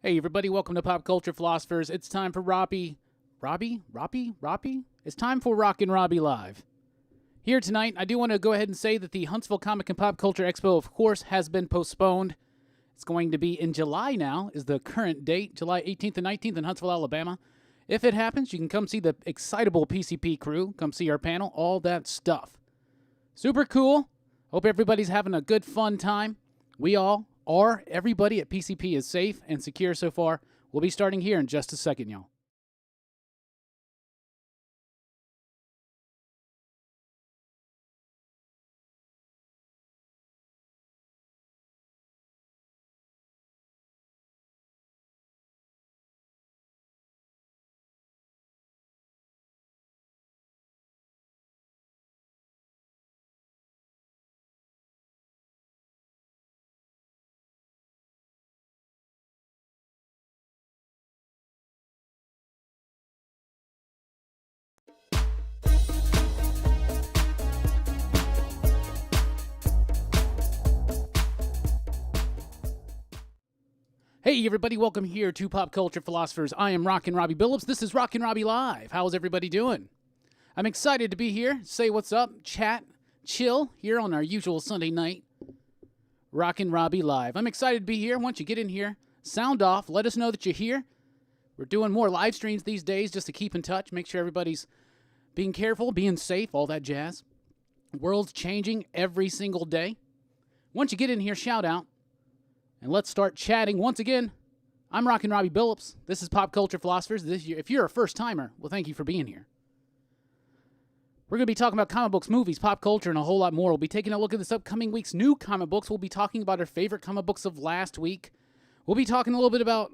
Hey everybody, welcome to Pop Culture Philosophers. It's time for Robbie? It's time for Rockin Robbie Live. Here tonight, I do want to go ahead and say that the Huntsville Comic and Pop Culture Expo, of course, has been postponed. It's going to be in July now, is the current date, July 18th and 19th in Huntsville, Alabama. If it happens, you can come see the excitable PCP crew, come see our panel, all that stuff. Super cool. Hope everybody's having a good, fun time. We all are. Everybody at PCP is safe and secure so far. We'll be starting here in just a second, y'all. Hey everybody, welcome here to Pop Culture Philosophers. I am Rockin Robbie Billups. This is Rockin Robbie Live. How's everybody doing? I'm excited to be here. Say what's up, chat, chill here on our usual Sunday night. Rockin Robbie Live. I'm excited to be here. Once you get in here, sound off. Let us know that you're here. We're doing more live streams these days just to keep in touch. Make sure everybody's being careful, being safe, all that jazz. The world's changing every single day. Once you get in here, shout out. And let's start chatting. Once again, I'm Rockin Robbie Billups. This is Pop Culture Philosophers. If you're a first-timer, well, thank you for being here. We're going to be talking about comic books, movies, pop culture, and a whole lot more. We'll be taking a look at this upcoming week's new comic books. We'll be talking about our favorite comic books of last week. We'll be talking a little bit about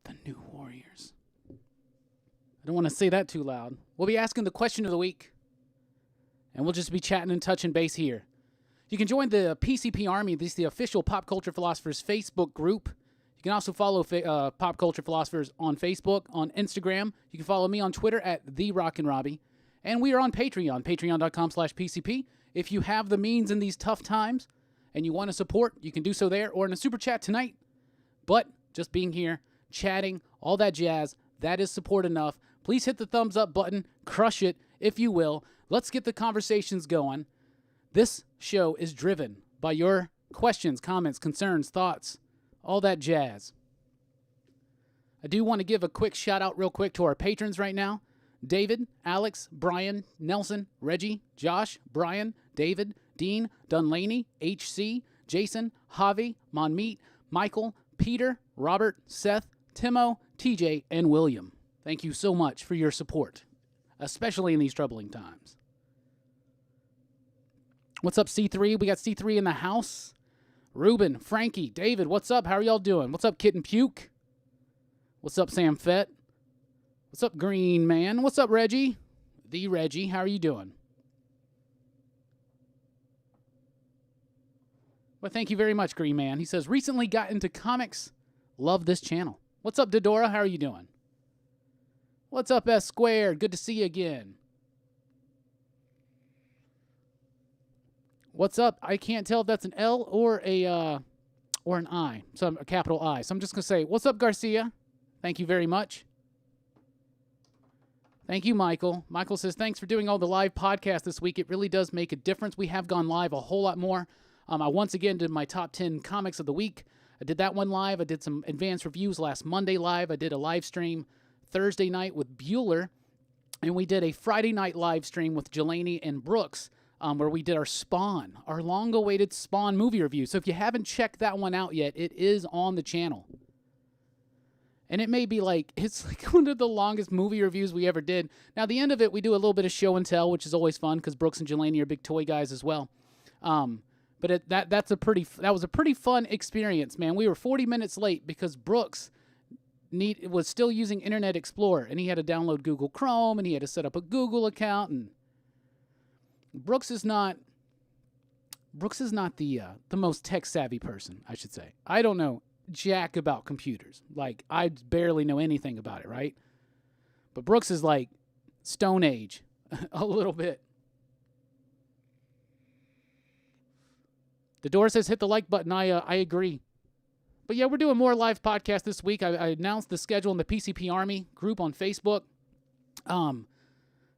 the New Warriors. I don't want to say that too loud. We'll be asking the question of the week, and we'll just be chatting and touching base here. You can join the PCP Army. This is the official Pop Culture Philosophers Facebook group. You can also follow Pop Culture Philosophers on Facebook, on Instagram. You can follow me on Twitter at TheRockinRobbie. And we are on Patreon, patreon.com/PCP. If you have the means in these tough times and you want to support, you can do so there or in a super chat tonight. But just being here, chatting, all that jazz, that is support enough. Please hit the thumbs up button. Crush it, if you will. Let's get the conversations going. This show is driven by your questions, comments, concerns, thoughts, all that jazz. I do want to give a quick shout out real quick to our patrons right now. David, Alex, Brian, Nelson, Reggie, Josh, Brian, David, Dean, Dunlaney, HC, Jason, Javi, Monmeet, Michael, Peter, Robert, Seth, Timo, TJ, and William. Thank you so much for your support, especially in these troubling times. What's up, C3? We got C3 in the house. Ruben, Frankie, David, what's up? How are y'all doing? What's up, Kitten Puke? What's up, Sam Fett? What's up, Green Man? What's up, Reggie? The Reggie, how are you doing? Well, thank you very much, Green Man. He says, recently got into comics. Love this channel. What's up, Dodora? How are you doing? What's up, S Squared? Good to see you again. What's up? I can't tell if that's an L or an I, so a capital I. So I'm just going to say, what's up, Garcia? Thank you very much. Thank you, Michael. Michael says, thanks for doing all the live podcasts this week. It really does make a difference. We have gone live a whole lot more. I once again did my top 10 comics of the week. I did that one live. I did some advanced reviews last Monday live. I did a live stream Thursday night with Bueller. And we did a Friday night live stream with Jelani and Brooks. Where we did our Spawn, our long-awaited Spawn movie review. So if you haven't checked that one out yet, it is on the channel. And it may be it's like one of the longest movie reviews we ever did. Now, at the end of it, we do a little bit of show and tell, which is always fun because Brooks and Jelani are big toy guys as well. But that was a pretty fun experience, man. We were 40 minutes late because Brooks was still using Internet Explorer, and he had to download Google Chrome, and he had to set up a Google account, and Brooks is not the most tech-savvy person, I should say. I don't know jack about computers. I barely know anything about it, right? But Brooks is like Stone Age a little bit. The door says hit the like button. I agree. But yeah, we're doing more live podcasts this week. I announced the schedule in the PCP Army group on Facebook.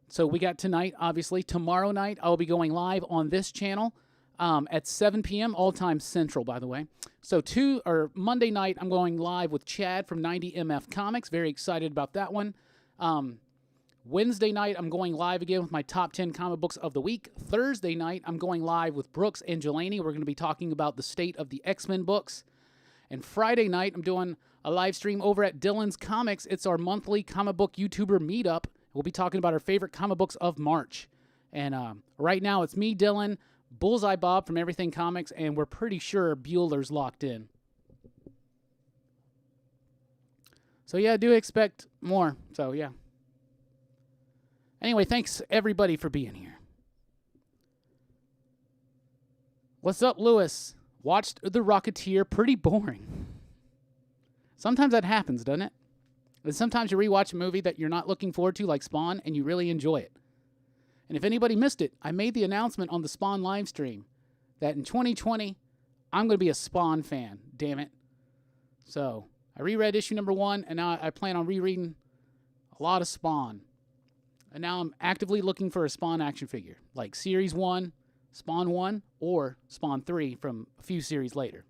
So we got tonight, obviously. Tomorrow night, I'll be going live on this channel at 7 p.m., all time central, by the way. So Monday night, I'm going live with Chad from 90MF Comics. Very excited about that one. Wednesday night, I'm going live again with my top 10 comic books of the week. Thursday night, I'm going live with Brooks and Jelani. We're going to be talking about the state of the X-Men books. And Friday night, I'm doing a live stream over at Dylan's Comics. It's our monthly comic book YouTuber meetup. We'll be talking about our favorite comic books of March. And right now, it's me, Dylan, Bullseye Bob from Everything Comics, and we're pretty sure Bueller's locked in. So yeah, I do expect more. So yeah. Anyway, thanks everybody for being here. What's up, Lewis? Watched The Rocketeer, pretty boring. Sometimes that happens, doesn't it? And sometimes you rewatch a movie that you're not looking forward to, like Spawn, and you really enjoy it. And if anybody missed it, I made the announcement on the Spawn live stream that in 2020, I'm going to be a Spawn fan, damn it. So I reread issue number 1, and now I plan on rereading a lot of Spawn. And now I'm actively looking for a Spawn action figure, like Series 1, Spawn 1, or Spawn 3 from a few series later.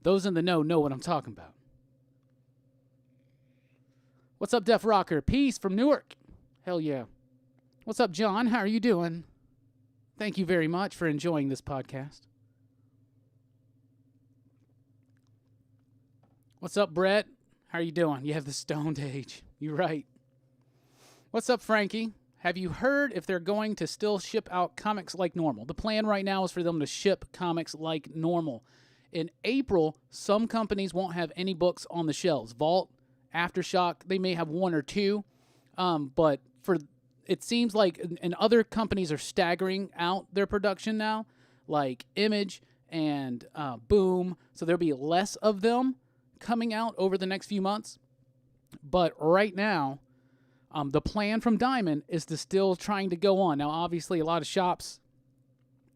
Those in the know what I'm talking about. What's up, Def Rocker? Peace from Newark. Hell yeah. What's up, John? How are you doing? Thank you very much for enjoying this podcast. What's up, Brett? How are you doing? You have the stoned age. You're right. What's up, Frankie? Have you heard if they're going to still ship out comics like normal? The plan right now is for them to ship comics like normal. In April, some companies won't have any books on the shelves. Vault, Aftershock, they may have 1 or 2. But it seems like, and other companies are staggering out their production now, like Image and Boom. So there'll be less of them coming out over the next few months. But right now, the plan from Diamond is to still trying to go on. Now, obviously, a lot of shops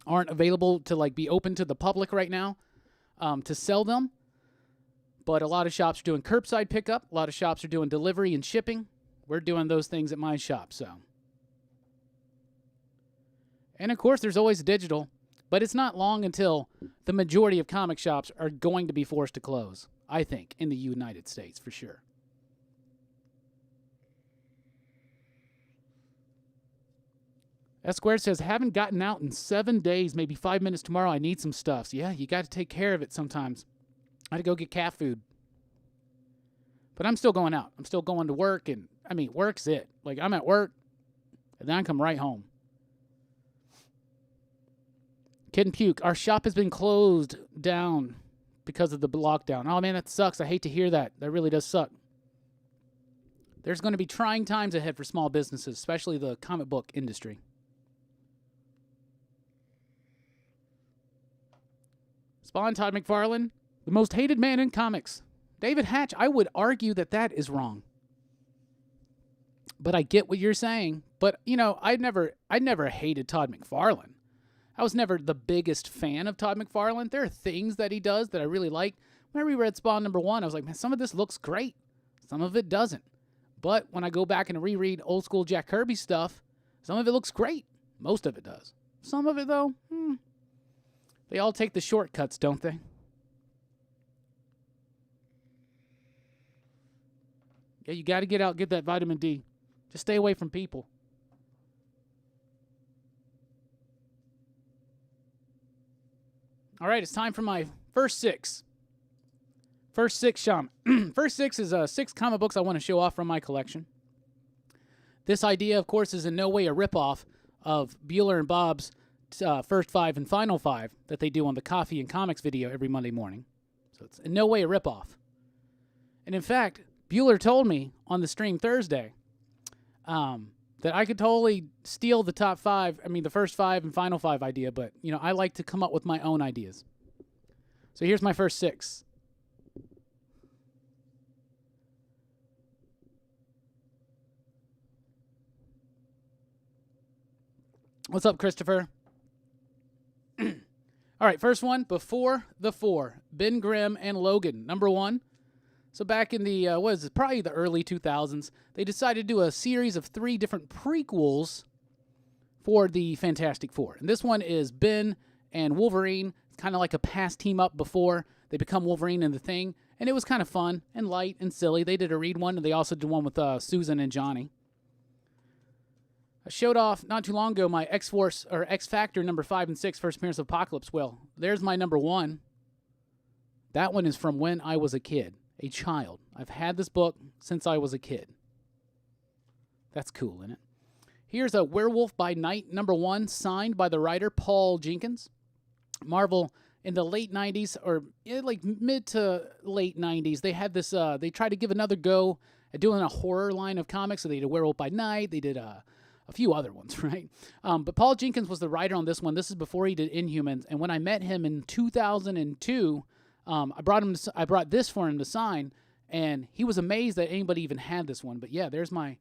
aren't available to be open to the public right now to sell them. But a lot of shops are doing curbside pickup. A lot of shops are doing delivery and shipping. We're doing those things at my shop, so. And, of course, there's always digital. But it's not long until the majority of comic shops are going to be forced to close, I think, in the United States, for sure. S Squared says, haven't gotten out in 7 days, maybe 5 minutes tomorrow. I need some stuff. So, yeah, you got to take care of it sometimes. I had to go get cat food. But I'm still going out. I'm still going to work, and, work's it. I'm at work, and then I come right home. Kid and Puke, our shop has been closed down because of the lockdown. Oh, man, that sucks. I hate to hear that. That really does suck. There's going to be trying times ahead for small businesses, especially the comic book industry. Spawn, Todd McFarlane, the most hated man in comics. David Hatch, I would argue that is wrong. But I get what you're saying. But, I never hated Todd McFarlane. I was never the biggest fan of Todd McFarlane. There are things that he does that I really like. When I reread Spawn number 1, I was like, man, some of this looks great. Some of it doesn't. But when I go back and reread old school Jack Kirby stuff, some of it looks great. Most of it does. Some of it, though, they all take the shortcuts, don't they? Yeah, you got to get out, get that vitamin D. Just stay away from people. All right, it's time for my first 6. First 6, Sean. First 6 is 6 comic books I want to show off from my collection. This idea, of course, is in no way a ripoff of Bueller and Bob's First 5 and Final 5 that they do on the Coffee and Comics video every Monday morning. So it's in no way a ripoff. And in fact, Bueller told me on the stream Thursday that I could totally steal the top 5, the First 5 and Final 5 idea, but, I like to come up with my own ideas. So here's my first 6. What's up, Christopher? All right, first one, Before the Four, Ben Grimm and Logan, number one. So back in the, probably the early 2000s, they decided to do a series of 3 different prequels for the Fantastic Four. And this one is Ben and Wolverine. It's kind of like a past team up before they become Wolverine and the Thing. And it was kind of fun and light and silly. They did a Reed one, and they also did one with Susan and Johnny. I showed off not too long ago my X-Force or X-Factor number 5 and 6, first appearance of Apocalypse. Well, there's my number 1. That one is from when I was a kid, a child. I've had this book since I was a kid. That's cool, isn't it? Here's a Werewolf by Night number 1, signed by the writer Paul Jenkins. Marvel in the late 90s, or like mid to late 90s, they had this, they tried to give another go at doing a horror line of comics. So they did Werewolf by Night, they did a few other ones, right? But Paul Jenkins was the writer on this one. This is before he did Inhumans. And when I met him in 2002, I brought this for him to sign, and he was amazed that anybody even had this one. But yeah, there's my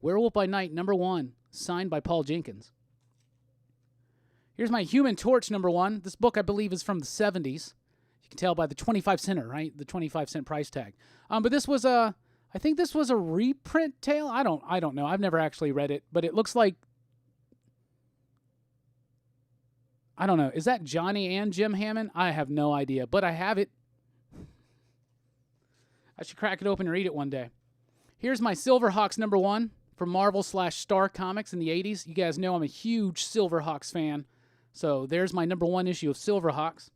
Werewolf by Night number 1, signed by Paul Jenkins. Here's my Human Torch number 1. This book, I believe, is from the 70s. You can tell by the 25-center, right? The 25-cent price tag. But this was I think this was a reprint tale. I don't know. I've never actually read it, but it looks like, I don't know. Is that Johnny and Jim Hammond? I have no idea, but I have it. I should crack it open and read it one day. Here's my Silverhawks number 1 from Marvel/Star Comics in the 80s. You guys know I'm a huge Silverhawks fan. So there's my number 1 issue of Silverhawks.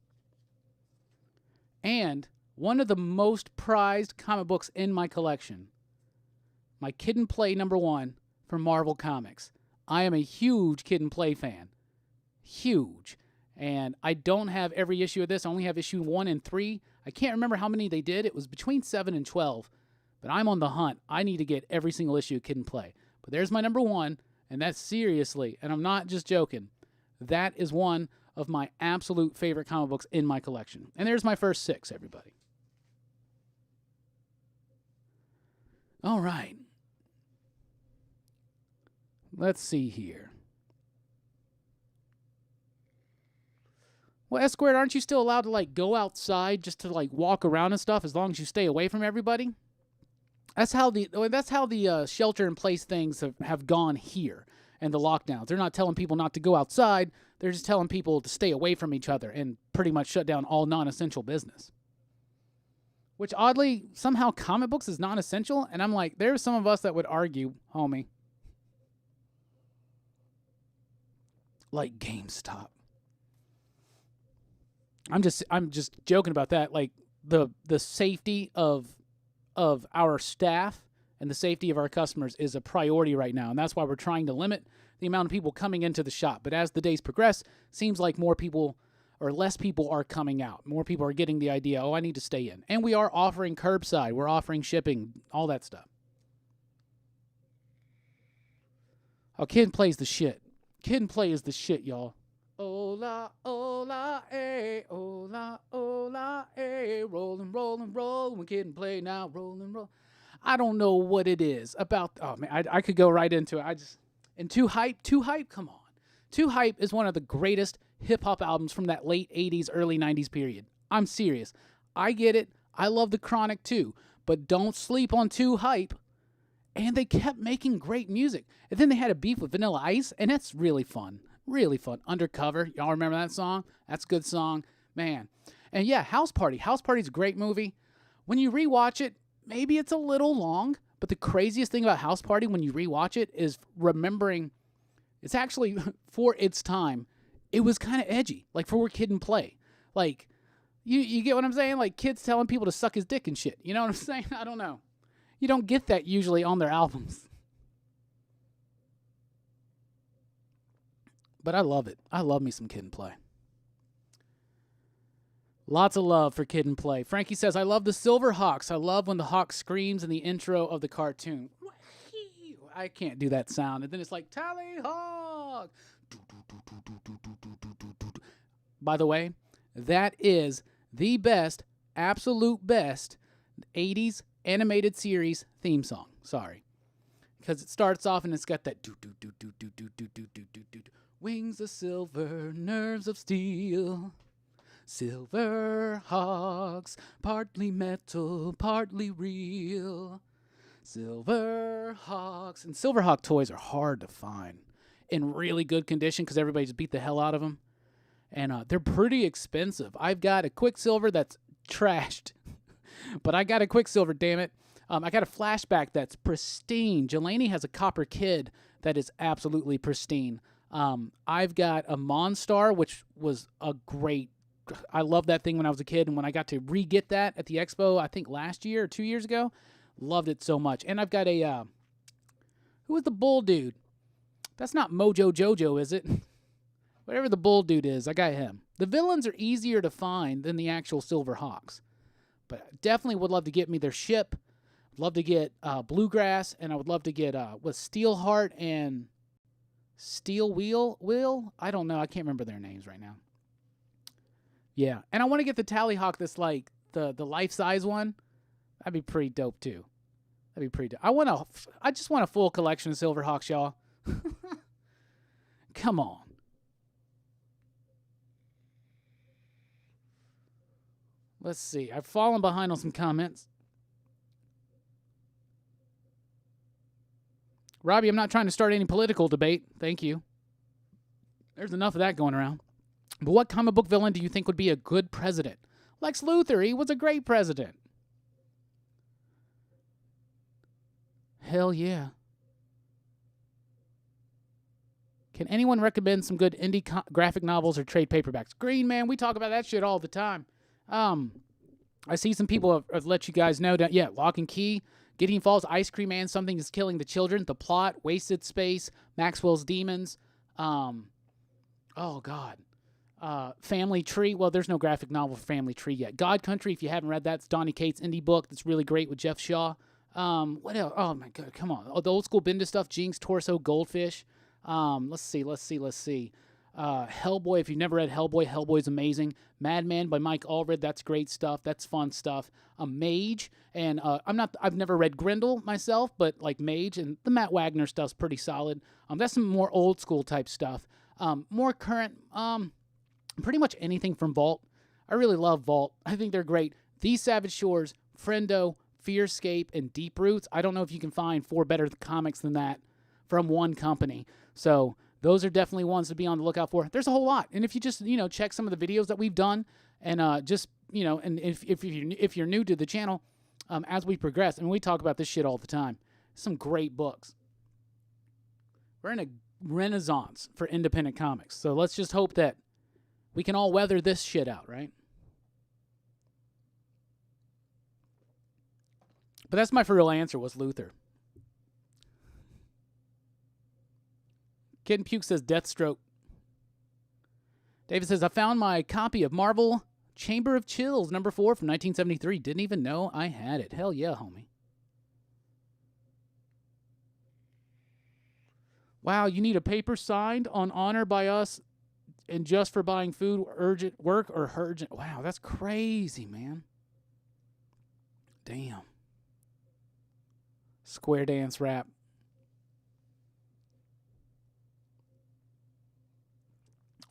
And one of the most prized comic books in my collection, my Kid and Play number 1 from Marvel Comics. I am a huge Kid and Play fan. Huge. And I don't have every issue of this. I only have issue 1 and 3. I can't remember how many they did. It was between 7 and 12. But I'm on the hunt. I need to get every single issue of Kid and Play. But there's my number 1, and that's seriously, and I'm not just joking, that is one of my absolute favorite comic books in my collection. And there's my first 6, everybody. All right. Let's see here. Well, S Squared, aren't you still allowed to, like, go outside just to, like, walk around and stuff as long as you stay away from everybody? That's how the shelter-in-place things have gone here and the lockdowns. They're not telling people not to go outside. They're just telling people to stay away from each other and pretty much shut down all non-essential business. Which, oddly, somehow comic books is non-essential. And I'm like, there's some of us that would argue, homie, like GameStop. I'm just joking about that. Like, the safety of our staff and the safety of our customers is a priority right now. And that's why we're trying to limit the amount of people coming into the shop. But as the days progress, seems like more people or less people are coming out. More people are getting the idea, oh, I need to stay in. And we are offering curbside. We're offering shipping, all that stuff. Oh, Kid and Play is the shit. Kid and Play is the shit, y'all. Ola, ola, eh, ola, ola, eh, rollin', rollin', rollin', Kid and Play now, rollin', roll. I don't know what it is about, oh man, I could go right into it. And Too Hype, come on. Too Hype is one of the greatest hip-hop albums from that late 80s, early 90s period. I'm serious. I get it. I love The Chronic too. But don't sleep on Too Hype. And they kept making great music. And then they had a beef with Vanilla Ice, and that's really fun. Really fun. Undercover. Y'all remember that song? That's a good song. Man. And yeah, House Party. House Party's a great movie. When you rewatch it, maybe it's a little long, but the craziest thing about House Party when you rewatch it is remembering it's actually, for its time, it was kind of edgy. Like, for Kid and Play. Like, you get what I'm saying? Like, kids telling people to suck his dick and shit. You know what I'm saying? I don't know. You don't get that usually on their albums. But I love it. I love me some Kid and Play. Lots of love for Kid and Play. Frankie says, I love the Silverhawks. I love when the hawk screams in the intro of the cartoon. I can't do that sound. And then it's like, Tally Hawk. By the way, that is the best, absolute best 80s animated series theme song. Sorry. Because it starts off and it's got that wings of silver, nerves of steel. Silver hawks, partly metal, partly real. Silver hawks. And Silverhawk toys are hard to find in really good condition because everybody just beat the hell out of them. And they're pretty expensive. I've got a Quicksilver that's trashed, but I got a Quicksilver, damn it. I got a Flashback that's pristine. Jelani has a Copper Kid that is absolutely pristine. I've got a Monstar, which was a great... I loved that thing when I was a kid, and when I got to re-get that at the expo, I think last year or 2 years ago, loved it so much. And I've got a... who is the bull dude? That's not Mojo Jojo, is it? Whatever the bull dude is, I got him. The villains are easier to find than the actual Silver Hawks. But definitely would love to get me their ship. Love to get Bluegrass, and I would love to get Steelheart and Steel Wheel? I don't know. I can't remember their names right now. Yeah, and I want to get the Tallyhawk that's like the life-size one. That'd be pretty dope, too. That'd be pretty dope. I just want a full collection of Silverhawks, y'all. Come on. Let's see. I've fallen behind on some comments. Robbie, I'm not trying to start any political debate. Thank you. There's enough of that going around. But what comic book villain do you think would be a good president? Lex Luthor. He was a great president. Hell yeah. Can anyone recommend some good indie graphic novels or trade paperbacks? Green Man, we talk about that shit all the time. I see some people have let you guys know that, yeah, Lock and Key, Gideon Falls, Ice Cream Man, Something is Killing the Children, The Plot, Wasted Space, Maxwell's Demons, Family Tree. Well, there's no graphic novel for Family Tree yet. God Country, if you haven't read that, it's Donny Cates' indie book that's really great with Jeff Shaw. What else? Oh, my God, come on. Oh, the old school Bendis stuff, Jinx, Torso, Goldfish. Let's see. Hellboy, if you've never read Hellboy, Hellboy's amazing. Madman by Mike Allred, that's great stuff. That's fun stuff. Mage, and I've never read Grendel myself, but like Mage and the Matt Wagner stuff's pretty solid. That's some more old school type stuff. More current, pretty much anything from Vault. I really love Vault. I think they're great. These Savage Shores, Friendo, Fearscape, and Deep Roots. I don't know if you can find 4 better comics than that from one company. So those are definitely ones to be on the lookout for. There's a whole lot. And if you just, check some of the videos that we've done and and if you're new to the channel, as we progress, and we talk about this shit all the time, some great books. We're in a renaissance for independent comics. So let's just hope that we can all weather this shit out, right? But that's my for real answer was Luthor. Kid and Puke says Deathstroke. David says, I found my copy of Marvel Chamber of Chills, number 4 from 1973. Didn't even know I had it. Hell yeah, homie. Wow, you need a paper signed on honor by us and just for buying food, urgent work, or urgent. Wow, that's crazy, man. Damn. Square dance rap.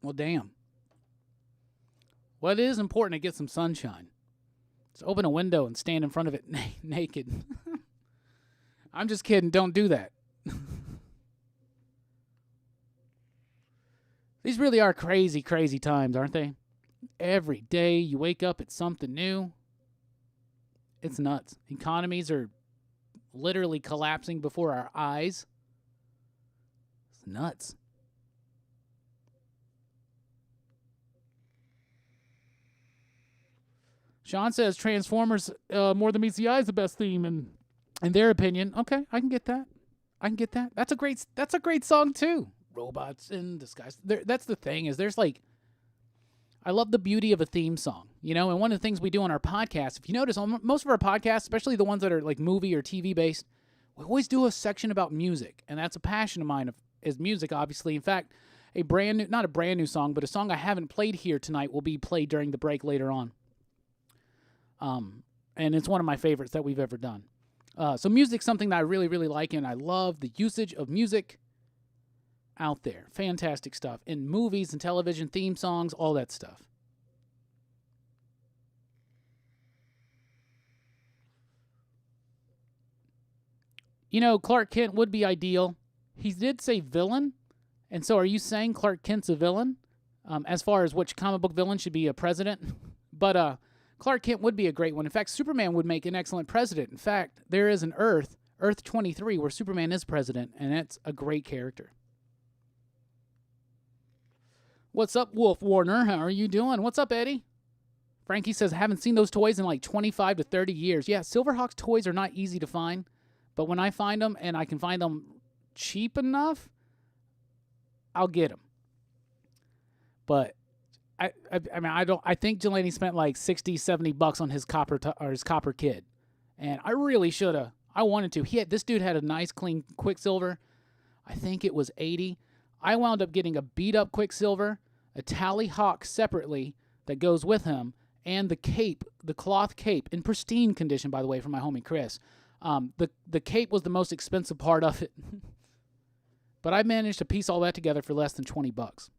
Well, damn. Well, it is important to get some sunshine. Just open a window and stand in front of it naked. I'm just kidding. Don't do that. These really are crazy, crazy times, aren't they? Every day you wake up, it's something new. It's nuts. Economies are literally collapsing before our eyes. It's nuts. Sean says Transformers More Than Meets the Eye is the best theme in their opinion. Okay, I can get that. That's a great song too. Robots in disguise. That's the thing is there's like, I love the beauty of a theme song, and one of the things we do on our podcast, if you notice on most of our podcasts, especially the ones that are like movie or TV based, we always do a section about music, and that's a passion of mine is music, obviously. In fact, not a brand new song, but a song I haven't played here tonight will be played during the break later on. And it's one of my favorites that we've ever done. So music's something that I really, really like, and I love the usage of music out there. Fantastic stuff. In movies and television, theme songs, all that stuff. Clark Kent would be ideal. He did say villain, and so are you saying Clark Kent's a villain? As far as which comic book villain should be a president? But Clark Kent would be a great one. In fact, Superman would make an excellent president. In fact, there is an Earth 23, where Superman is president, and it's a great character. What's up, Wolf Warner? How are you doing? What's up, Eddie? Frankie says, haven't seen those toys in like 25 to 30 years. Yeah, Silverhawks toys are not easy to find, but when I find them and I can find them cheap enough, I'll get them. But I think Delaney spent like $60-$70 on his copper kid, and I really should have. I wanted to. This dude had a nice clean Quicksilver. I think it was $80. I wound up getting a beat up Quicksilver, a Tally Hawk separately that goes with him, and the cape, the cloth cape, in pristine condition, by the way, from my homie Chris. The cape was the most expensive part of it, but I managed to piece all that together for less than $20.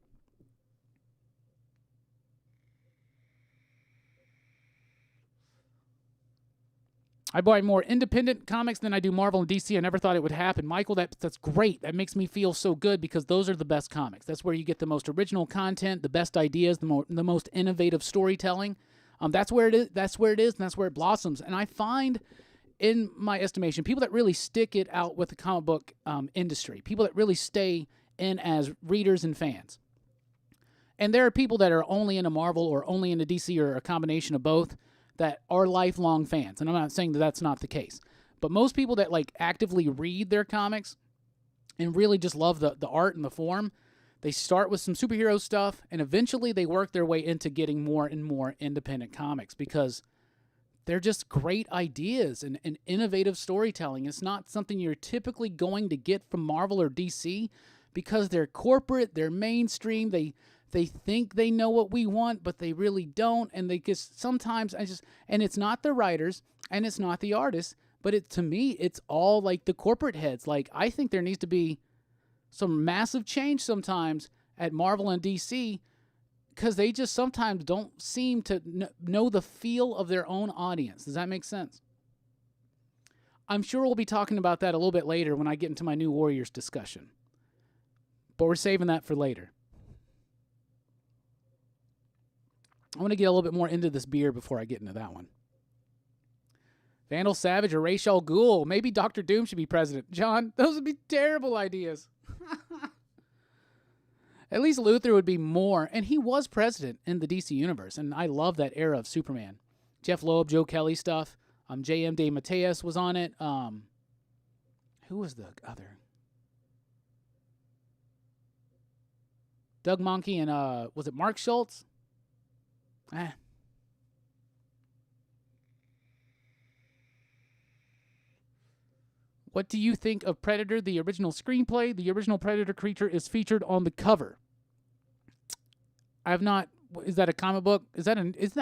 I buy more independent comics than I do Marvel and DC. I never thought it would happen. Michael, that's great. That makes me feel so good because those are the best comics. That's where you get the most original content, the best ideas, the most innovative storytelling. That's where it is. That's where it is, and that's where it blossoms. And I find, in my estimation, people that really stick it out with the comic book industry, people that really stay in as readers and fans. And there are people that are only into Marvel or only into DC or a combination of both, that are lifelong fans, and I'm not saying that that's not the case. But most people that like actively read their comics and really just love the art and the form, they start with some superhero stuff, and eventually they work their way into getting more and more independent comics because they're just great ideas and innovative storytelling. It's not something you're typically going to get from Marvel or DC because they're corporate, they're mainstream, they think they know what we want, but they really don't, and they just sometimes and it's not the writers and it's not the artists, but to me it's all like the corporate heads. Like, I think there needs to be some massive change sometimes at Marvel and DC because they just sometimes don't seem to know the feel of their own audience. Does that make sense? I'm sure we'll be talking about that a little bit later when I get into my New Warriors discussion, but we're saving that for later. I want to get a little bit more into this beer before I get into that one. Vandal Savage or Ra's al Ghul. Maybe Dr. Doom should be president. John, those would be terrible ideas. At least Luthor would be more. And he was president in the DC universe. And I love that era of Superman. Jeff Loeb, Joe Kelly stuff. J.M. DeMatteis was on it. Who was the other? Doug Mahnke and was it Mark Schultz? What do you think of Predator, the original screenplay? The original Predator creature is featured on the cover. I have not. Is that a comic book?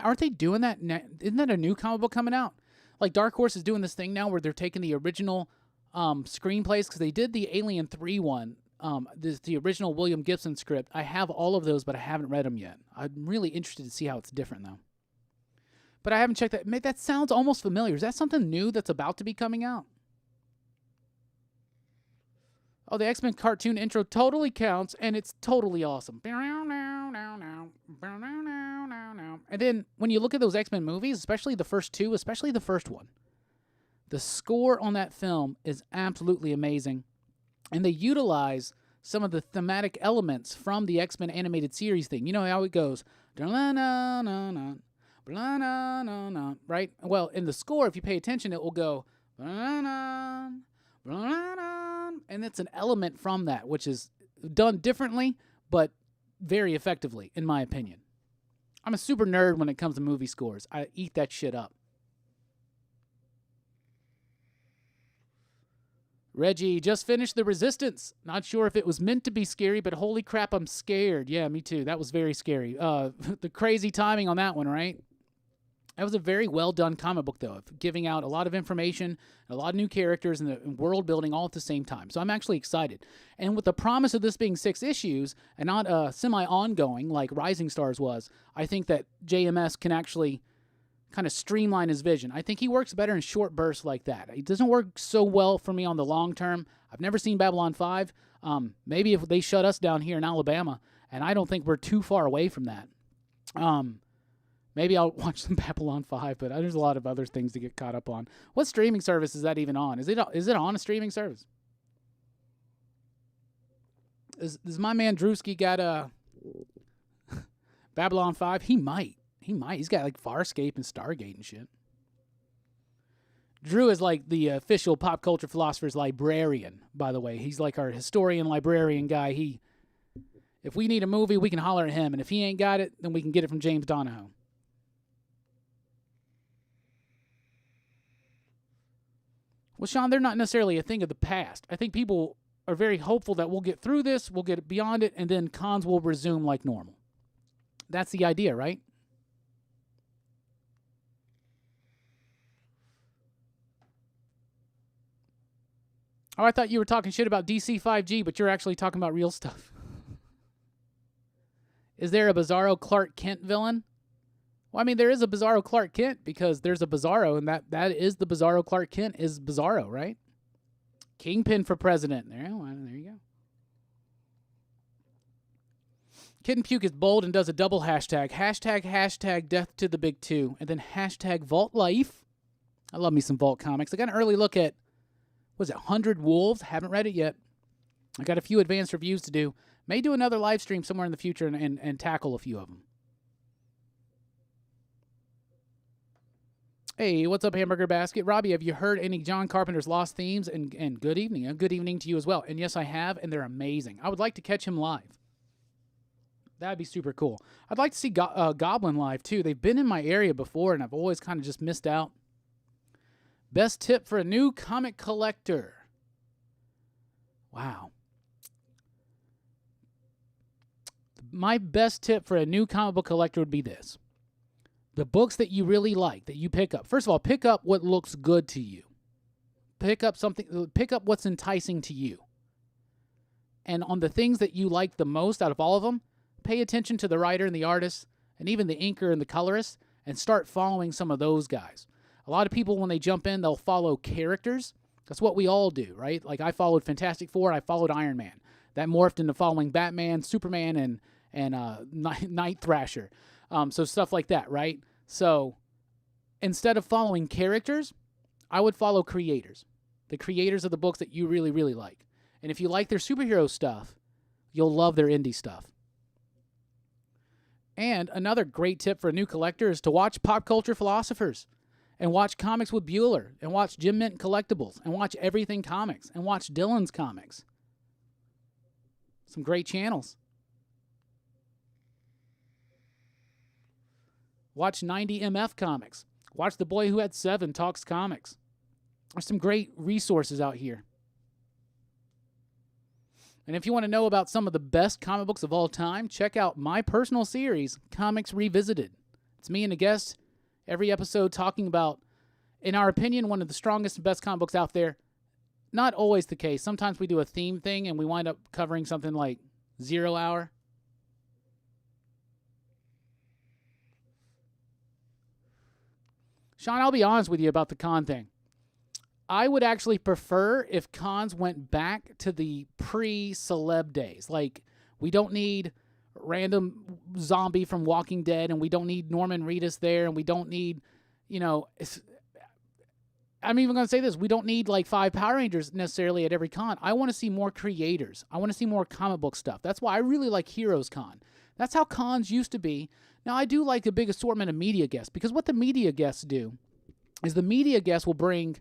Aren't they doing that? Isn't that a new comic book coming out? Like Dark Horse is doing this thing now where they're taking the original screenplays because they did the Alien 3 one. The original William Gibson script. I have all of those, but I haven't read them yet. I'm really interested to see how it's different, though. But I haven't checked that. That sounds almost familiar. Is that something new that's about to be coming out? Oh, the X-Men cartoon intro totally counts, and it's totally awesome. And then when you look at those X-Men movies, especially the first two, especially the first one, the score on that film is absolutely amazing. And they utilize some of the thematic elements from the X-Men animated series thing. You know how it goes, right? Well, in the score, if you pay attention, it will go, and it's an element from that, which is done differently, but very effectively, in my opinion. I'm a super nerd when it comes to movie scores. I eat that shit up. Reggie, just finished The Resistance. Not sure if it was meant to be scary, but holy crap, I'm scared. Yeah, me too. That was very scary. The crazy timing on that one, right? That was a very well-done comic book, though, of giving out a lot of information, a lot of new characters, and world building all at the same time. So I'm actually excited. And with the promise of this being 6 issues and not semi-ongoing like Rising Stars was, I think that JMS can actually kind of streamline his vision. I think he works better in short bursts like that. It doesn't work so well for me on the long term. I've never seen Babylon 5. Maybe if they shut us down here in Alabama, and I don't think we're too far away from that. Maybe I'll watch some Babylon 5, but there's a lot of other things to get caught up on. What streaming service is that even on? Is it on a streaming service? Does my man Drewski got a Babylon 5? He might. He's got like Farscape and Stargate and shit. Drew is like the official Pop Culture Philosophers librarian, by the way. He's like our historian librarian guy. If we need a movie, we can holler at him, and if he ain't got it, then we can get it from James Donahoe. Well, Sean, they're not necessarily a thing of the past. I think people are very hopeful that we'll get through this, we'll get beyond it, and then cons will resume like normal. That's the idea, right? Oh, I thought you were talking shit about DC 5G, but you're actually talking about real stuff. Is there a Bizarro Clark Kent villain? Well, I mean, there is a Bizarro Clark Kent because there's a Bizarro, and that is the Bizarro Clark Kent is Bizarro, right? Kingpin for president. There you go. Kitten Puke is bold and does a double hashtag. Hashtag death to the big two. And then hashtag Vault Life. I love me some Vault comics. I got an early look at, 100 Wolves? Haven't read it yet. I got a few advanced reviews to do. May do another live stream somewhere in the future and tackle a few of them. Hey, what's up, Hamburger Basket? Robbie, have you heard any John Carpenter's Lost Themes? And good evening. Good evening to you as well. And yes, I have, and they're amazing. I would like to catch him live. That'd be super cool. I'd like to see Goblin live, too. They've been in my area before, and I've always kind of just missed out. Best tip for a new comic collector. Wow. My best tip for a new comic book collector would be this. The books that you really like, that you pick up. First of all, pick up what looks good to you. Pick up what's enticing to you. And on the things that you like the most out of all of them, pay attention to the writer and the artist, and even the inker and the colorist, and start following some of those guys. A lot of people, when they jump in, they'll follow characters. That's what we all do, right? Like I followed Fantastic Four, I followed Iron Man. That morphed into following Batman, Superman, and Night Thrasher. So stuff like that, right? So instead of following characters, I would follow creators. The creators of the books that you really, really like. And if you like their superhero stuff, you'll love their indie stuff. And another great tip for a new collector is to watch Pop Culture Philosophers and watch Comics with Bueller and watch Jim Mint Collectibles and watch Everything Comics and watch Dylan's Comics. Some great channels. Watch 90MF Comics. Watch The Boy Who Had 7 Talks Comics. There's some great resources out here. And if you want to know about some of the best comic books of all time, check out my personal series, Comics Revisited. It's me and a guest every episode talking about, in our opinion, one of the strongest and best comic books out there. Not always the case. Sometimes we do a theme thing and we wind up covering something like 0 Hour. Sean, I'll be honest with you about the con thing. I would actually prefer if cons went back to the pre-celeb days. Like, we don't need random zombie from Walking Dead, and we don't need Norman Reedus there, and we don't need, I'm even going to say this, we don't need like 5 Power Rangers necessarily at every con. I want to see more creators. I want to see more comic book stuff. That's why I really like Heroes Con. That's how cons used to be. Now, I do like a big assortment of media guests, because what the media guests do is the media guests will bring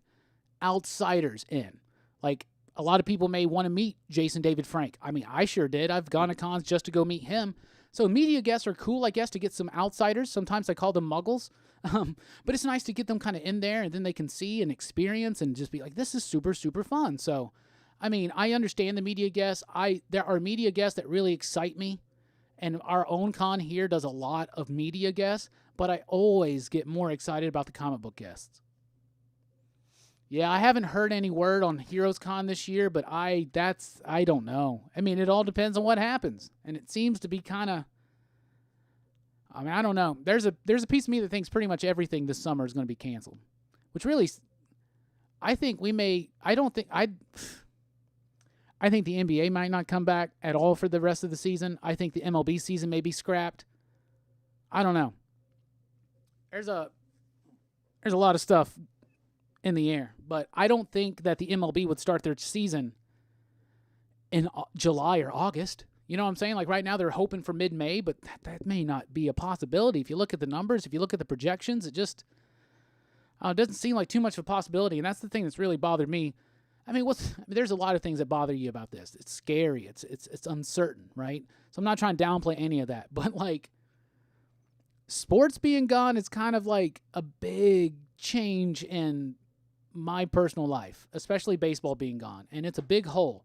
outsiders in. Like, a lot of people may want to meet Jason David Frank. I mean, I sure did. I've gone to cons just to go meet him. So media guests are cool, I guess, to get some outsiders. Sometimes I call them muggles. But it's nice to get them kind of in there, and then they can see and experience and just be like, this is super, super fun. So, I mean, I understand the media guests. There are media guests that really excite me. And our own con here does a lot of media guests, but I always get more excited about the comic book guests. Yeah, I haven't heard any word on Heroes Con this year, but I don't know. I mean, it all depends on what happens. And it seems to be kind of, I mean, I don't know. There's a piece of me that thinks pretty much everything this summer is going to be canceled, which really, I think we may. I don't think I think the NBA might not come back at all for the rest of the season. I think the MLB season may be scrapped. I don't know. There's a lot of stuff in the air, but I don't think that the MLB would start their season in July or August. You know what I'm saying? Like right now they're hoping for mid-May, but that may not be a possibility. If you look at the numbers, if you look at the projections, it just doesn't seem like too much of a possibility, and that's the thing that's really bothered me. I mean, there's a lot of things that bother you about this. It's scary. It's uncertain, right? So I'm not trying to downplay any of that, but like sports being gone is kind of like a big change in my personal life, especially baseball being gone, and it's a big hole.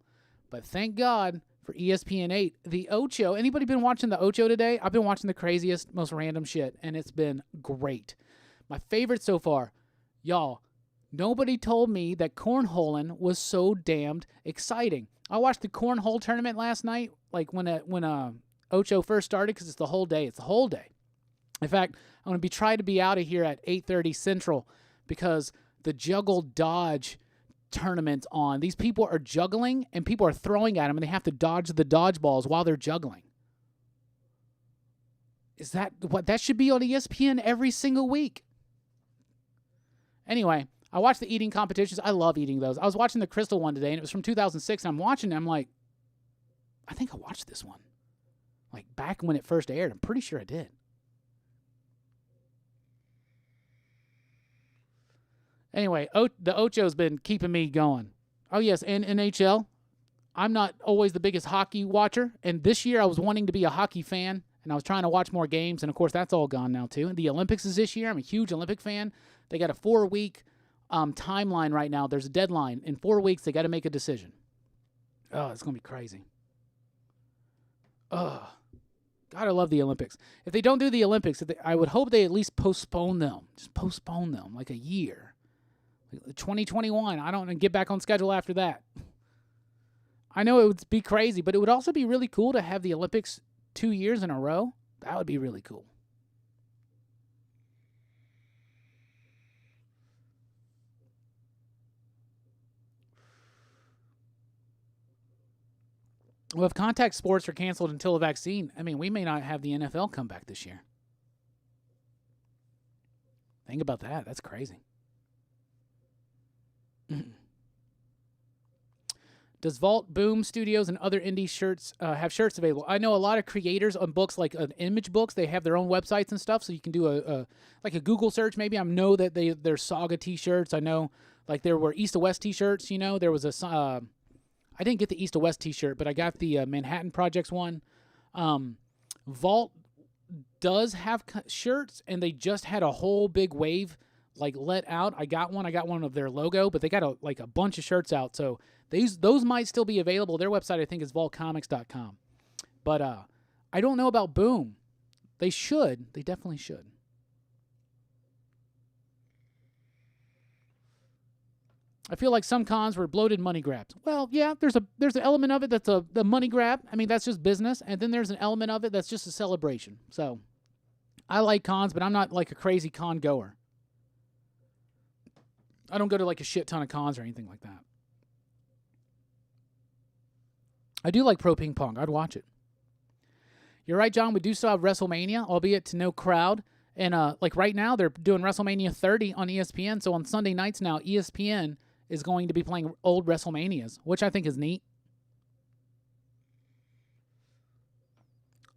But thank God for ESPN 8, the Ocho. Anybody been watching the Ocho today? I've been watching the craziest, most random shit, and it's been great. My favorite so far, y'all. Nobody told me that cornholing was so damned exciting. I watched the cornhole tournament last night, like when Ocho first started, because it's the whole day. It's the whole day. In fact, I'm going to try to be out of here at 8:30 Central because the juggle dodge tournament's on. These people are juggling, and people are throwing at them, and they have to dodge the dodgeballs while they're juggling. Is that what? That should be on ESPN every single week. Anyway, I watch the eating competitions. I love eating those. I was watching the Crystal one today, and it was from 2006, and I'm watching it. I'm like, I think I watched this one. Like, back when it first aired. I'm pretty sure I did. Anyway, the Ocho's been keeping me going. Oh, yes, and NHL. I'm not always the biggest hockey watcher, and this year I was wanting to be a hockey fan, and I was trying to watch more games, and, of course, that's all gone now, too. And the Olympics is this year. I'm a huge Olympic fan. They got a 4-week timeline right now. There's a deadline. In 4 weeks, they got to make a decision. Oh, it's going to be crazy. Oh, God, I love the Olympics. If they don't do the Olympics, I would hope they at least postpone them. Just postpone them like a year. 2021, I don't get back on schedule after that. I know it would be crazy, but it would also be really cool to have the Olympics 2 years in a row. That would be really cool. Well, if contact sports are canceled until a vaccine, I mean, we may not have the NFL come back this year. Think about that. That's crazy. Does Vault, Boom Studios, and other indie shirts have shirts available? I know a lot of creators on books like image books. They have their own websites and stuff, so you can do a Google search. Maybe I know that there's Saga T-shirts. I know like there were East to West T-shirts. You know, there was I didn't get the East to West T-shirt, but I got the Manhattan Projects one. Vault does have shirts, and they just had a whole big wave like let out. I got one of their logo, but they got a bunch of shirts out. So those might still be available. Their website, I think, is vaultcomics.com. But I don't know about Boom. They should. They definitely should. I feel like some cons were bloated money grabs. Well, yeah, there's an element of it that's the money grab. I mean, that's just business. And then there's an element of it that's just a celebration. So I like cons, but I'm not like a crazy con goer. I don't go to like a shit ton of cons or anything like that. I do like pro ping pong. I'd watch it. You're right, John. We do still have WrestleMania, albeit to no crowd. And like right now, they're doing WrestleMania 30 on ESPN. So on Sunday nights now, ESPN is going to be playing old WrestleManias, which I think is neat.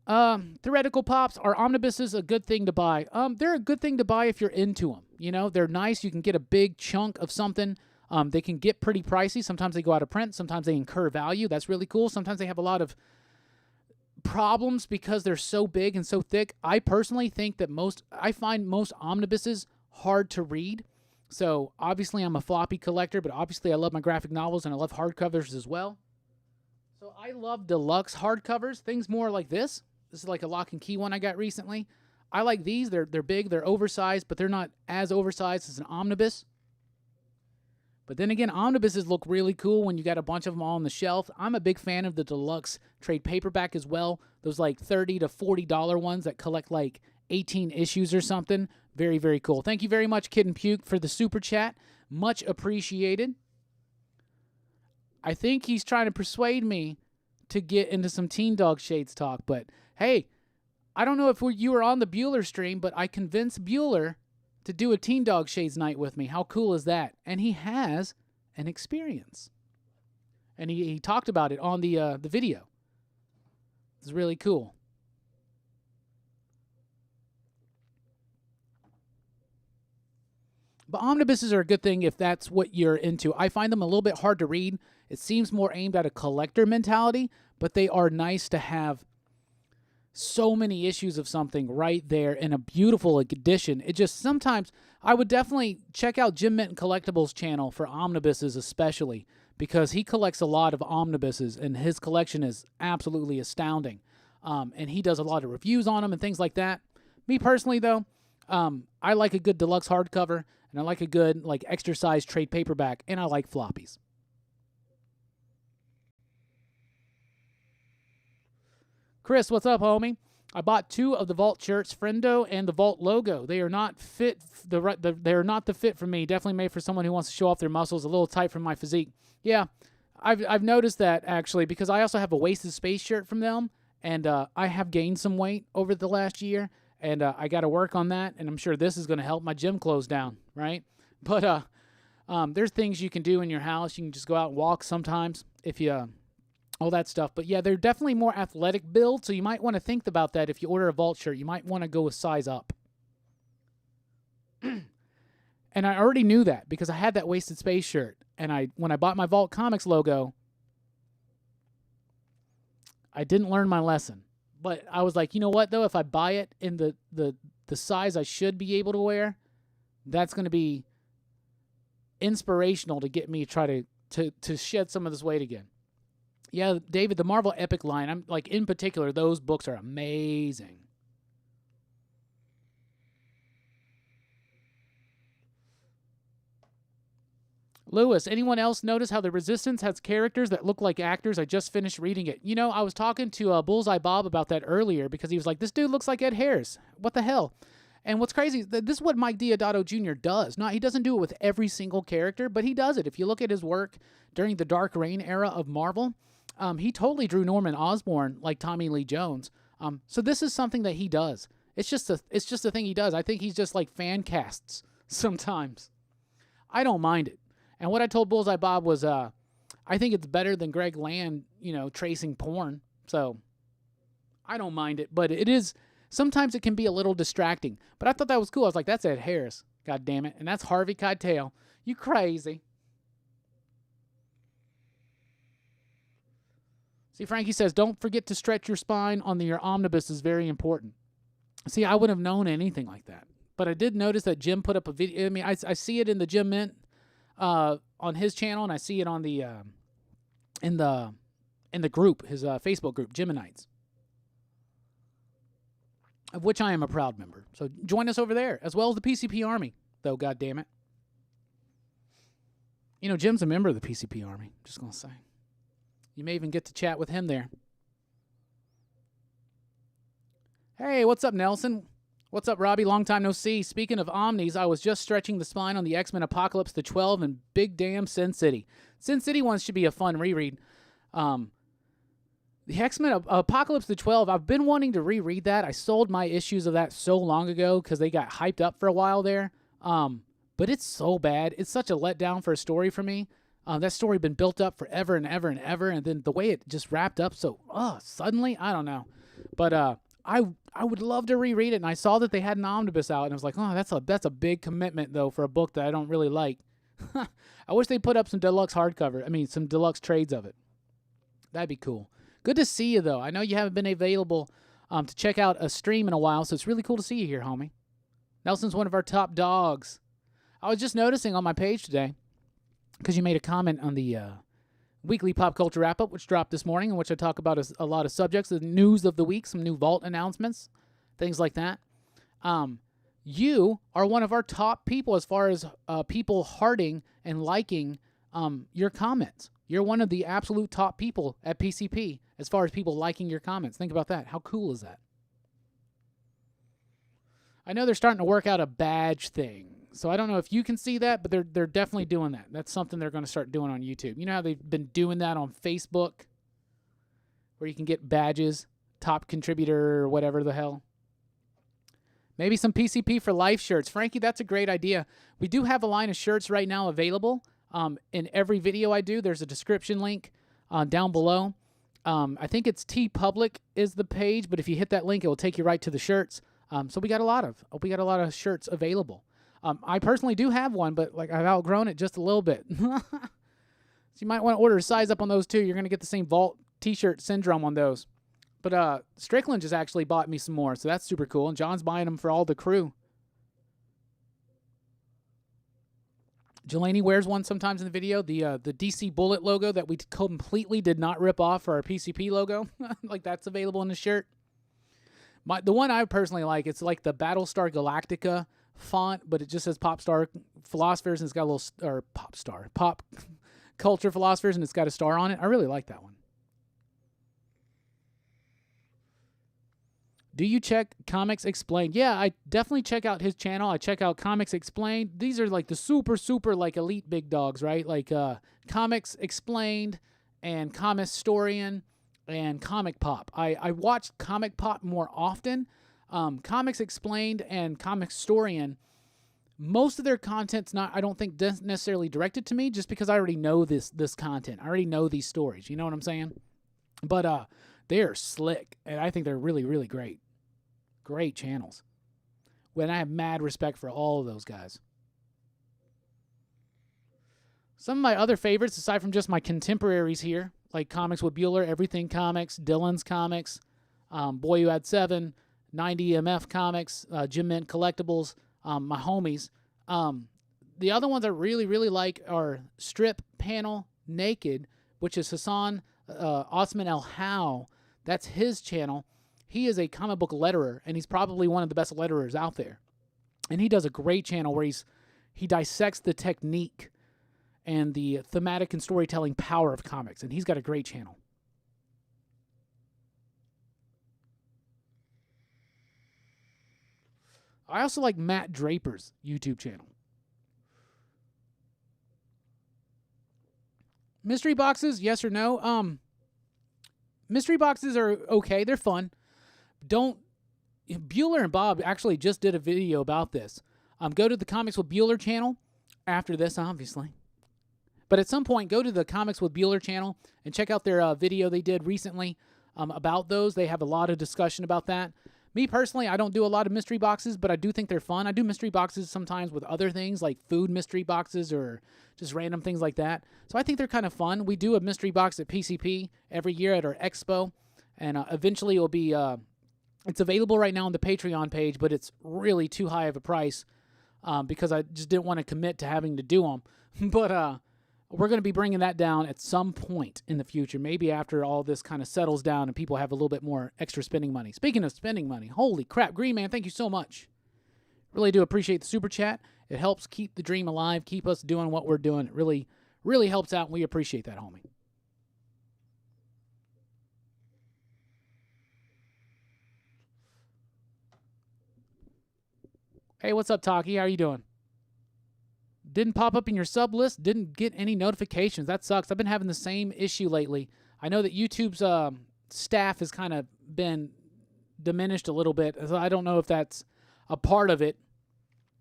Theoretical Pops, are omnibuses a good thing to buy? They're a good thing to buy if you're into them. You know, they're nice. You can get a big chunk of something. They can get pretty pricey. Sometimes they go out of print. Sometimes they incur value. That's really cool. Sometimes they have a lot of problems because they're so big and so thick. I personally think that I find most omnibuses hard to read. So obviously I'm a floppy collector, but obviously I love my graphic novels and I love hardcovers as well. So I love deluxe hardcovers, things more like this. This is like a Lock and Key one I got recently. I like these. They're big, they're oversized, but they're not as oversized as an omnibus. But then again, omnibuses look really cool when you got a bunch of them all on the shelf. I'm a big fan of the deluxe trade paperback as well. Those like $30 to $40 ones that collect like 18 issues or something. Very, very cool. Thank you very much, Kid and Puke, for the super chat. Much appreciated. I think he's trying to persuade me to get into some Teen Dog Shades talk, but hey, I don't know if you were on the Bueller stream, but I convinced Bueller to do a Teen Dog Shades night with me. How cool is that? And he has an experience. And he talked about it on the video. It's really cool. But omnibuses are a good thing if that's what you're into. I find them a little bit hard to read. It seems more aimed at a collector mentality, but they are nice to have so many issues of something right there in a beautiful edition. It just sometimes, I would definitely check out Jim Minton Collectibles channel for omnibuses especially, because he collects a lot of omnibuses and his collection is absolutely astounding. And he does a lot of reviews on them and things like that. Me personally though, I like a good deluxe hardcover and I like a good like extra-size trade paperback, and I like floppies. Chris, what's up, homie? I bought 2 of the Vault shirts, Friendo and the Vault logo. They are not fit. They are not the fit for me. Definitely made for someone who wants to show off their muscles. A little tight for my physique. Yeah, I've noticed that actually, because I also have a Wasted Space shirt from them, and I have gained some weight over the last year, and I got to work on that. And I'm sure this is going to help my gym close down, right? But there's things you can do in your house. You can just go out and walk sometimes if you. All that stuff. But yeah, they're definitely more athletic build, so you might want to think about that if you order a Vault shirt. You might want to go a size up. And I already knew that because I had that Wasted Space shirt. And when I bought my Vault Comics logo, I didn't learn my lesson. But I was like, you know what, though? If I buy it in the size I should be able to wear, that's going to be inspirational to get me to try to shed some of this weight again. Yeah, David, the Marvel Epic line, I'm like, in particular, those books are amazing. Lewis, anyone else notice how the Resistance has characters that look like actors? I just finished reading it. You know, I was talking to Bullseye Bob about that earlier because he was like, this dude looks like Ed Harris. What the hell? And what's crazy, this is what Mike Deodato Jr. does. Not, he doesn't do it with every single character, but he does it. If you look at his work during the Dark Reign era of Marvel, he totally drew Norman Osborn like Tommy Lee Jones. So this is something that he does. It's just a thing he does. I think he's just like fan casts sometimes. I don't mind it. And what I told Bullseye Bob was, I think it's better than Greg Land, tracing porn. So I don't mind it, but it is, sometimes it can be a little distracting. But I thought that was cool. I was like, that's Ed Harris. God damn it. And that's Harvey Keitel. You crazy. See, Frankie says, don't forget to stretch your spine on your omnibus is very important. See, I wouldn't have known anything like that. But I did notice that Jim put up a video. I mean, I see it in the Jim Mint on his channel, and I see it on the in the group, his Facebook group, Geminites, of which I am a proud member. So join us over there, as well as the PCP Army, though, God damn it. Jim's a member of the PCP Army, just going to say. You may even get to chat with him there. Hey, what's up, Nelson? What's up, Robbie? Long time no see. Speaking of Omnis, I was just stretching the spine on the X-Men Apocalypse the 12 and big damn Sin City. Sin City ones should be a fun reread. The X-Men Apocalypse the 12, I've been wanting to reread that. I sold my issues of that so long ago because they got hyped up for a while there. But it's so bad. It's such a letdown for a story for me. That story had been built up forever and ever and ever, and then the way it just wrapped up so suddenly, I don't know. But I would love to reread it, and I saw that they had an omnibus out, and I was like, oh, that's a big commitment, though, for a book that I don't really like. I wish they put up some deluxe some deluxe trades of it. That'd be cool. Good to see you, though. I know you haven't been available to check out a stream in a while, so it's really cool to see you here, homie. Nelson's one of our top dogs. I was just noticing on my page today, because you made a comment on the weekly pop culture wrap-up, which dropped this morning, in which I talk about a lot of subjects, the news of the week, some new Vault announcements, things like that. You are one of our top people as far as people hearting and liking your comments. You're one of the absolute top people at PCP as far as people liking your comments. Think about that. How cool is that? I know they're starting to work out a badge thing. So I don't know if you can see that, but they're definitely doing that. That's something they're going to start doing on YouTube. You know how they've been doing that on Facebook, where you can get badges, top contributor or whatever the hell. Maybe some PCP for life shirts. Frankie, that's a great idea. We do have a line of shirts right now available. In every video I do, there's a description link down below. I think it's TeePublic is the page, but if you hit that link, it will take you right to the shirts. So we got a lot of shirts available. I personally do have one, but like I've outgrown it just a little bit. So you might want to order a size up on those too. You're going to get the same Vault t-shirt syndrome on those. But Strickland just actually bought me some more, so that's super cool. And John's buying them for all the crew. Jelani wears one sometimes in the video, the DC Bullet logo that we completely did not rip off for our PCP logo. Like that's available in the shirt. The one I personally like, it's like the Battlestar Galactica font, but it just says Popstar Philosophers, and it's got a little, or Pop Culture Philosophers, and it's got a star on it. I really like that one. Do you check Comics Explained? Yeah, I definitely check out his channel. I check out Comics Explained. These are like the super like elite big dogs, right? Like Comics Explained and Comistorian and Comic Pop. I watch Comic Pop more often. Comics Explained and Comistorian, most of their content's not, I don't think, necessarily directed to me, just because I already know this content. I already know these stories. You know what I'm saying? But they are slick, and I think they're really, really great. Great channels. When I have mad respect for all of those guys. Some of my other favorites, aside from just my contemporaries here, like Comics with Bueller, Everything Comics, Dylan's Comics, Boy Who Had Seven, 90 MF Comics, Jim Mint Collectibles, my homies. The other ones I really, really like are Strip Panel Naked, which is Hassan Osman El How. That's his channel. He is a comic book letterer, and he's probably one of the best letterers out there. And he does a great channel where he dissects the technique and the thematic and storytelling power of comics, and he's got a great channel. I also like Matt Draper's YouTube channel. Mystery boxes, yes or no? Mystery boxes are okay. They're fun. Bueller and Bob actually just did a video about this. Go to the Comics with Bueller channel after this, obviously. But at some point, go to the Comics with Bueller channel and check out their video they did recently about those. They have a lot of discussion about that. Me personally, I don't do a lot of mystery boxes, but I do think they're fun. I do mystery boxes sometimes with other things like food mystery boxes or just random things like that. So I think they're kind of fun. We do a mystery box at PCP every year at our expo, and eventually it will be, it's available right now on the Patreon page, but it's really too high of a price because I just didn't want to commit to having to do them. But we're going to be bringing that down at some point in the future, maybe after all this kind of settles down and people have a little bit more extra spending money. Speaking of spending money, holy crap, Green Man, thank you so much. Really do appreciate the super chat. It helps keep the dream alive, keep us doing what we're doing. It really, really helps out, and we appreciate that, homie. Hey, what's up, Taki? How are you doing? Didn't pop up in your sub list, didn't get any notifications. That sucks. I've been having the same issue lately. I know that YouTube's staff has kind of been diminished a little bit. So I don't know if that's a part of it.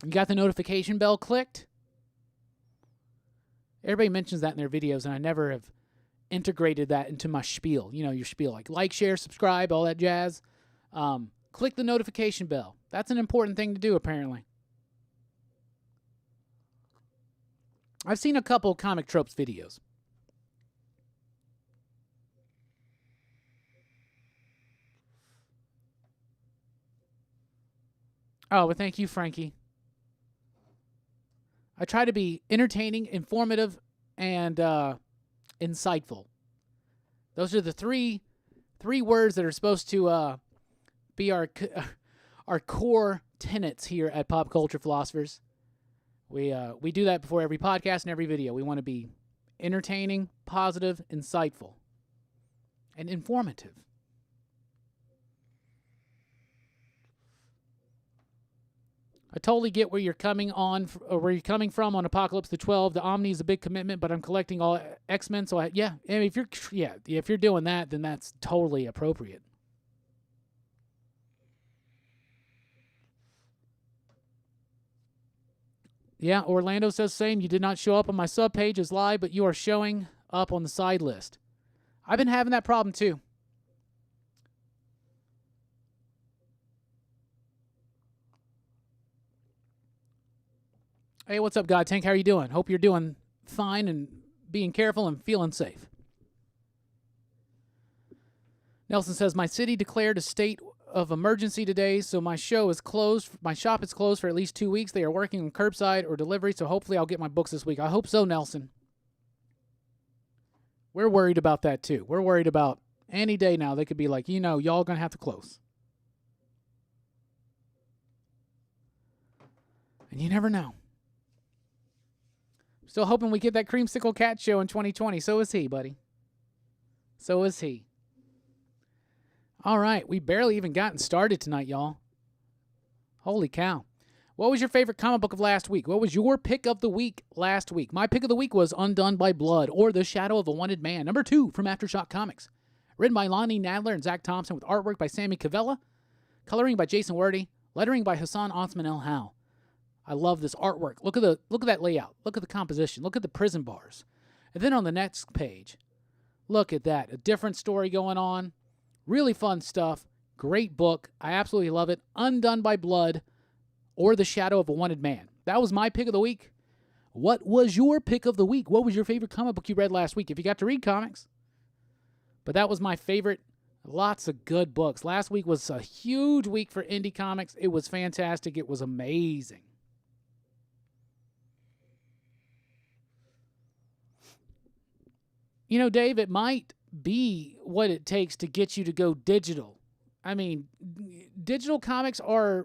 You got the notification bell clicked? Everybody mentions that in their videos, and I never have integrated that into my spiel. You know, your spiel, like, share, subscribe, all that jazz. Click the notification bell. That's an important thing to do, apparently. I've seen a couple Comic Tropes videos. Oh, well, thank you, Frankie. I try to be entertaining, informative, and insightful. Those are the three words that are supposed to be our core tenets here at Pop Culture Philosophers. We do that before every podcast and every video. We want to be entertaining, positive, insightful, and informative. I totally get where you're coming from on Apocalypse the 12. The Omni is a big commitment, but I'm collecting all X-Men, so I mean, if you're doing that, then that's totally appropriate. Yeah, Orlando says same. You did not show up on my sub page as live, but you are showing up on the side list. I've been having that problem too. Hey, what's up, God Tank? How are you doing? Hope you're doing fine and being careful and feeling safe. Nelson says, my city declared a state of emergency today, so my shop is closed for at least 2 weeks. They are working on curbside or delivery, so hopefully I'll get my books this week. I hope so, Nelson. We're worried about that too. We're worried about any day now they could be like, y'all going to have to close. And you never know. Still hoping we get that Creamsicle Cat show in 2020. So is he, buddy. So is he. All right, we barely even gotten started tonight, y'all. Holy cow. What was your favorite comic book of last week? What was your pick of the week last week? My pick of the week was Undone by Blood, or The Shadow of a Wanted Man, number 2 from Aftershock Comics. Written by Lonnie Nadler and Zach Thompson, with artwork by Sammy Cavella, coloring by Jason Werdy, lettering by Hassan Osman El Hal. I love this artwork. Look at that layout. Look at the composition. Look at the prison bars. And then on the next page, look at that. A different story going on. Really fun stuff. Great book. I absolutely love it. Undone by Blood, or The Shadow of a Wanted Man. That was my pick of the week. What was your pick of the week? What was your favorite comic book you read last week? If you got to read comics. But that was my favorite. Lots of good books. Last week was a huge week for indie comics. It was fantastic. It was amazing. Dave, it might be what it takes to get you to go digital. I mean, digital comics I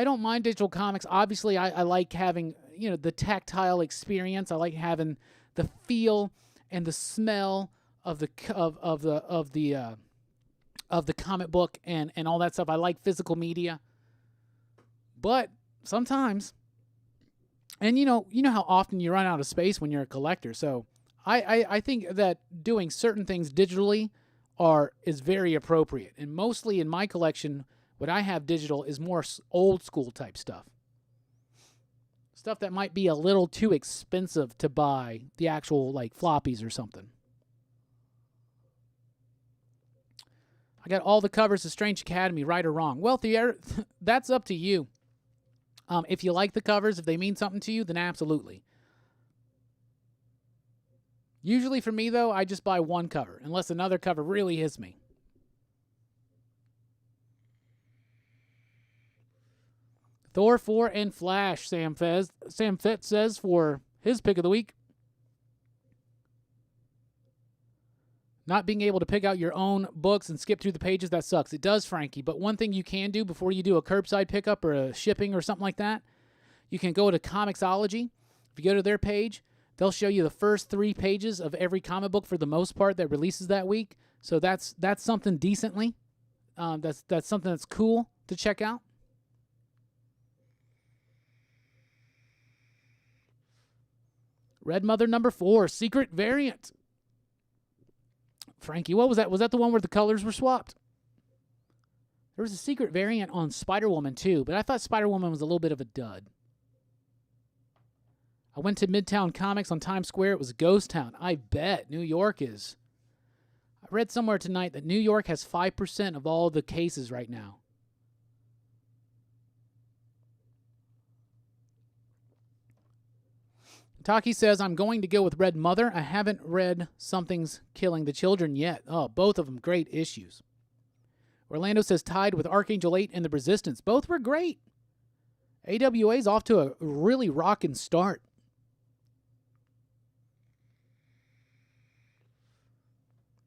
don't mind digital comics. Obviously, I like having, the tactile experience. I like having the feel and the smell of the comic book and all that stuff. I like physical media. But sometimes, and you know how often you run out of space when you're a collector. So I think that doing certain things digitally is very appropriate. And mostly in my collection, what I have digital is more old school type stuff. Stuff that might be a little too expensive to buy the actual floppies or something. I got all the covers of Strange Academy, right or wrong. Well, that's up to you. If you like the covers, if they mean something to you, then absolutely. Usually for me, though, I just buy one cover, unless another cover really hits me. Thor 4 and Flash, Sam Fett says for his pick of the week. Not being able to pick out your own books and skip through the pages, that sucks. It does, Frankie, but one thing you can do before you do a curbside pickup or a shipping or something like that, you can go to Comixology. If you go to their page, they'll show you the first 3 pages of every comic book for the most part that releases that week. So that's something decently. That's something that's cool to check out. Red Mother number 4, Secret Variant. Frankie, what was that? Was that the one where the colors were swapped? There was a Secret Variant on Spider-Woman too, but I thought Spider-Woman was a little bit of a dud. I went to Midtown Comics on Times Square. It was a ghost town. I bet New York is. I read somewhere tonight that New York has 5% of all the cases right now. Taki says, I'm going to go with Red Mother. I haven't read Something's Killing the Children yet. Oh, both of them great issues. Orlando says, tied with Archangel 8 and The Resistance. Both were great. AWA's off to a really rockin' start.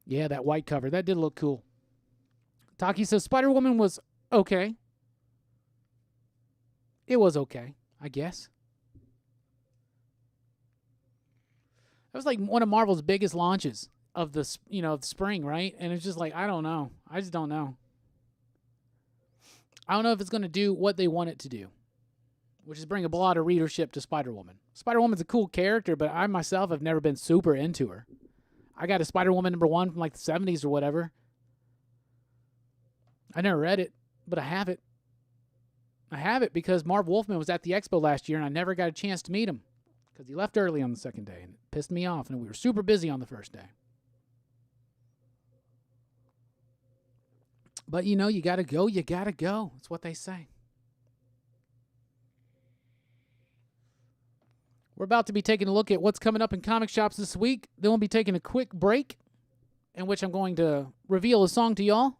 Yeah, that white cover. That did look cool. Taki says, Spider-Woman was okay. It was okay, I guess. That was like one of Marvel's biggest launches of the spring, right? And it's just like, I don't know. I just don't know. I don't know if it's going to do what they want it to do. which is bringing a lot of readership to Spider-Woman. Spider-Woman's a cool character, but I myself have never been super into her. I got a Spider-Woman #1 from like the 70s or whatever. I never read it, but I have it. I have it because Marv Wolfman was at the expo last year, and I never got a chance to meet him because he left early on the second day, and it pissed me off, and we were super busy on the first day. But, you know, you got to go, you got to go. That's what they say. We're about to be taking a look at what's coming up in comic shops this week. Then we'll be taking a quick break in which I'm going to reveal a song to y'all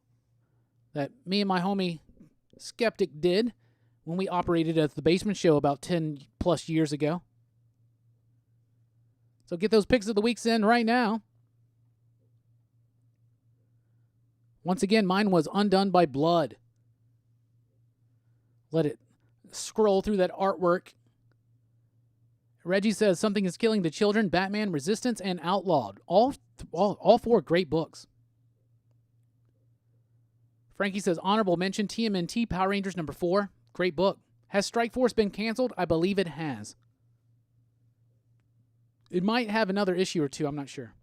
that me and my homie Skeptic did when we operated at the Basement Show about 10 plus years ago. So get those picks of the weeks in right now. Once again, mine was Undone by Blood. Let it scroll through that artwork. Reggie says Something is Killing the Children, Batman, Resistance, and Outlawed. All four great books. Frankie says honorable mention TMNT Power Rangers #4. Great book. Has Strike Force been canceled? I believe it has. It might have another issue or two. I'm not sure.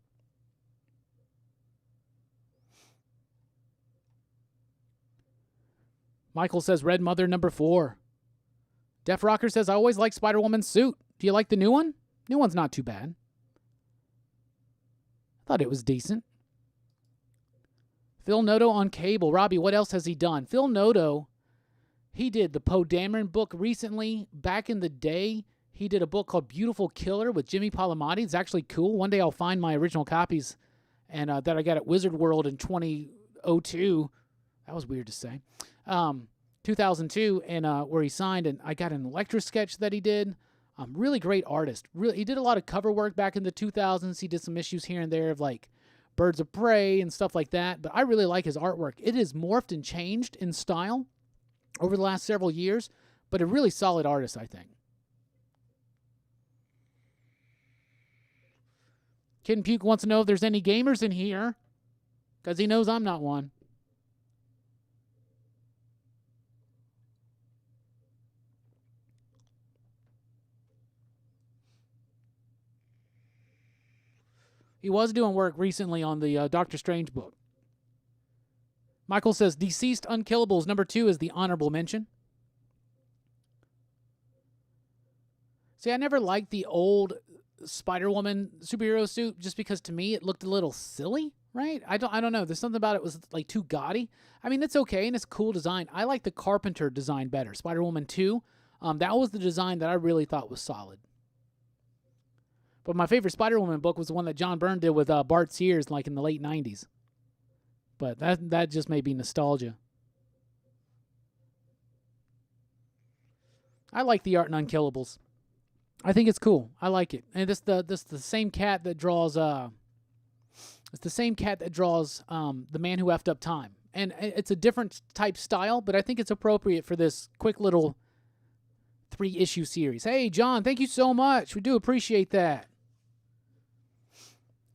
Michael says Red Mother #4. Def Rocker says I always like Spider-Woman's suit. Do you like the new one? New one's not too bad. I thought it was decent. Phil Noto on cable. Robbie, what else has he done? Phil Noto, he did the Poe Dameron book recently. Back in the day, he did a book called Beautiful Killer with Jimmy Palmiotti. It's actually cool. One day I'll find my original copies and that I got at Wizard World in 2002. That was weird to say. 2002, and where he signed, and I got an Electra sketch that he did. Really great artist. Really, he did a lot of cover work back in the 2000s. He did some issues here and there of like Birds of Prey and stuff like that, but I really like his artwork. It has morphed and changed in style over the last several years, but a really solid artist, I think. Kid Puke wants to know if there's any gamers in here, because he knows I'm not one. He was doing work recently on the Doctor Strange book. Michael says Deceased Unkillables #2 is the honorable mention. See, I never liked the old Spider-Woman superhero suit just because to me it looked a little silly, right? I don't know. There's something about it was like too gaudy. I mean, it's okay and it's a cool design. I like the Carpenter design better. Spider-Woman 2, that was the design that I really thought was solid. But my favorite Spider-Woman book was the one that John Byrne did with Bart Sears like in the late 90s. But that just may be nostalgia. I like the art in Unkillables. I think it's cool. I like it. And it's the same cat that draws The Man Who Effed Up Time. And it's a different type style, but I think it's appropriate for this quick little 3-issue series. Hey, John, thank you so much. We do appreciate that.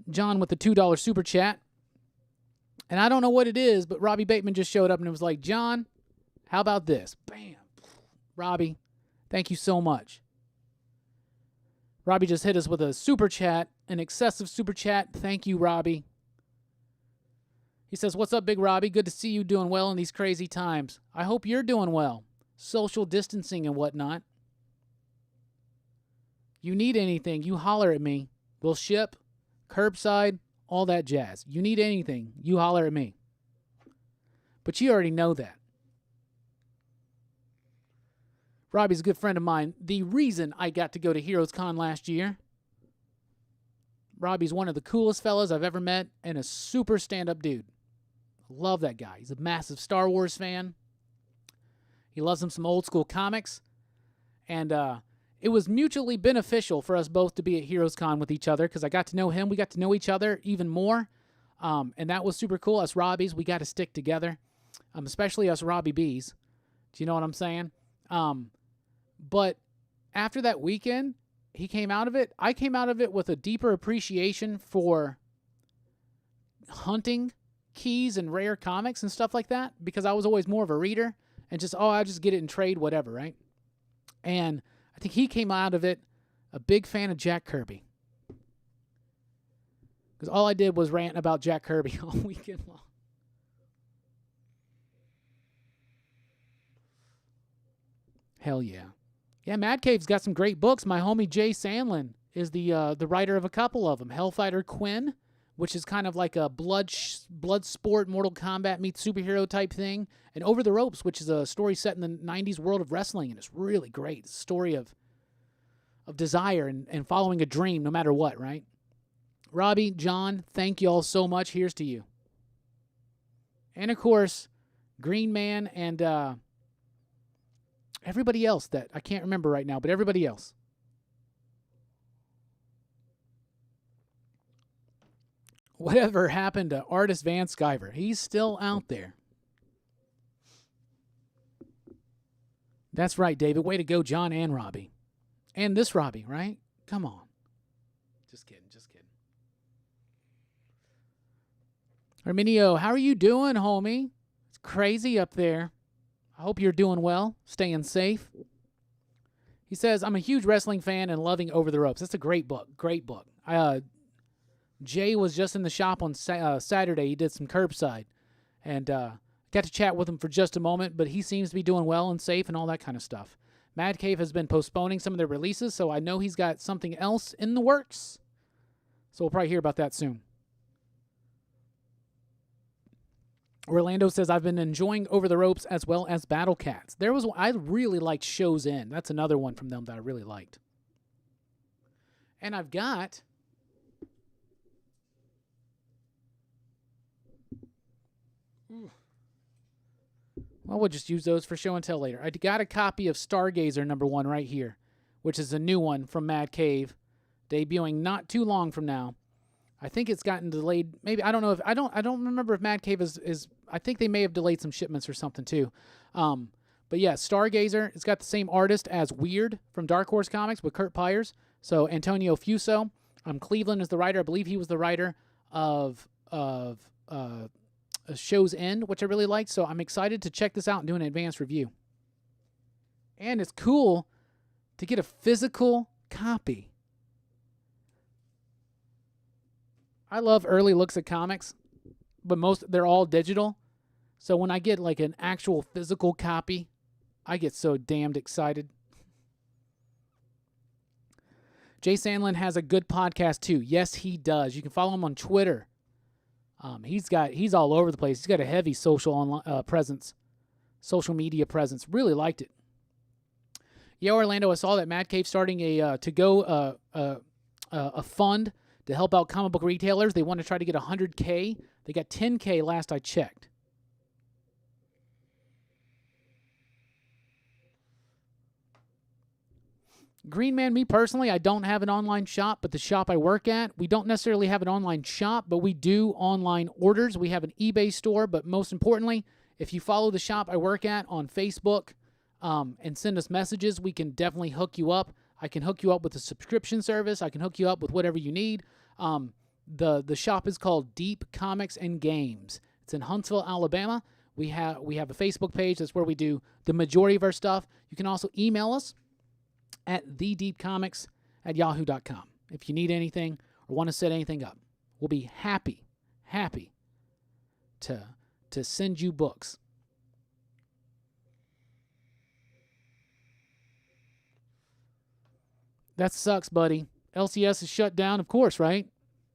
John with the $2 super chat. And I don't know what it is, but Robbie Bateman just showed up and it was like, John, how about this? Bam. Robbie, thank you so much. Robbie just hit us with a super chat, an excessive super chat. Thank you, Robbie. He says, what's up, Big Robbie? Good to see you doing well in these crazy times. I hope you're doing well. Social distancing and whatnot. You need anything, you holler at me. We'll ship, curbside, all that jazz. You need anything, you holler at me. But you already know that. Robbie's a good friend of mine. The reason I got to go to Heroes Con last year, Robbie's one of the coolest fellas I've ever met and a super stand-up dude. Love that guy. He's a massive Star Wars fan. He loves some old school comics. And it was mutually beneficial for us both to be at Heroes Con with each other because I got to know him. We got to know each other even more. And that was super cool. Us Robbies, we got to stick together, especially us Robbie Bs. Do you know what I'm saying? But after that weekend, he came out of it. I came out of it with a deeper appreciation for hunting keys and rare comics and stuff like that because I was always more of a reader and just, I just get it in trade, whatever, right? And I think he came out of it a big fan of Jack Kirby. Because all I did was rant about Jack Kirby all weekend long. Hell yeah. Yeah, Mad Cave's got some great books. My homie Jay Sandlin is the writer of a couple of them. Hellfighter Quinn, which is kind of like a blood sport, Mortal Kombat meets superhero type thing. And Over the Ropes, which is a story set in the 90s world of wrestling. And it's really great. It's a story of desire and following a dream no matter what, right? Robbie, John, thank you all so much. Here's to you. And, of course, Green Man and everybody else that I can't remember right now, but everybody else. Whatever happened to Artist Van Sciver? He's still out there. That's right, David. Way to go, John and Robbie. And this Robbie, right? Come on. Just kidding. Arminio, how are you doing, homie? It's crazy up there. I hope you're doing well, staying safe. He says, I'm a huge wrestling fan and loving Over the Ropes. That's a great book. Great book. Jay was just in the shop on Saturday. He did some curbside. And got to chat with him for just a moment, but he seems to be doing well and safe and all that kind of stuff. Mad Cave has been postponing some of their releases, so I know he's got something else in the works. So we'll probably hear about that soon. Orlando says, I've been enjoying Over the Ropes as well as Battle Cats. I really liked Show's End. That's another one from them that I really liked. And I've got... Well, we'll just use those for show and tell later. I got a copy of Stargazer #1 right here, which is a new one from Mad Cave, debuting not too long from now. I think it's gotten delayed. Maybe I don't know if I don't remember if Mad Cave is. I think they may have delayed some shipments or something too. But yeah, Stargazer. It's got the same artist as Weird from Dark Horse Comics with Kurt Pyers. So Antonio Fuso. Cleveland is the writer. I believe he was the writer of Show's End, which I really liked. So I'm excited to check this out and do an advanced review. And it's cool to get a physical copy. I love early looks at comics, but they're all digital. So when I get like an actual physical copy, I get so damned excited. Jay Sandlin has a good podcast too. Yes, he does. You can follow him on Twitter. He's all over the place. He's got a heavy social presence, social media presence. Really liked it. Yeah, Orlando, I saw that Mad Cave starting a fund to help out comic book retailers. They want to try to get 100K. They got 10K last I checked. Green Man, me personally, I don't have an online shop, but the shop I work at, we don't necessarily have an online shop, but we do online orders. We have an eBay store, but most importantly, if you follow the shop I work at on Facebook and send us messages, we can definitely hook you up. I can hook you up with a subscription service. I can hook you up with whatever you need. The shop is called Deep Comics and Games. It's in Huntsville, Alabama. We have a Facebook page. That's where we do the majority of our stuff. You can also email us at thedeepcomics@yahoo.com if you need anything or want to set anything up. We'll be happy to send you books. That sucks, buddy. LCS is shut down, of course, right?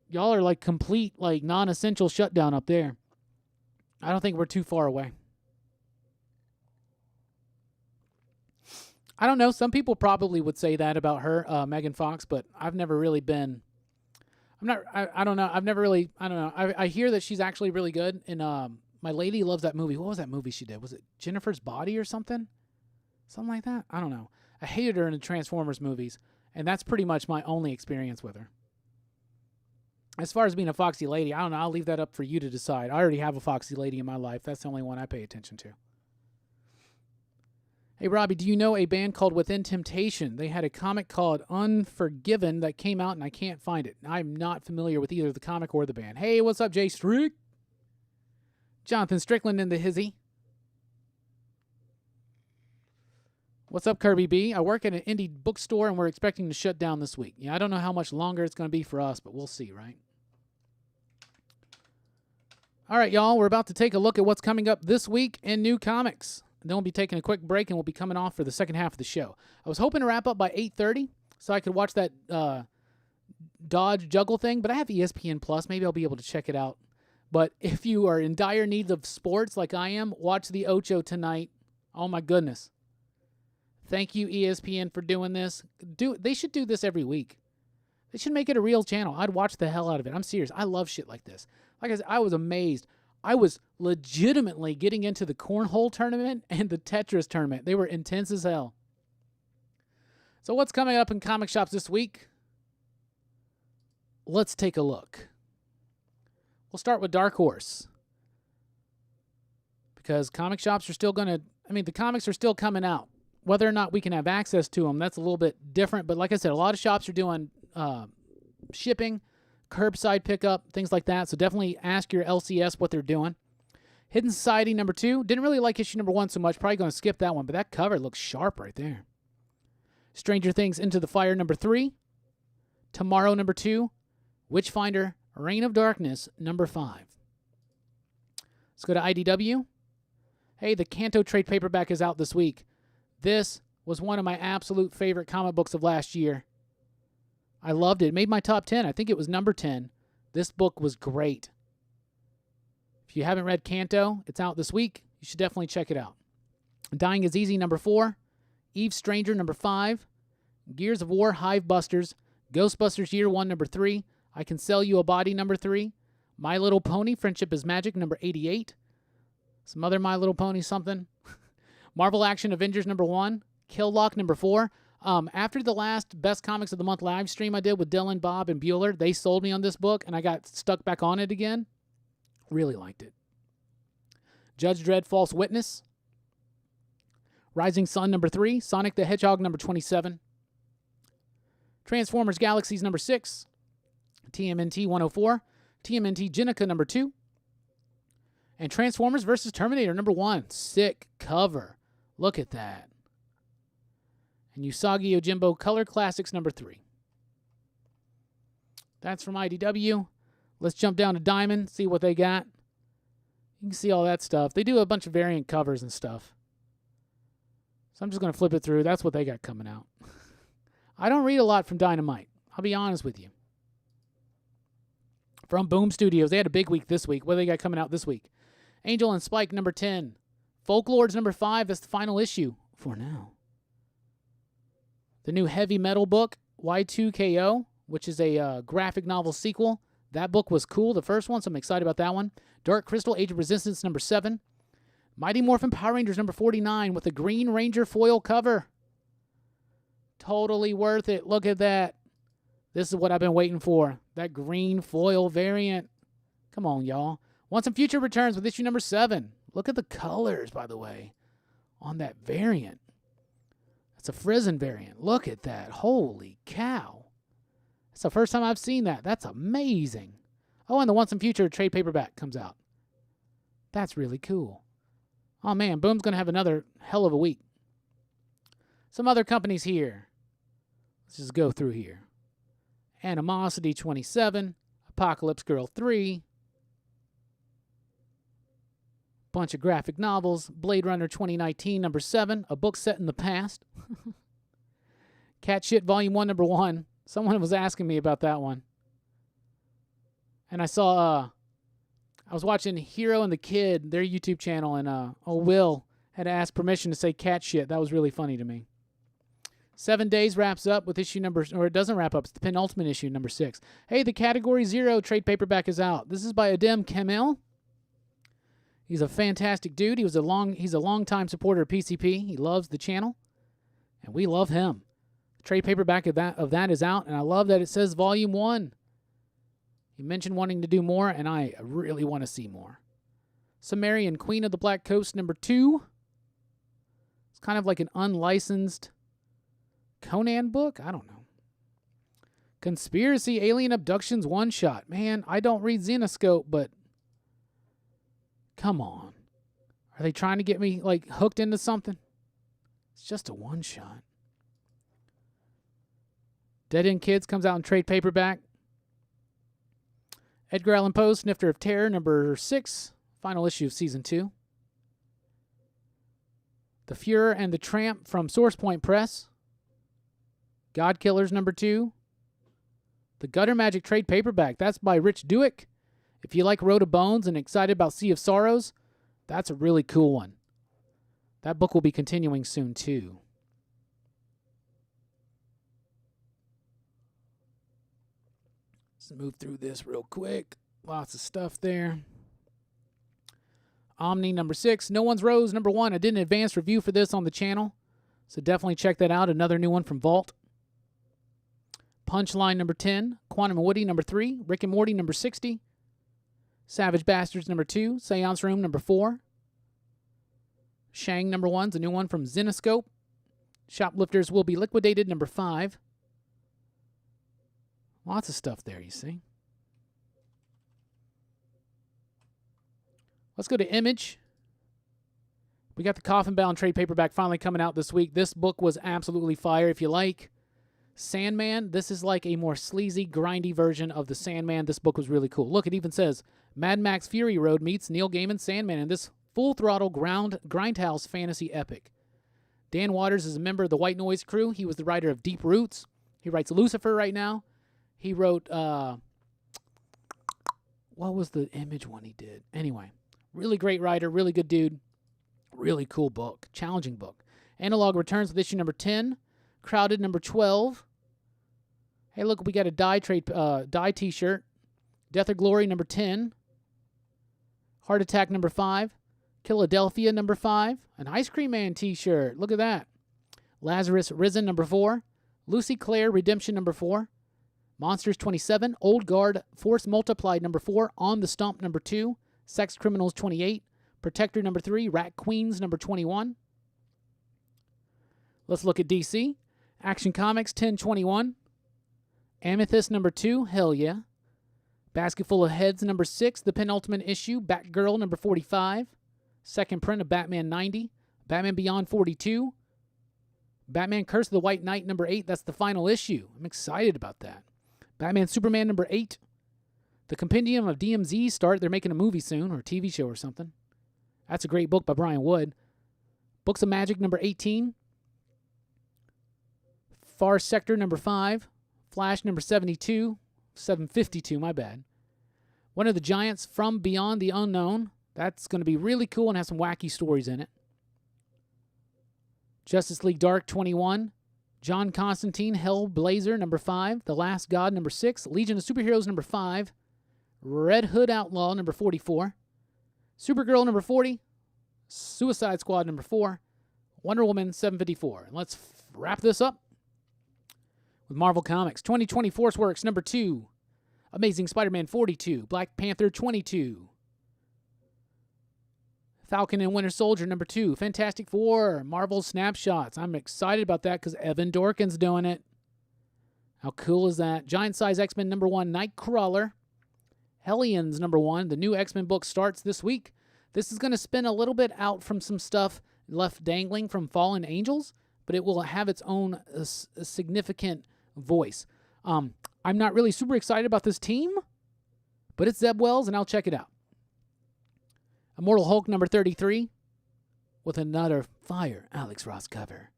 Y'all are like complete, like non-essential shutdown up there. I don't think we're too far away. I don't know. Some people probably would say that about her, Megan Fox, but I've never really been. I don't know. I've never really. I don't know. I hear that she's actually really good. And my lady loves that movie. What was that movie she did? Was it Jennifer's Body or something? Something like that? I don't know. I hated her in the Transformers movies. And that's pretty much my only experience with her. As far as being a foxy lady, I don't know. I'll leave that up for you to decide. I already have a foxy lady in my life. That's the only one I pay attention to. Hey, Robbie, do you know a band called Within Temptation? They had a comic called Unforgiven that came out, and I can't find it. I'm not familiar with either the comic or the band. Hey, what's up, Jay Strick? Jonathan Strickland in the hizzy. What's up, Kirby B? I work at an indie bookstore, and we're expecting to shut down this week. Yeah, I don't know how much longer it's going to be for us, but we'll see, right? All right, y'all, we're about to take a look at what's coming up this week in new comics. And then we'll be taking a quick break, and we'll be coming off for the second half of the show. I was hoping to wrap up by 8:30 so I could watch that Dodge Juggle thing, but I have ESPN Plus. Maybe I'll be able to check it out. But if you are in dire need of sports like I am, watch the Ocho tonight. Oh, my goodness. Thank you, ESPN, for doing this. They should do this every week. They should make it a real channel. I'd watch the hell out of it. I'm serious. I love shit like this. Like I said, I was amazed. I was legitimately getting into the cornhole tournament and the Tetris tournament. They were intense as hell. So what's coming up in comic shops this week? Let's take a look. We'll start with Dark Horse. Because comic shops are still the comics are still coming out. Whether or not we can have access to them, that's a little bit different. But like I said, a lot of shops are doing shipping, curbside pickup, things like that. So definitely ask your LCS what they're doing. Hidden Society number 2. Didn't really like issue number 1 so much. Probably going to skip that one. But that cover looks sharp right there. Stranger Things Into the Fire number 3. Tomorrow number 2. Witchfinder Reign of Darkness number 5. Let's go to IDW. Hey, the Kanto trade paperback is out this week. This was one of my absolute favorite comic books of last year. I loved it. It made my top 10. I think it was number 10. This book was great. If you haven't read Kanto, it's out this week. You should definitely check it out. Dying is Easy, number 4. Eve Stranger, number 5. Gears of War, Hive Busters. Ghostbusters Year 1, number 3. I Can Sell You a Body, number 3. My Little Pony, Friendship is Magic, number 88. Some other My Little Pony something. Marvel Action Avengers, number 1. Kill Lock, number 4. After the last Best Comics of the Month live stream I did with Dylan, Bob, and Bueller, they sold me on this book, and I got stuck back on it again. Really liked it. Judge Dredd, False Witness. Rising Sun, number 3. Sonic the Hedgehog, number 27. Transformers Galaxies, number 6. TMNT 104. TMNT Jenica, number 2. And Transformers vs. Terminator, number 1. Sick cover. Look at that. And Usagi Yojimbo Color Classics number 3. That's from IDW. Let's jump down to Diamond, see what they got. You can see all that stuff. They do a bunch of variant covers and stuff. So I'm just going to flip it through. That's what they got coming out. I don't read a lot from Dynamite. I'll be honest with you. From Boom Studios, they had a big week this week. What do they got coming out this week? Angel and Spike number 10. Folklords number 5. That's the final issue for now. The new heavy metal book, Y2KO, which is a graphic novel sequel. That book was cool, the first one, so I'm excited about that one. Dark Crystal, Age of Resistance, number 7. Mighty Morphin Power Rangers, number 49, with a Green Ranger foil cover. Totally worth it. Look at that. This is what I've been waiting for. That green foil variant. Come on, y'all. Once and Future returns with issue number 7. Look at the colors, by the way, on that variant. It's a Frizen variant. Look at that. Holy cow. It's the first time I've seen that. That's amazing. Oh, and the Once and Future trade paperback comes out. That's really cool. Oh, man. Boom's going to have another hell of a week. Some other companies here. Let's just go through here. Animosity 27. Apocalypse Girl 3. Bunch of graphic novels. Blade Runner 2019, number 7. A book set in the past. Cat Shit Volume 1, number 1. Someone was asking me about that one. And I saw, I was watching Hero and the Kid, their YouTube channel, and Will had asked permission to say cat shit. That was really funny to me. 7 Days wraps up with issue number, or it doesn't wrap up, it's the penultimate issue, number 6. Hey, the Category 0 trade paperback is out. This is by Adem Kamel. He's a fantastic dude. He's a long-time supporter of PCP. He loves the channel, and we love him. The trade paperback of that is out, and I love that it says Volume 1. He mentioned wanting to do more, and I really want to see more. Sumerian, Queen of the Black Coast, number 2. It's kind of like an unlicensed Conan book? I don't know. Conspiracy Alien Abductions one-shot. Man, I don't read Xenoscope, but come on. Are they trying to get me, like, hooked into something? It's just a one-shot. Dead End Kids comes out in trade paperback. Edgar Allan Poe, Snifter of Terror, number 6. Final issue of Season 2. The Fuhrer and the Tramp from Source Point Press. God Killers, number 2. The Gutter Magic trade paperback. That's by Rich Douek. If you like Road of Bones and excited about Sea of Sorrows, that's a really cool one. That book will be continuing soon, too. Let's move through this real quick. Lots of stuff there. Omni, number 6. No One's Rose, number 1. I did an advanced review for this on the channel, so definitely check that out. Another new one from Vault. Punchline, number 10. Quantum and Woody, number 3. Rick and Morty, number 60. Savage Bastards, number 2. Seance Room, number 4. Shang, number 1 is a new one from Zenoscope. Shoplifters Will Be Liquidated, number 5. Lots of stuff there, you see. Let's go to Image. We got the Coffin Bound trade paperback finally coming out this week. This book was absolutely fire. If you like Sandman, this is like a more sleazy, grindy version of the Sandman. This book was really cool. Look, it even says Mad Max Fury Road meets Neil Gaiman's Sandman in this full-throttle grindhouse fantasy epic. Dan Waters is a member of the White Noise crew. He was the writer of Deep Roots. He writes Lucifer right now. He wrote, what was the Image one he did? Anyway, really great writer, really good dude. Really cool book, challenging book. Analog returns with issue number 10. Crowded, number 12. Hey, look, we got a Die t-shirt. Death or Glory, number 10. Heart Attack, number 5. Philadelphia, number 5. An Ice Cream Man t-shirt. Look at that. Lazarus Risen, number 4. Lucy Claire, Redemption, number 4. Monsters 27. Old Guard, Force Multiplied, number 4. On the Stump, number 2. Sex Criminals, 28. Protector, number 3. Rat Queens, number 21. Let's look at DC. Action Comics, 1021. Amethyst, number 2. Hell yeah. Basket Full of Heads, number 6. The penultimate issue. Batgirl, number 45. Second print of Batman 90. Batman Beyond 42. Batman Curse of the White Knight, number 8. That's the final issue. I'm excited about that. Batman Superman, number 8. The Compendium of DMZ start. They're making a movie soon, or a TV show or something. That's a great book by Brian Wood. Books of Magic, number 18. Far Sector, number 5. Flash, number 72. 752, my bad. One of the Giants from Beyond the Unknown. That's going to be really cool and have some wacky stories in it. Justice League Dark, 21. John Constantine, Hellblazer, number 5. The Last God, number 6. Legion of Superheroes, number 5. Red Hood Outlaw, number 44. Supergirl, number 40. Suicide Squad, number 4. Wonder Woman, 754. And let's wrap this up with Marvel Comics. 2020 Force Works, number 2. Amazing Spider-Man, 42. Black Panther, 22. Falcon and Winter Soldier, number 2. Fantastic Four, Marvel Snapshots. I'm excited about that because Evan Dorkin's doing it. How cool is that? Giant Size X-Men, number 1. Nightcrawler. Hellions, number 1. The new X-Men book starts this week. This is going to spin a little bit out from some stuff left dangling from Fallen Angels, but it will have its own significant voice. I'm not really super excited about this team, but it's Zeb Wells, and I'll check it out. Immortal Hulk, number 33, with another fire Alex Ross cover.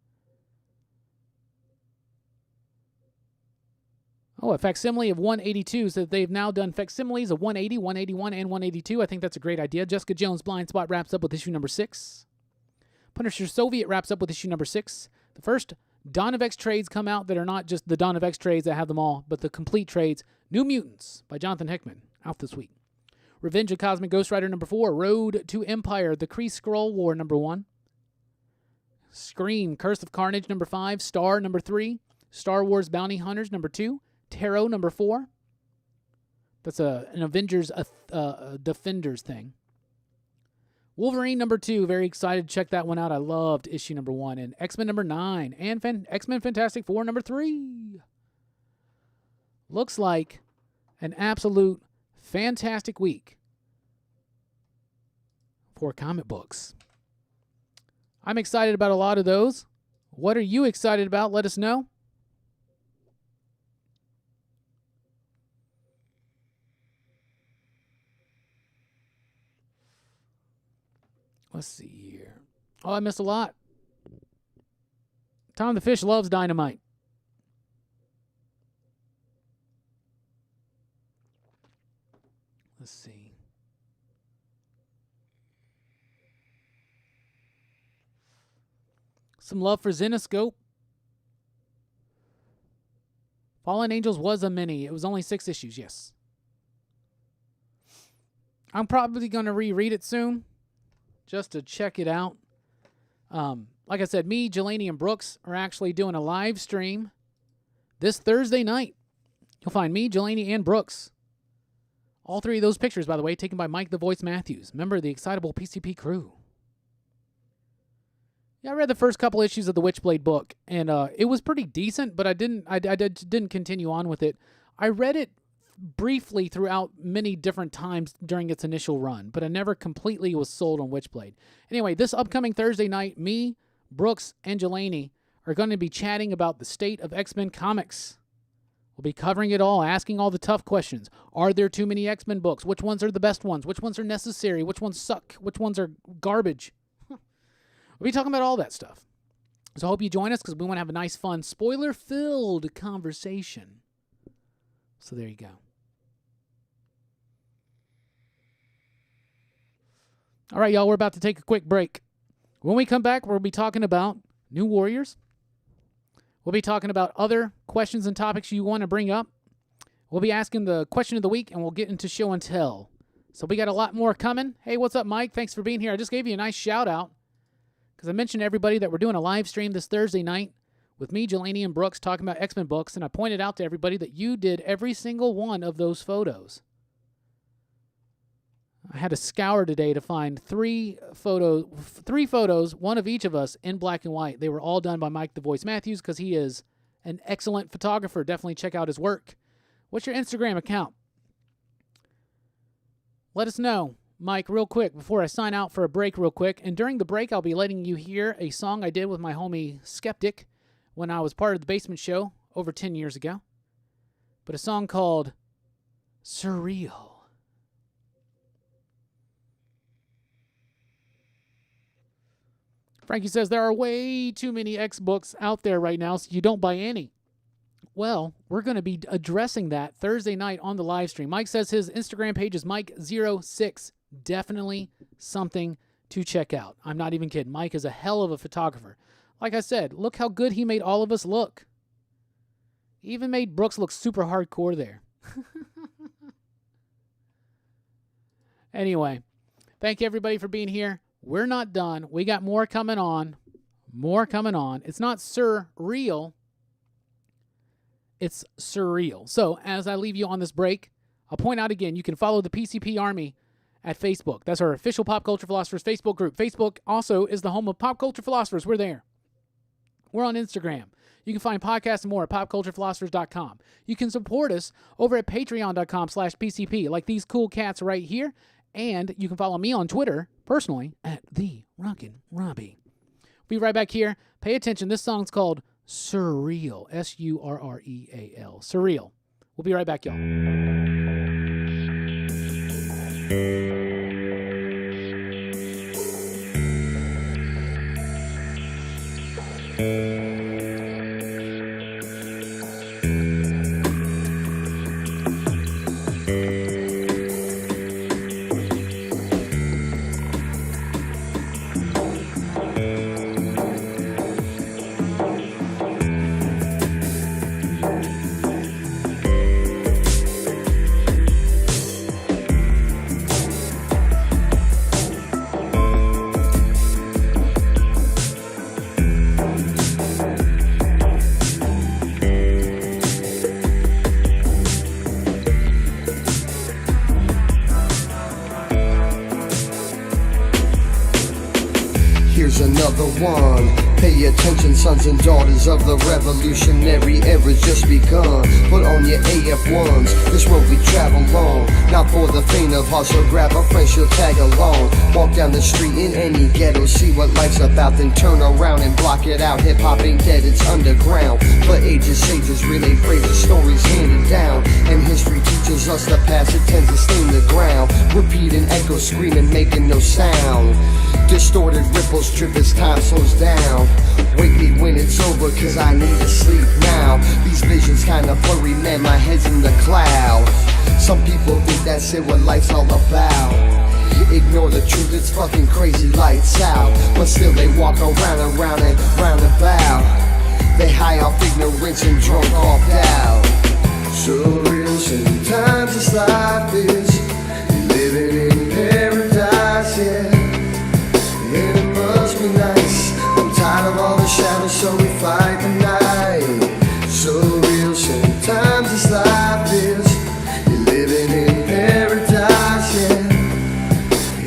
Oh, a facsimile of 182, so they've now done facsimiles of 180, 181, and 182. I think that's a great idea. Jessica Jones' Blind Spot wraps up with issue number 6. Punisher Soviet wraps up with issue number 6. The first Dawn of X trades come out that are not just the Dawn of X trades that have them all, but the complete trades. New Mutants by Jonathan Hickman, out this week. Revenge of Cosmic Ghost Rider, number 4. Road to Empire, The Kree Skrull War, number 1. Scream, Curse of Carnage, number 5. Star, number 3. Star Wars Bounty Hunters, number 2. Tarot, number 4. That's an Avengers Defenders thing. Wolverine, number 2. Very excited to check that one out. I loved issue number 1. And X-Men, number 9. And X-Men Fantastic Four, number 3. Looks like an absolute fantastic week for comic books. I'm excited about a lot of those. What are you excited about? Let us know. Let's see here. Oh, I missed a lot. Tom the Fish loves dynamite. Let's see. Some love for Zenoscope. Fallen Angels was a mini. It was only 6 issues, yes. I'm probably going to reread it soon just to check it out. Like I said, me, Jelani, and Brooks are actually doing a live stream this Thursday night. You'll find me, Jelani, and Brooks. All 3 of those pictures, by the way, taken by Mike the Voice Matthews, member of the Excitable PCP crew. Yeah, I read the first couple issues of the Witchblade book, and it was pretty decent, but I didn't continue on with it. I read it briefly throughout many different times during its initial run, but I never completely was sold on Witchblade. Anyway, this upcoming Thursday night, me, Brooks, and Jelani are going to be chatting about the state of X-Men comics. We'll be covering it all, asking all the tough questions. Are there too many X-Men books? Which ones are the best ones? Which ones are necessary? Which ones suck? Which ones are garbage? We'll be talking about all that stuff. So I hope you join us because we want to have a nice, fun, spoiler-filled conversation. So there you go. All right, y'all, we're about to take a quick break. When we come back, we'll be talking about New Warriors. We'll be talking about other questions and topics you want to bring up. We'll be asking the question of the week, and we'll get into show and tell. So we got a lot more coming. Hey, what's up, Mike? Thanks for being here. I just gave you a nice shout-out because I mentioned to everybody that we're doing a live stream this Thursday night with me, Jelani, and Brooks talking about X-Men books, and I pointed out to everybody that you did every single one of those photos. I had to scour today to find 3 photos, one of each of us in black and white. They were all done by Mike the Voice Matthews because he is an excellent photographer. Definitely check out his work. What's your Instagram account? Let us know, Mike, real quick before I sign out for a break real quick. And during the break, I'll be letting you hear a song I did with my homie Skeptic when I was part of the Basement Show over 10 years ago. But a song called Surreal. Frankie says, there are way too many X books out there right now, so you don't buy any. Well, we're going to be addressing that Thursday night on the live stream. Mike says his Instagram page is Mike06. Definitely something to check out. I'm not even kidding. Mike is a hell of a photographer. Like I said, look how good he made all of us look. He even made Brooks look super hardcore there. Anyway, thank you everybody for being here. We're not done. We got more coming on. More coming on. It's not surreal. It's surreal. So, as I leave you on this break, I'll point out again, you can follow the PCP Army at Facebook. That's our official Pop Culture Philosophers Facebook group. Facebook also is the home of Pop Culture Philosophers. We're there. We're on Instagram. You can find podcasts and more at popculturephilosophers.com. You can support us over at patreon.com/PCP, like these cool cats right here. And you can follow me on Twitter, personally, at the Rockin Robbie. We'll be right back here. Pay attention. This song's called Surreal. Surreal. Surreal. We'll be right back, y'all. another one. Pay attention, sons and daughters of the revolutionary era's just begun. Put on your AF1s, this road we travel on. Not for the faint of heart, so grab a friend, she'll tag along. Walk down the street in any ghetto, see what life's about, then turn around and block it out. Hip-hop ain't dead, it's underground. For ages, sages relay phrases, stories handed down. And history teaches us the past, it tends to stain the ground. Repeat and echo, screaming, making no sound. Distorted ripples trip as time slows down. Wake me when it's over, cause I need to sleep now. These visions kinda blurry, man, my head's in the clouds. Some people think that's it, what life's all about. Ignore the truth, it's fucking crazy, lights out. But still they walk around and round and round about. They high off ignorance and drunk off doubt. Surreal, sometimes this life is living in paradise, yeah. And it must be nice. I'm tired of all the shadows, so we fight the night. So real, sometimes this life is. You're living in paradise, yeah.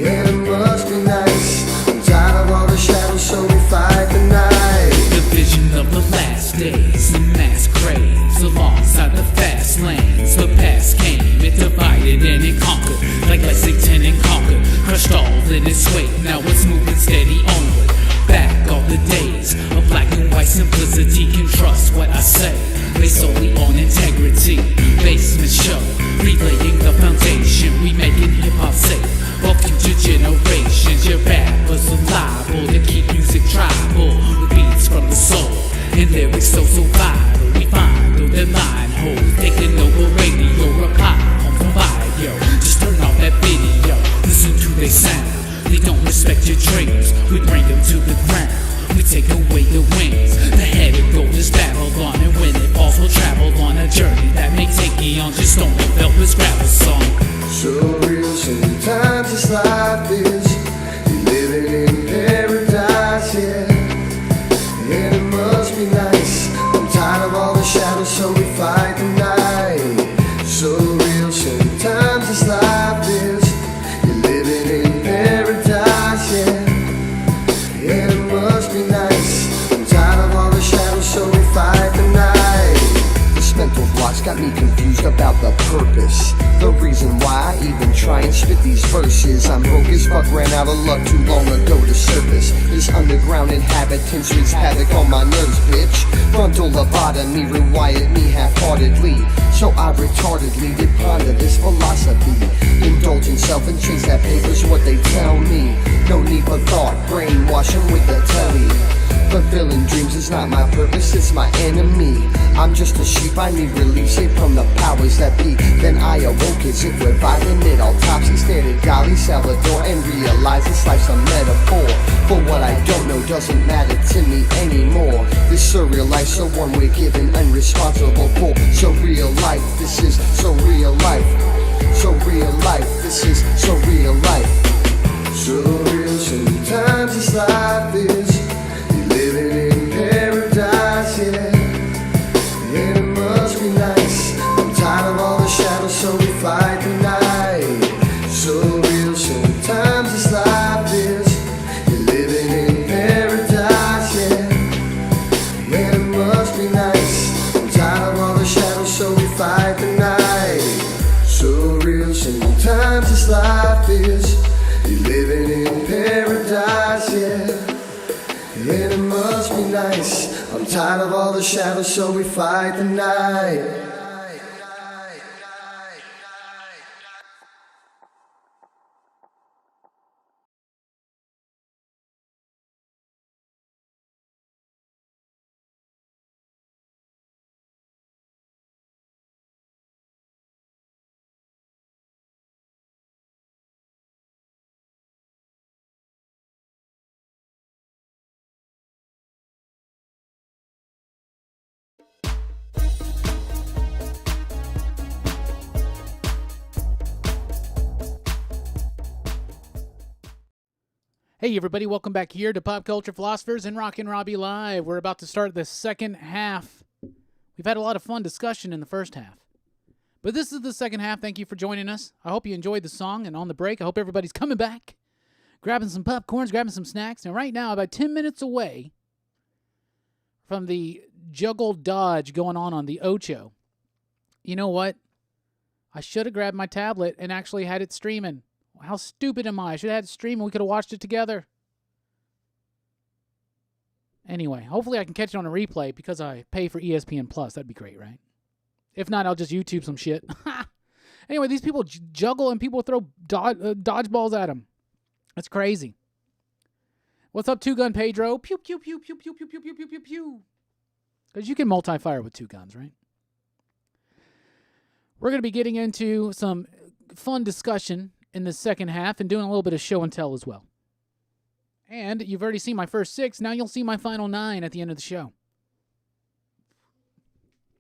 And it must be nice. I'm tired of all the shadows, so we fight the night. The vision of the last days, the mass craves alongside the fast lanes. The past came, it divided and it conquered, like Lexington and Concord. Crushed all in its weight, now it's moving steady onward. Back all the days of black and white simplicity. Can trust what I say, based solely on integrity. Basement show, relaying the foundation. We making hip-hop safe for future generations. Your rappers are liable to keep music tribal, with beats from the soul and lyrics so vital. We find the line holes, taking over radio, reply on the bio. Just turn off that video, listen to their sound. They don't respect your dreams, we bring them to the ground. We take away the wings, the headed gold is battled on. And when it falls, we'll travel on a journey that may take eons. Just don't help us grab a song. So real, sometimes this life is. You're living in paradise, yeah. And it must be nice. I'm tired of all the shadows, so we fight the night. So real, sometimes this life is. You're living in paradise, yeah. And it must be nice. I'm tired of all the shadows, so we fight the night. This mental block's got me confused about the purpose. The reason why I even try and spit these verses. I'm broke as fuck, ran out of luck too long ago to surface. This underground inhabitant wreaks havoc on my nerves, bitch. Frontal lobotomy rewired me half-heartedly. So I retardedly did ponder this philosophy. Indulge in self and chase that paper's what they tell me. No need for thought, brainwashing with the telly. Fulfilling dreams is not my purpose, it's my enemy. I'm just a sheep, I need release from the powers that be. Then I awoke as if reviving it. Autopsy stared at Gali Salvador and realized this life's a metaphor. For what I don't know doesn't matter to me anymore. This surreal life, so one we're given unresponsible for. So real life, this is so real life. So real life, this is so real life. So real, sometimes this life is. Living in paradise, yeah. And it must be nice. I'm tired of all the shadows, so we fight the night. So real, sometimes this life is. You're living in paradise, yeah. And it must be nice. I'm tired of all the shadows, so we fight the night. So real, sometimes this life is. You're living in paradise, yeah. And it must be nice. I'm tired of all the shadows, so we fight the night. Hey everybody, welcome back here to Pop Culture Philosophers and Rockin Robbie Live. We're about to start the second half. We've had a lot of fun discussion in the first half. But this is the second half. Thank you for joining us. I hope you enjoyed the song, and on the break, I hope everybody's coming back. grabbing some popcorns, grabbing some snacks. And right now, about 10 minutes away from the juggle dodge going on the Ocho. You know what? I should have grabbed my tablet and actually had it streaming. How stupid am I? I should have had it streaming. We could have watched it together. Anyway, hopefully I can catch it on a replay because I pay for ESPN Plus. That'd be great, right? If not, I'll just YouTube some shit. Anyway, these people juggle and people throw dodgeballs at them. That's crazy. What's up, Two Gun Pedro? Pew, pew, pew, pew, pew, pew, pew, pew, pew, pew, pew. Because you can multi-fire with two guns, right? We're going to be getting into some fun discussion in the second half and doing a little bit of show and tell as well. And you've already seen my first 6. Now you'll see my final 9 at the end of the show.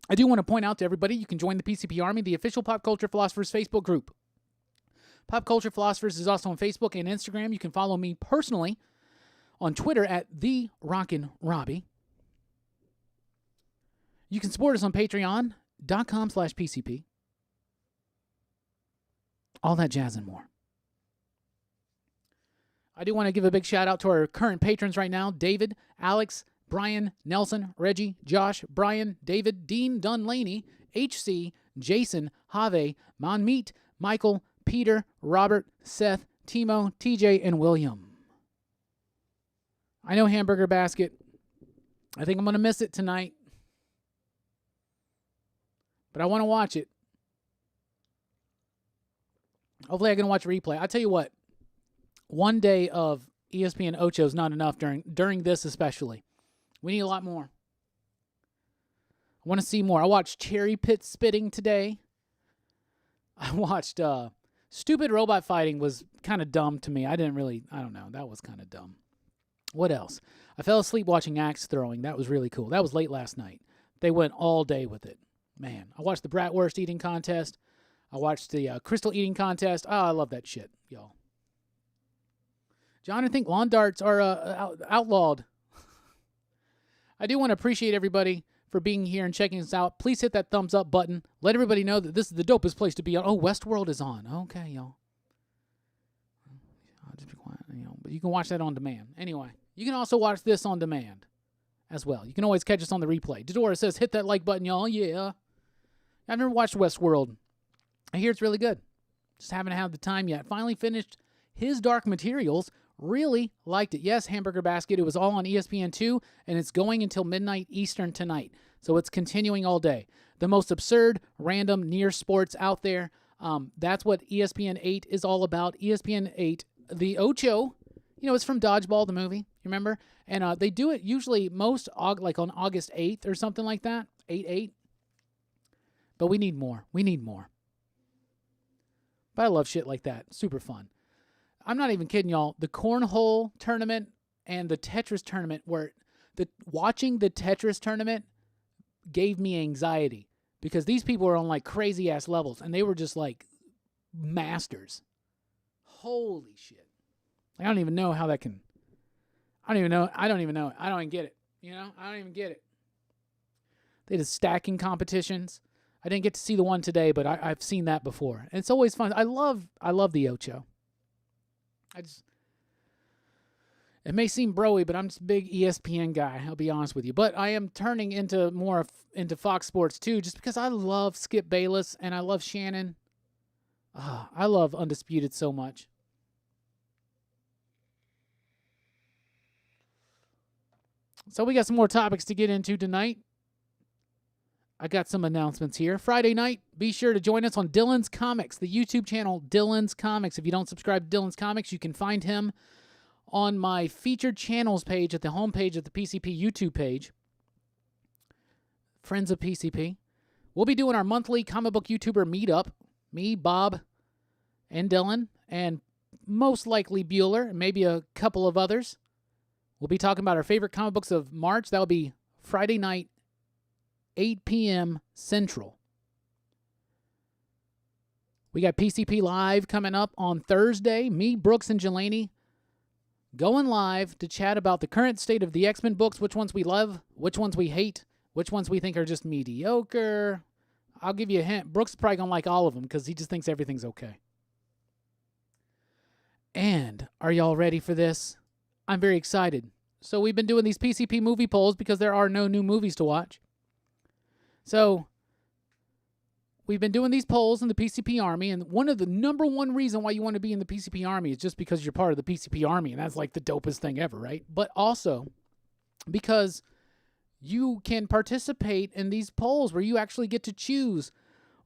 I do want to point out to everybody, you can join the PCP Army, the official Pop Culture Philosophers Facebook group. Pop Culture Philosophers is also on Facebook and Instagram. You can follow me personally on Twitter at the Rockin Robbie. You can support us on patreon.com/PCP. All that jazz and more. I do want to give a big shout out to our current patrons right now. David, Alex, Brian, Nelson, Reggie, Josh, Brian, David, Dean, Dunlaney, HC, Jason, Have, Monmeet, Michael, Peter, Robert, Seth, Timo, TJ, and William. I know Hamburger Basket. I think I'm going to miss it tonight. But I want to watch it. Hopefully I can watch a replay. I tell you what, one day of ESPN Ocho is not enough during this especially. We need a lot more. I want to see more. I watched Cherry Pit Spitting today. I watched Stupid Robot Fighting was kind of dumb to me. I don't know. That was kind of dumb. What else? I fell asleep watching Axe Throwing. That was really cool. That was late last night. They went all day with it. Man, I watched the Bratwurst eating contest. I watched the crystal eating contest. Oh, I love that shit, y'all. John, I think lawn darts are outlawed. I do want to appreciate everybody for being here and checking us out. Please hit that thumbs up button. Let everybody know that this is the dopest place to be on. Oh, Westworld is on. Okay, y'all. I'll just be quiet, but you can watch that on demand. Anyway, you can also watch this on demand as well. You can always catch us on the replay. Dodora says, hit that like button, y'all. Yeah. I've never watched Westworld. I hear it's really good. Just haven't had the time yet. Finally finished His Dark Materials. Really liked it. Yes, Hamburger Basket. It was all on ESPN2, and it's going until midnight Eastern tonight. So it's continuing all day. The most absurd, random, near sports out there. That's what ESPN 8 is all about. ESPN 8, the Ocho, it's from Dodgeball, the movie. You remember? And they do it usually like on August 8th or something like that. 8/8. But we need more. We need more. But I love shit like that. Super fun. I'm not even kidding, y'all. The Cornhole tournament and the Tetris tournament watching the Tetris tournament gave me anxiety because these people are on like crazy ass levels and they were just like masters. Holy shit. I don't even know how that can. I don't even know. I don't even get it. I don't even get it. They did stacking competitions. I didn't get to see the one today, but I've seen that before. And it's always fun. I love the Ocho. It may seem broy, but I'm just a big ESPN guy. I'll be honest with you. But I am turning into Fox Sports too, just because I love Skip Bayless and I love Shannon. I love Undisputed so much. So we got some more topics to get into tonight. I got some announcements here. Friday night, be sure to join us on Dylan's Comics, the YouTube channel Dylan's Comics. If you don't subscribe to Dylan's Comics, you can find him on my featured channels page at the homepage of the PCP YouTube page. Friends of PCP. We'll be doing our monthly comic book YouTuber meetup. Me, Bob, and Dylan, and most likely Bueller, and maybe a couple of others. We'll be talking about our favorite comic books of March. That will be Friday night, 8 p.m. Central. We got PCP Live coming up on Thursday. Me, Brooks, and Jelani going live to chat about the current state of the X-Men books, which ones we love, which ones we hate, which ones we think are just mediocre. I'll give you a hint. Brooks is probably going to like all of them because he just thinks everything's okay. And are y'all ready for this? I'm very excited. So we've been doing these PCP movie polls because there are no new movies to watch. So we've been doing these polls in the PCP Army, and one of the number one reason why you want to be in the PCP Army is just because you're part of the PCP Army, and that's like the dopest thing ever, right? But also because you can participate in these polls where you actually get to choose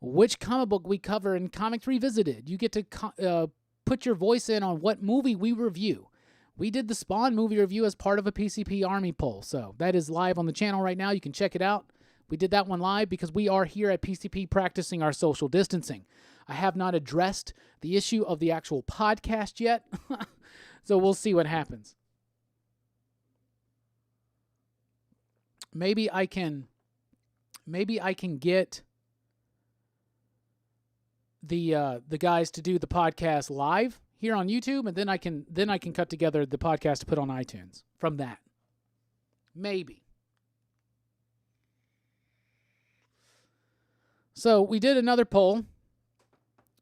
which comic book we cover in Comics Revisited. You get to put your voice in on what movie we review. We did the Spawn movie review as part of a PCP Army poll, so that is live on the channel right now. You can check it out. We did that one live because we are here at PCP practicing our social distancing. I have not addressed the issue of the actual podcast yet, so we'll see what happens. Maybe I can get the guys to do the podcast live here on YouTube, and then I can cut together the podcast to put on iTunes from that. Maybe. So we did another poll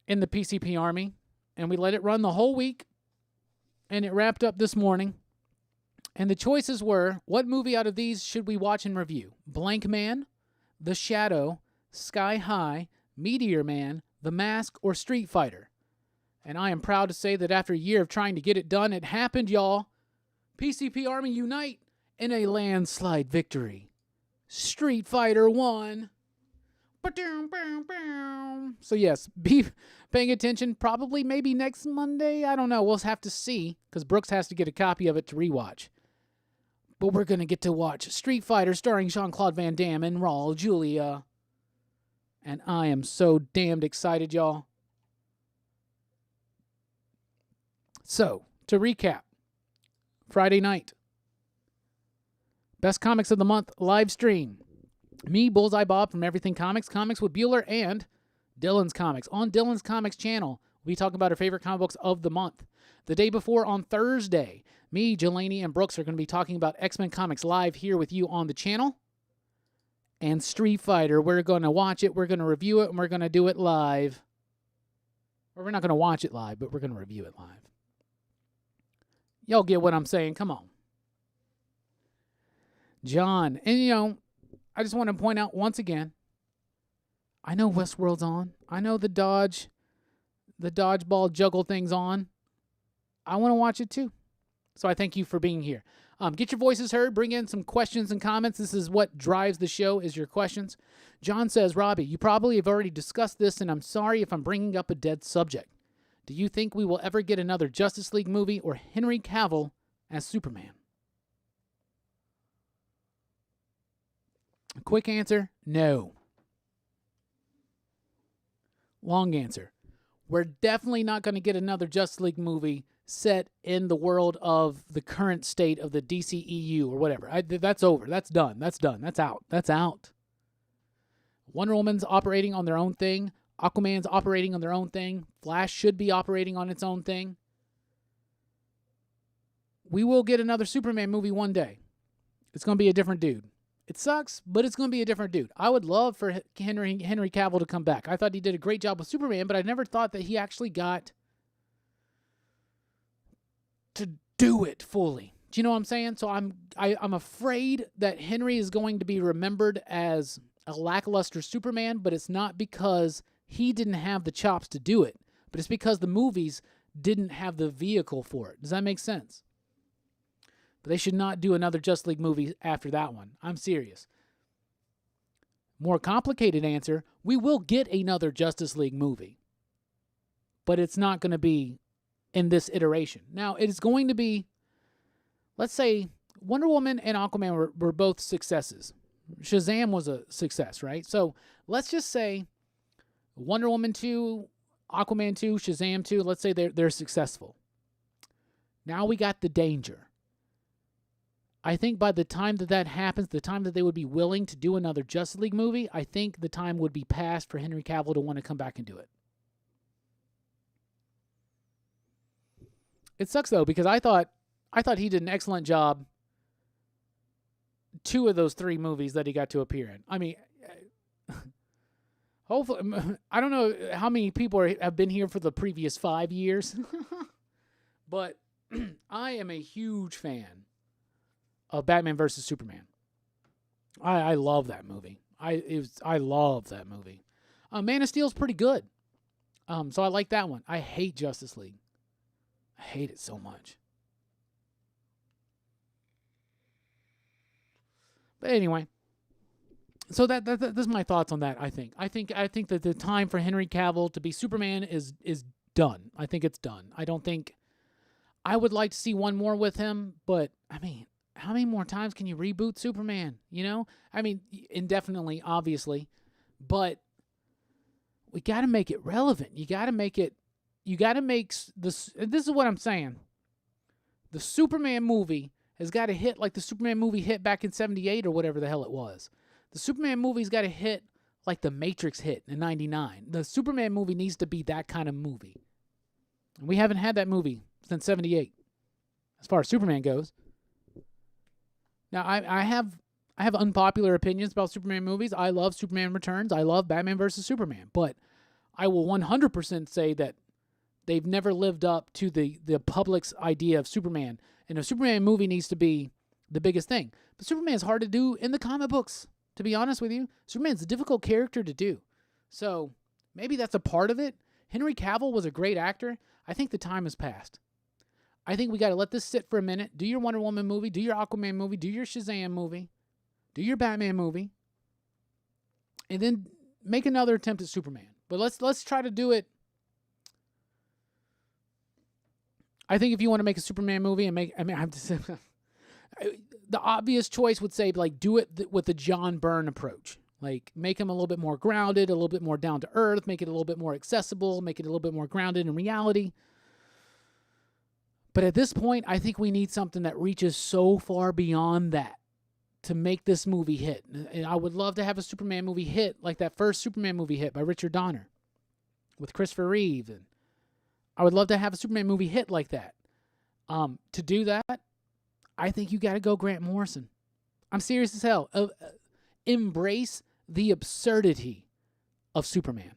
in the PCP Army, and we let it run the whole week, and it wrapped up this morning. And the choices were, what movie out of these should we watch and review? Blank Man, The Shadow, Sky High, Meteor Man, The Mask, or Street Fighter? And I am proud to say that after a year of trying to get it done, it happened, y'all. PCP Army unite in a landslide victory. Street Fighter won. So yes, be paying attention. Probably maybe next Monday. I don't know. We'll have to see because Brooks has to get a copy of it to rewatch. But we're going to get to watch Street Fighter starring Jean-Claude Van Damme and Raul Julia. And I am so damned excited, y'all. So, to recap, Friday night, Best Comics of the Month live stream. Me, Bullseye Bob from Everything Comics, Comics with Bueller, and Dylan's Comics. On Dylan's Comics channel, we'll be talking about our favorite comic books of the month. The day before, on Thursday, me, Jelani, and Brooks are going to be talking about X-Men Comics live here with you on the channel. And Street Fighter, we're going to watch it, we're going to review it, and we're going to do it live. Or we're not going to watch it live, but we're going to review it live. Y'all get what I'm saying? Come on. John, and I just want to point out once again, I know Westworld's on. I know the dodgeball juggle thing's on. I want to watch it too. So I thank you for being here. Get your voices heard. Bring in some questions and comments. This is what drives the show, is your questions. John says, Robbie, you probably have already discussed this, and I'm sorry if I'm bringing up a dead subject. Do you think we will ever get another Justice League movie or Henry Cavill as Superman? Quick answer, no. Long answer, we're definitely not going to get another Justice League movie set in the world of the current state of the DCEU or whatever. That's over. That's done. That's done. That's out. That's out. Wonder Woman's operating on their own thing. Aquaman's operating on their own thing. Flash should be operating on its own thing. We will get another Superman movie one day. It's going to be a different dude. It sucks, but it's going to be a different dude. I would love for Henry Cavill to come back. I thought he did a great job with Superman, but I never thought that he actually got to do it fully. Do you know what I'm saying? So I'm afraid that Henry is going to be remembered as a lackluster Superman, but it's not because he didn't have the chops to do it, but it's because the movies didn't have the vehicle for it. Does that make sense? But they should not do another Justice League movie after that one. I'm serious. More complicated answer, we will get another Justice League movie, but it's not going to be in this iteration. Now, it is going to be, let's say, Wonder Woman and Aquaman were both successes. Shazam was a success, right? So let's just say Wonder Woman 2, Aquaman 2, Shazam 2, let's say they're successful. Now we got the danger. I think by the time that happens, the time that they would be willing to do another Justice League movie, I think the time would be past for Henry Cavill to want to come back and do it. It sucks though, because I thought he did an excellent job 2 of those 3 movies that he got to appear in. I mean, hopefully, I don't know how many people have been here for the previous 5 years, But I am a huge fan of Batman versus Superman. I love that movie. I love that movie. Man of Steel's pretty good. So I like that one. I hate Justice League. I hate it so much. But anyway, so that's my thoughts on that. I think that the time for Henry Cavill to be Superman is done. I think it's done. I don't think I would like to see one more with him, but I mean, how many more times can you reboot Superman? You know, I mean, indefinitely, obviously, but we got to make it relevant. You got to make it. You got to make this. This is what I'm saying. The Superman movie has got to hit like the Superman movie hit back in '78 or whatever the hell it was. The Superman movie's got to hit like the Matrix hit in '99. The Superman movie needs to be that kind of movie. And we haven't had that movie since '78, as far as Superman goes. Now, I have unpopular opinions about Superman movies. I love Superman Returns. I love Batman versus Superman. But I will 100% say that they've never lived up to the public's idea of Superman. And a Superman movie needs to be the biggest thing. But Superman's hard to do in the comic books, to be honest with you. Superman's a difficult character to do. So maybe that's a part of it. Henry Cavill was a great actor. I think the time has passed. I think we got to let this sit for a minute. Do your Wonder Woman movie. Do your Aquaman movie. Do your Shazam movie. Do your Batman movie. And then make another attempt at Superman. But let's try to do it. I think if you want to make a Superman movie and I have to say, the obvious choice would say, like, do it with the John Byrne approach. Like, make him a little bit more grounded, a little bit more down to earth, make it a little bit more accessible, make it a little bit more grounded in reality. But at this point, I think we need something that reaches so far beyond that to make this movie hit. And I would love to have a Superman movie hit like that first Superman movie hit by Richard Donner with Christopher Reeve. And I would love to have a Superman movie hit like that. To do that, I think you got to go Grant Morrison. I'm serious as hell. Embrace the absurdity of Superman,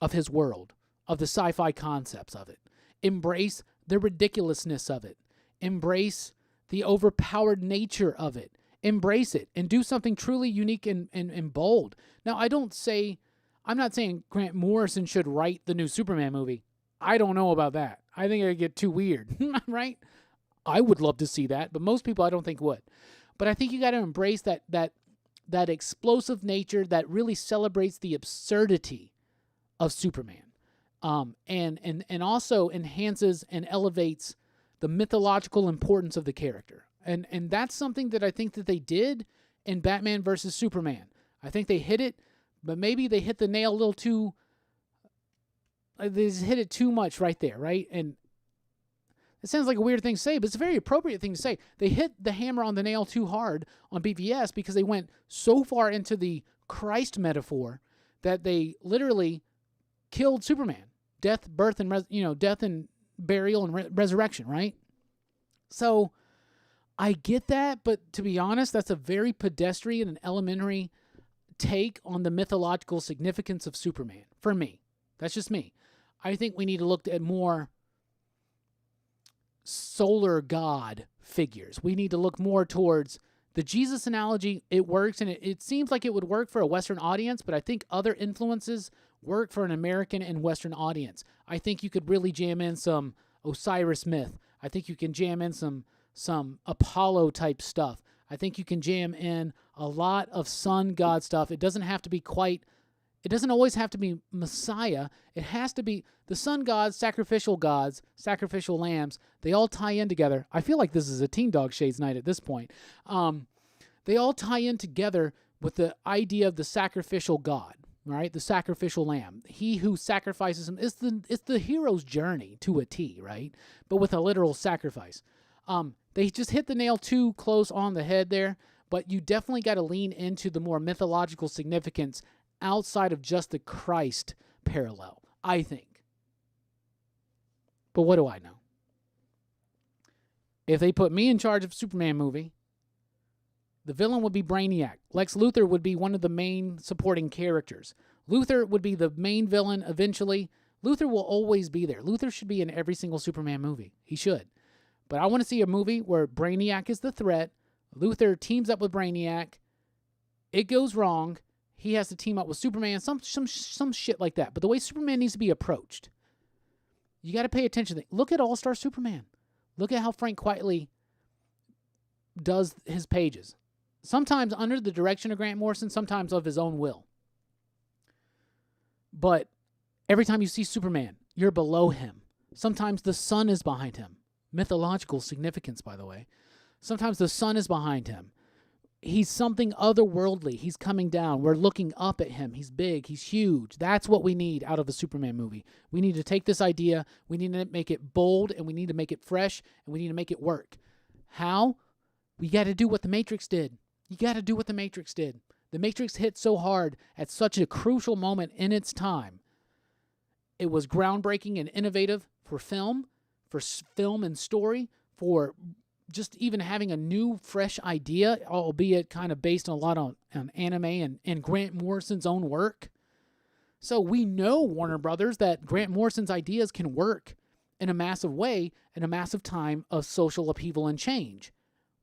of his world, of the sci-fi concepts of it. Embrace the ridiculousness of it. Embrace the overpowered nature of it. Embrace it and do something truly unique and bold. Now, I'm not saying Grant Morrison should write the new Superman movie. I don't know about that. I think it would get too weird, right? I would love to see that, but most people I don't think would. But I think you got to embrace that explosive nature that really celebrates the absurdity of Superman. And also enhances and elevates the mythological importance of the character. And that's something that I think that they did in Batman versus Superman. I think they hit it, but maybe they hit the nail a little too... They just hit it too much right there, right? And it sounds like a weird thing to say, but it's a very appropriate thing to say. They hit the hammer on the nail too hard on BVS because they went so far into the Christ metaphor that they literally killed Superman. Death, birth, and death and burial and resurrection, right? So I get that, but to be honest, that's a very pedestrian and elementary take on the mythological significance of Superman. For me, that's just me. I think we need to look at more solar god figures. We need to look more towards the Jesus analogy. It works, and it seems like it would work for a Western audience, but I think other influences work for an American and Western audience. I think you could really jam in some Osiris myth. I think you can jam in some Apollo type stuff. I think you can jam in a lot of sun god stuff. It doesn't always have to be Messiah. It has to be the sun gods, sacrificial lambs. They all tie in together. I feel like this is a Teen Dog Shades night at this point. They all tie in together with the idea of the sacrificial god, right? The sacrificial lamb. He who sacrifices him. It's the hero's journey to a T, right? But with a literal sacrifice. They just hit the nail too close on the head there, but you definitely got to lean into the more mythological significance outside of just the Christ parallel, I think. But what do I know? If they put me in charge of Superman movie, the villain would be Brainiac. Lex Luthor would be one of the main supporting characters. Luthor would be the main villain eventually. Luthor will always be there. Luthor should be in every single Superman movie. He should. But I want to see a movie where Brainiac is the threat. Luthor teams up with Brainiac. It goes wrong. He has to team up with Superman. Some shit like that. But the way Superman needs to be approached, you got to pay attention. Look at All-Star Superman. Look at how Frank Quitely does his pages. Sometimes under the direction of Grant Morrison, sometimes of his own will. But every time you see Superman, you're below him. Sometimes the sun is behind him. Mythological significance, by the way. Sometimes the sun is behind him. He's something otherworldly. He's coming down. We're looking up at him. He's big. He's huge. That's what we need out of a Superman movie. We need to take this idea. We need to make it bold, and we need to make it fresh, and we need to make it work. How? We got to do what The Matrix did. You got to do what The Matrix did. The Matrix hit so hard at such a crucial moment in its time. It was groundbreaking and innovative for film and story, for just even having a new, fresh idea, albeit kind of based a lot on anime and Grant Morrison's own work. So we know, Warner Brothers, that Grant Morrison's ideas can work in a massive way in a massive time of social upheaval and change.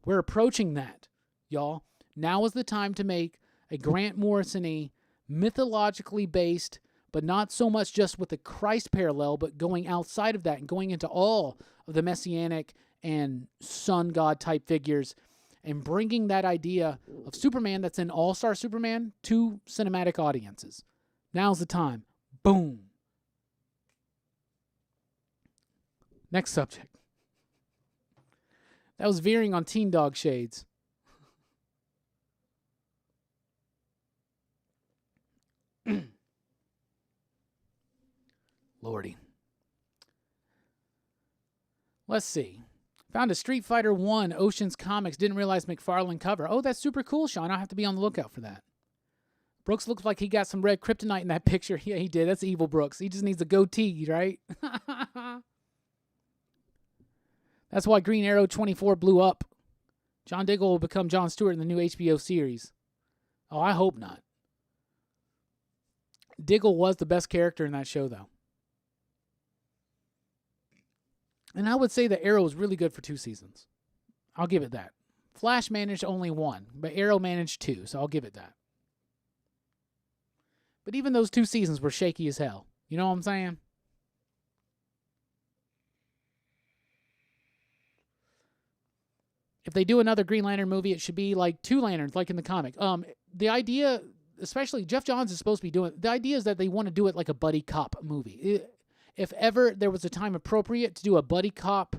We're approaching that, y'all. Now is the time to make a Grant Morrison-y, mythologically based, but not so much just with the Christ parallel, but going outside of that and going into all of the messianic and sun god type figures and bringing that idea of Superman that's in All-Star Superman to cinematic audiences. Now's the time. Boom. Next subject. That was veering on Teen Dog shades. Lordy. Let's see. Found a Street Fighter 1 Oceans Comics. Didn't realize McFarlane cover. Oh, that's super cool, Sean. I'll have to be on the lookout for that. Brooks looks like he got some red kryptonite in that picture. Yeah, he did. That's evil Brooks. He just needs a goatee, right? That's why Green Arrow 24 blew up. John Diggle will become Jon Stewart in the new HBO series. Oh, I hope not. Diggle was the best character in that show, though. And I would say that Arrow was really good for 2 seasons. I'll give it that. Flash managed only 1, but Arrow managed 2, so I'll give it that. But even those 2 seasons were shaky as hell. You know what I'm saying? If they do another Green Lantern movie, it should be like 2 Lanterns, like in the comic. The idea, especially Jeff Johns is supposed to be doing it. The idea is that they want to do it like a buddy cop movie. If ever there was a time appropriate to do a buddy cop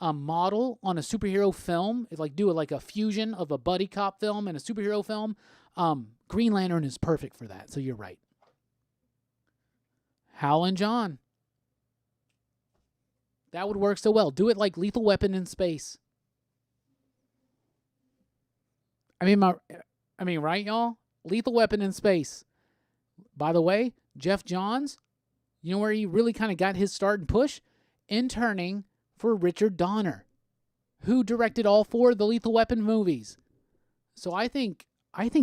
model on a superhero film, like do like a fusion of a buddy cop film and a superhero film, Green Lantern is perfect for that. So you're right. Hal and John. That would work so well. Do it like Lethal Weapon in space. I mean, right, y'all? Lethal Weapon in space. By the way, Jeff Johns, you know where he really kind of got his start and push? Interning for Richard Donner, who directed all 4 of the Lethal Weapon movies. So I think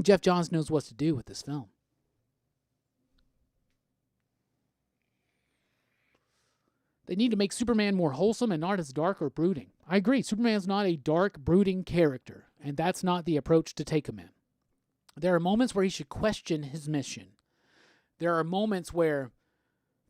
Jeff Johns knows what to do with this film. They need to make Superman more wholesome and not as dark or brooding. I agree. Superman's not a dark, brooding character, and that's not the approach to take him in. There are moments where he should question his mission. There are moments where,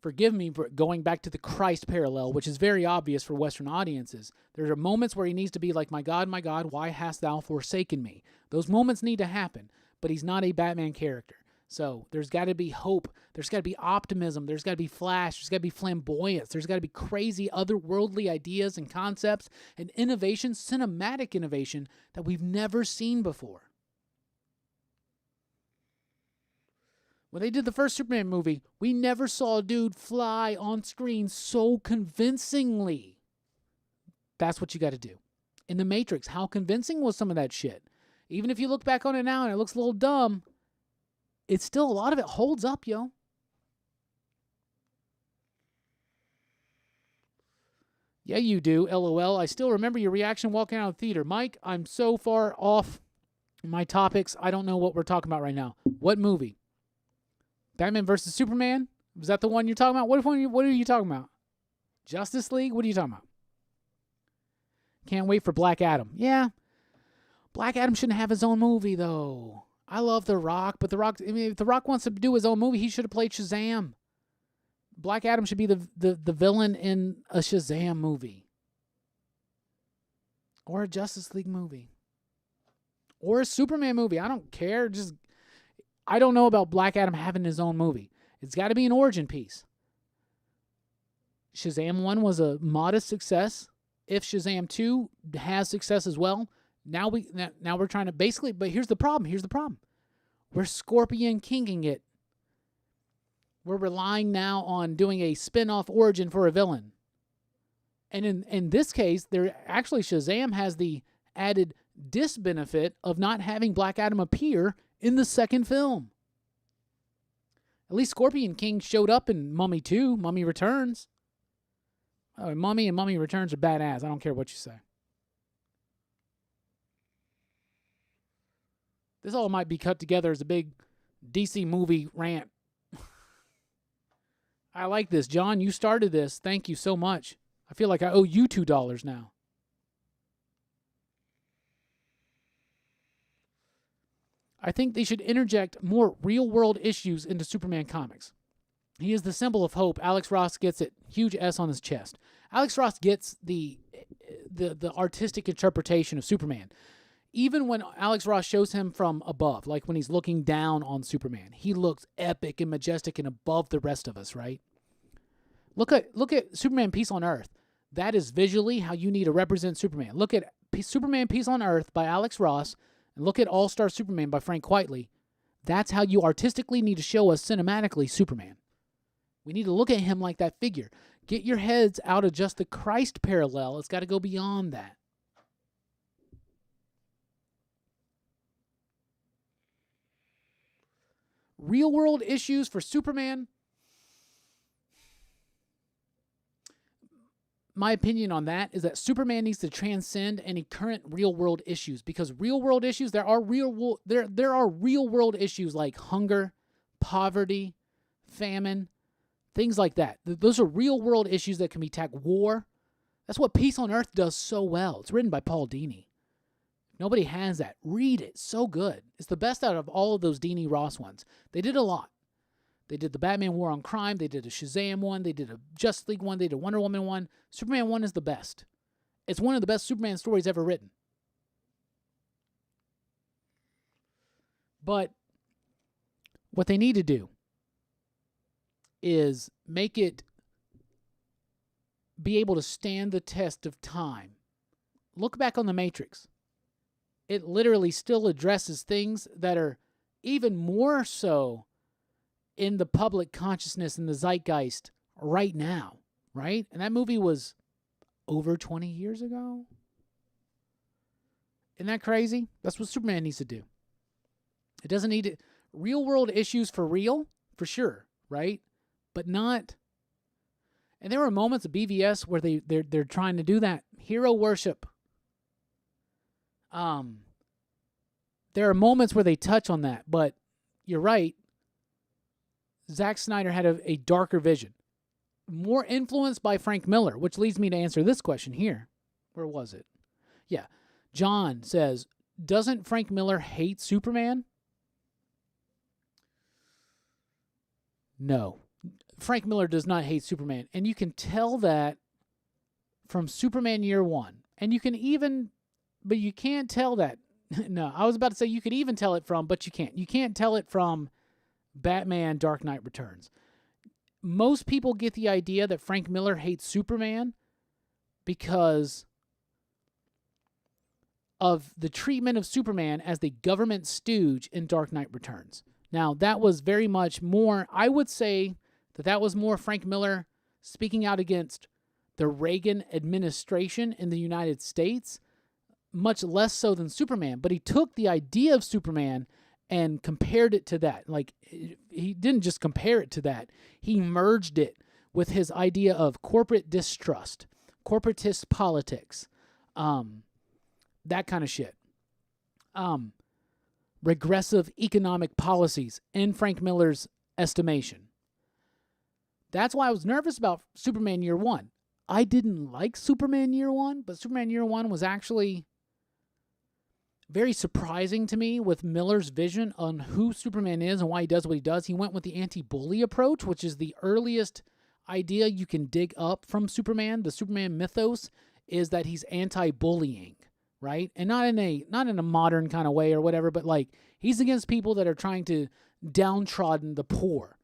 forgive me for going back to the Christ parallel, which is very obvious for Western audiences, there are moments where he needs to be like, my God, why hast thou forsaken me? Those moments need to happen, but he's not a Batman character. So there's got to be hope. There's got to be optimism. There's got to be flash. There's got to be flamboyance. There's got to be crazy otherworldly ideas and concepts and innovation, cinematic innovation that we've never seen before. When they did the first Superman movie, we never saw a dude fly on screen so convincingly. That's what you got to do. In The Matrix, how convincing was some of that shit? Even if you look back on it now and it looks a little dumb, it's still, a lot of it holds up, yo. Yeah, you do, LOL. I still remember your reaction walking out of the theater. Mike, I'm so far off my topics, I don't know what we're talking about right now. What movie? Batman versus Superman? Was that the one you're talking about? What are you talking about? Justice League? What are you talking about? Can't wait for Black Adam. Yeah. Black Adam shouldn't have his own movie, though. I love The Rock, but if The Rock wants to do his own movie, he should have played Shazam. Black Adam should be the villain in a Shazam movie. Or a Justice League movie. Or a Superman movie. I don't care. I don't know about Black Adam having his own movie. It's got to be an origin piece. Shazam 1 was a modest success. If Shazam 2 has success as well, now we're trying to basically, but here's the problem. We're Scorpion Kinging it. We're relying now on doing a spin-off origin for a villain. And in this case, Shazam has the added disbenefit of not having Black Adam appear in the second film. At least Scorpion King showed up in Mummy 2, Mummy Returns. Mummy and Mummy Returns are badass. I don't care what you say. This all might be cut together as a big DC movie rant. I like this. John, you started this. Thank you so much. I feel like I owe you $2 now. I think they should interject more real-world issues into Superman comics. He is the symbol of hope. Alex Ross gets it. Huge S on his chest. Alex Ross gets the artistic interpretation of Superman. Even when Alex Ross shows him from above, like when he's looking down on Superman, he looks epic and majestic and above the rest of us, right? Look at Superman Peace on Earth. That is visually how you need to represent Superman. Look at Superman Peace on Earth by Alex Ross, and look at All-Star Superman by Frank Quitely. That's how you artistically need to show us cinematically Superman. We need to look at him like that figure. Get your heads out of just the Christ parallel. It's got to go beyond that. Real-world issues for Superman. My opinion on that is that Superman needs to transcend any current real-world issues, because real-world issues, there are real-world issues like hunger, poverty, famine, things like that. Those are real-world issues that can be tackled. War. That's what Peace on Earth does so well. It's written by Paul Dini. Nobody has that. Read it. So good. It's the best out of all of those Dini Ross ones. They did a lot. They did the Batman War on Crime. They did a Shazam one. They did a Justice League one. They did a Wonder Woman one. Superman 1 is the best. It's one of the best Superman stories ever written. But what they need to do is make it be able to stand the test of time. Look back on The Matrix. It literally still addresses things that are even more so in the public consciousness and the zeitgeist right now, right? And that movie was over 20 years ago. Isn't that crazy? That's what Superman needs to do. It doesn't need to, real world issues for real, for sure, right? But not. And there were moments of BVS where they're trying to do that hero worship. There are moments where they touch on that, but you're right. Zack Snyder had a darker vision. More influenced by Frank Miller, which leads me to answer this question here. Where was it? Yeah. John says, doesn't Frank Miller hate Superman? No. Frank Miller does not hate Superman. And you can tell that from Superman Year One. And you can even, but you can't tell that. No, I was about to say you could even tell it from, but you can't. You can't tell it from Batman Dark Knight Returns. Most people get the idea that Frank Miller hates Superman because of the treatment of Superman as the government stooge in Dark Knight Returns. Now, that was very much more, I would say that was more Frank Miller speaking out against the Reagan administration in the United States, much less so than Superman. But he took the idea of Superman and compared it to that. Like, he didn't just compare it to that. He merged it with his idea of corporate distrust, corporatist politics, that kind of shit. Regressive economic policies in Frank Miller's estimation. That's why I was nervous about Superman Year One. I didn't like Superman Year One, but Superman Year One was actually very surprising to me with Miller's vision on who Superman is and why he does what he does. He went with the anti-bully approach, which is the earliest idea you can dig up from Superman. The Superman mythos is that he's anti-bullying, right? And not in a modern kind of way or whatever, but like he's against people that are trying to downtrodden the poor,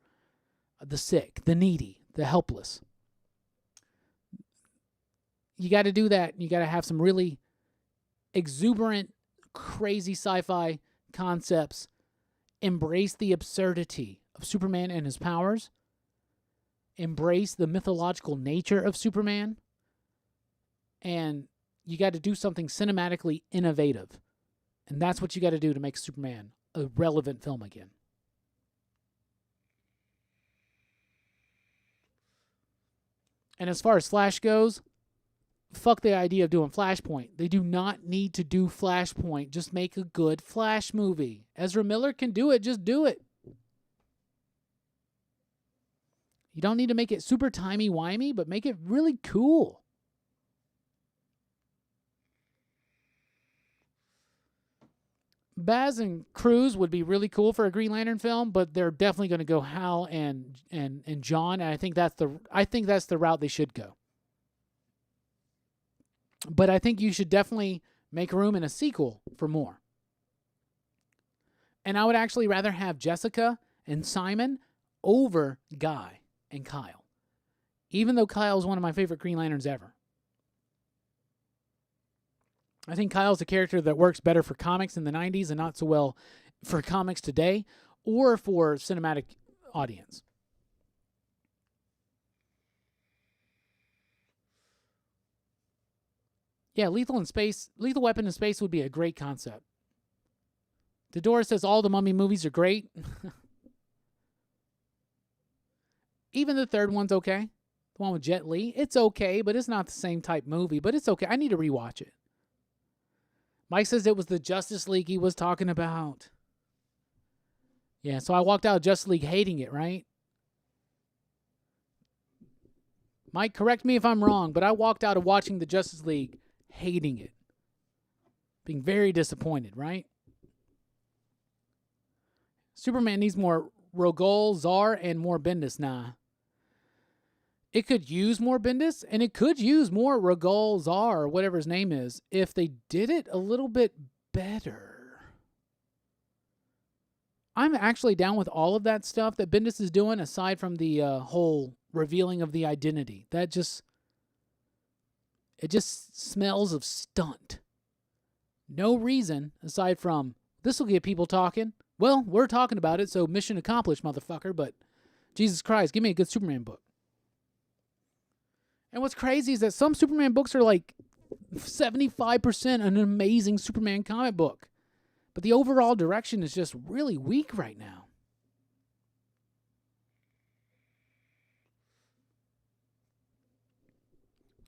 the sick, the needy, the helpless. You got to do that. You got to have some really exuberant, crazy sci-fi concepts, embrace the absurdity of Superman and his powers, embrace the mythological nature of Superman, and you got to do something cinematically innovative. And that's what you got to do to make Superman a relevant film again. And as far as Flash goes, fuck the idea of doing Flashpoint. They do not need to do Flashpoint. Just make a good Flash movie. Ezra Miller can do it. Just do it. You don't need to make it super timey-wimey, but make it really cool. Baz and Cruz would be really cool for a Green Lantern film, but they're definitely going to go Hal and John, and I think that's the route they should go. But I think you should definitely make room in a sequel for more. And I would actually rather have Jessica and Simon over Guy and Kyle. Even though Kyle's one of my favorite Green Lanterns ever. I think Kyle's a character that works better for comics in the 90s and not so well for comics today or for cinematic audience. Yeah, Lethal Weapon in space would be a great concept. Dedora says all the Mummy movies are great. Even the third one's okay. The one with Jet Li. It's okay, but it's not the same type movie. But it's okay. I need to rewatch it. Mike says it was the Justice League he was talking about. Yeah, so I walked out of Justice League hating it, right? Mike, correct me if I'm wrong, but I walked out of watching the Justice League hating it. Being very disappointed, right? Superman needs more Rogol, Zar, and more Bendis. Nah. It could use more Bendis, and it could use more Rogol, Zar, or whatever his name is, if they did it a little bit better. I'm actually down with all of that stuff that Bendis is doing, aside from the whole revealing of the identity. It just smells of stunt. No reason, aside from, this will get people talking. Well, we're talking about it, so mission accomplished, motherfucker, but Jesus Christ, give me a good Superman book. And what's crazy is that some Superman books are like 75% an amazing Superman comic book. But the overall direction is just really weak right now.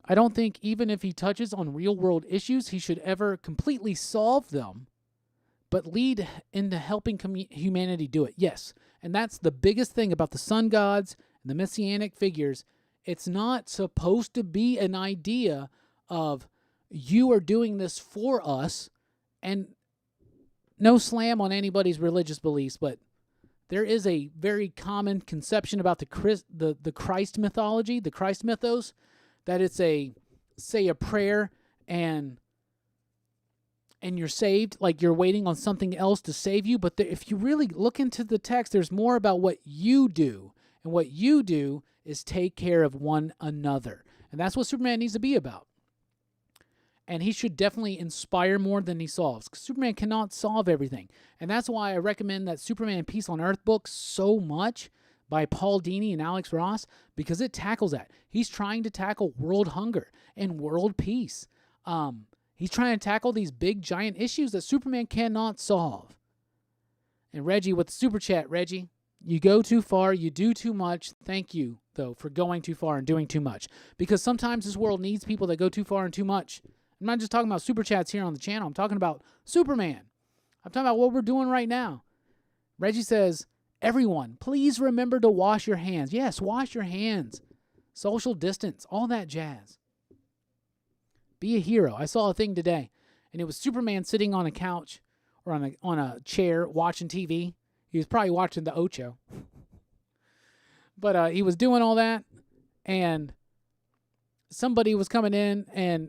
I don't think even if he touches on real-world issues, he should ever completely solve them, but lead into helping humanity do it. Yes, and that's the biggest thing about the sun gods and the messianic figures. It's not supposed to be an idea of you are doing this for us, and no slam on anybody's religious beliefs, but there is a very common conception about the Christ mythology, the Christ mythos, that it's a prayer and you're saved, like you're waiting on something else to save you. But if you really look into the text, there's more about what you do. And what you do is take care of one another. And that's what Superman needs to be about. And he should definitely inspire more than he solves. Because Superman cannot solve everything. And that's why I recommend that Superman Peace on Earth book so much by Paul Dini and Alex Ross, because it tackles that. He's trying to tackle world hunger and world peace. He's trying to tackle these big, giant issues that Superman cannot solve. And Reggie with the super chat, Reggie, you go too far, you do too much. Thank you, though, for going too far and doing too much. Because sometimes this world needs people that go too far and too much. I'm not just talking about super chats here on the channel. I'm talking about Superman. I'm talking about what we're doing right now. Reggie says, Everyone, please remember to wash your hands. Yes, wash your hands. Social distance, all that jazz. Be a hero. I saw a thing today, and it was Superman sitting on a couch or on a chair watching TV. He was probably watching the Ocho. But he was doing all that, and somebody was coming in, and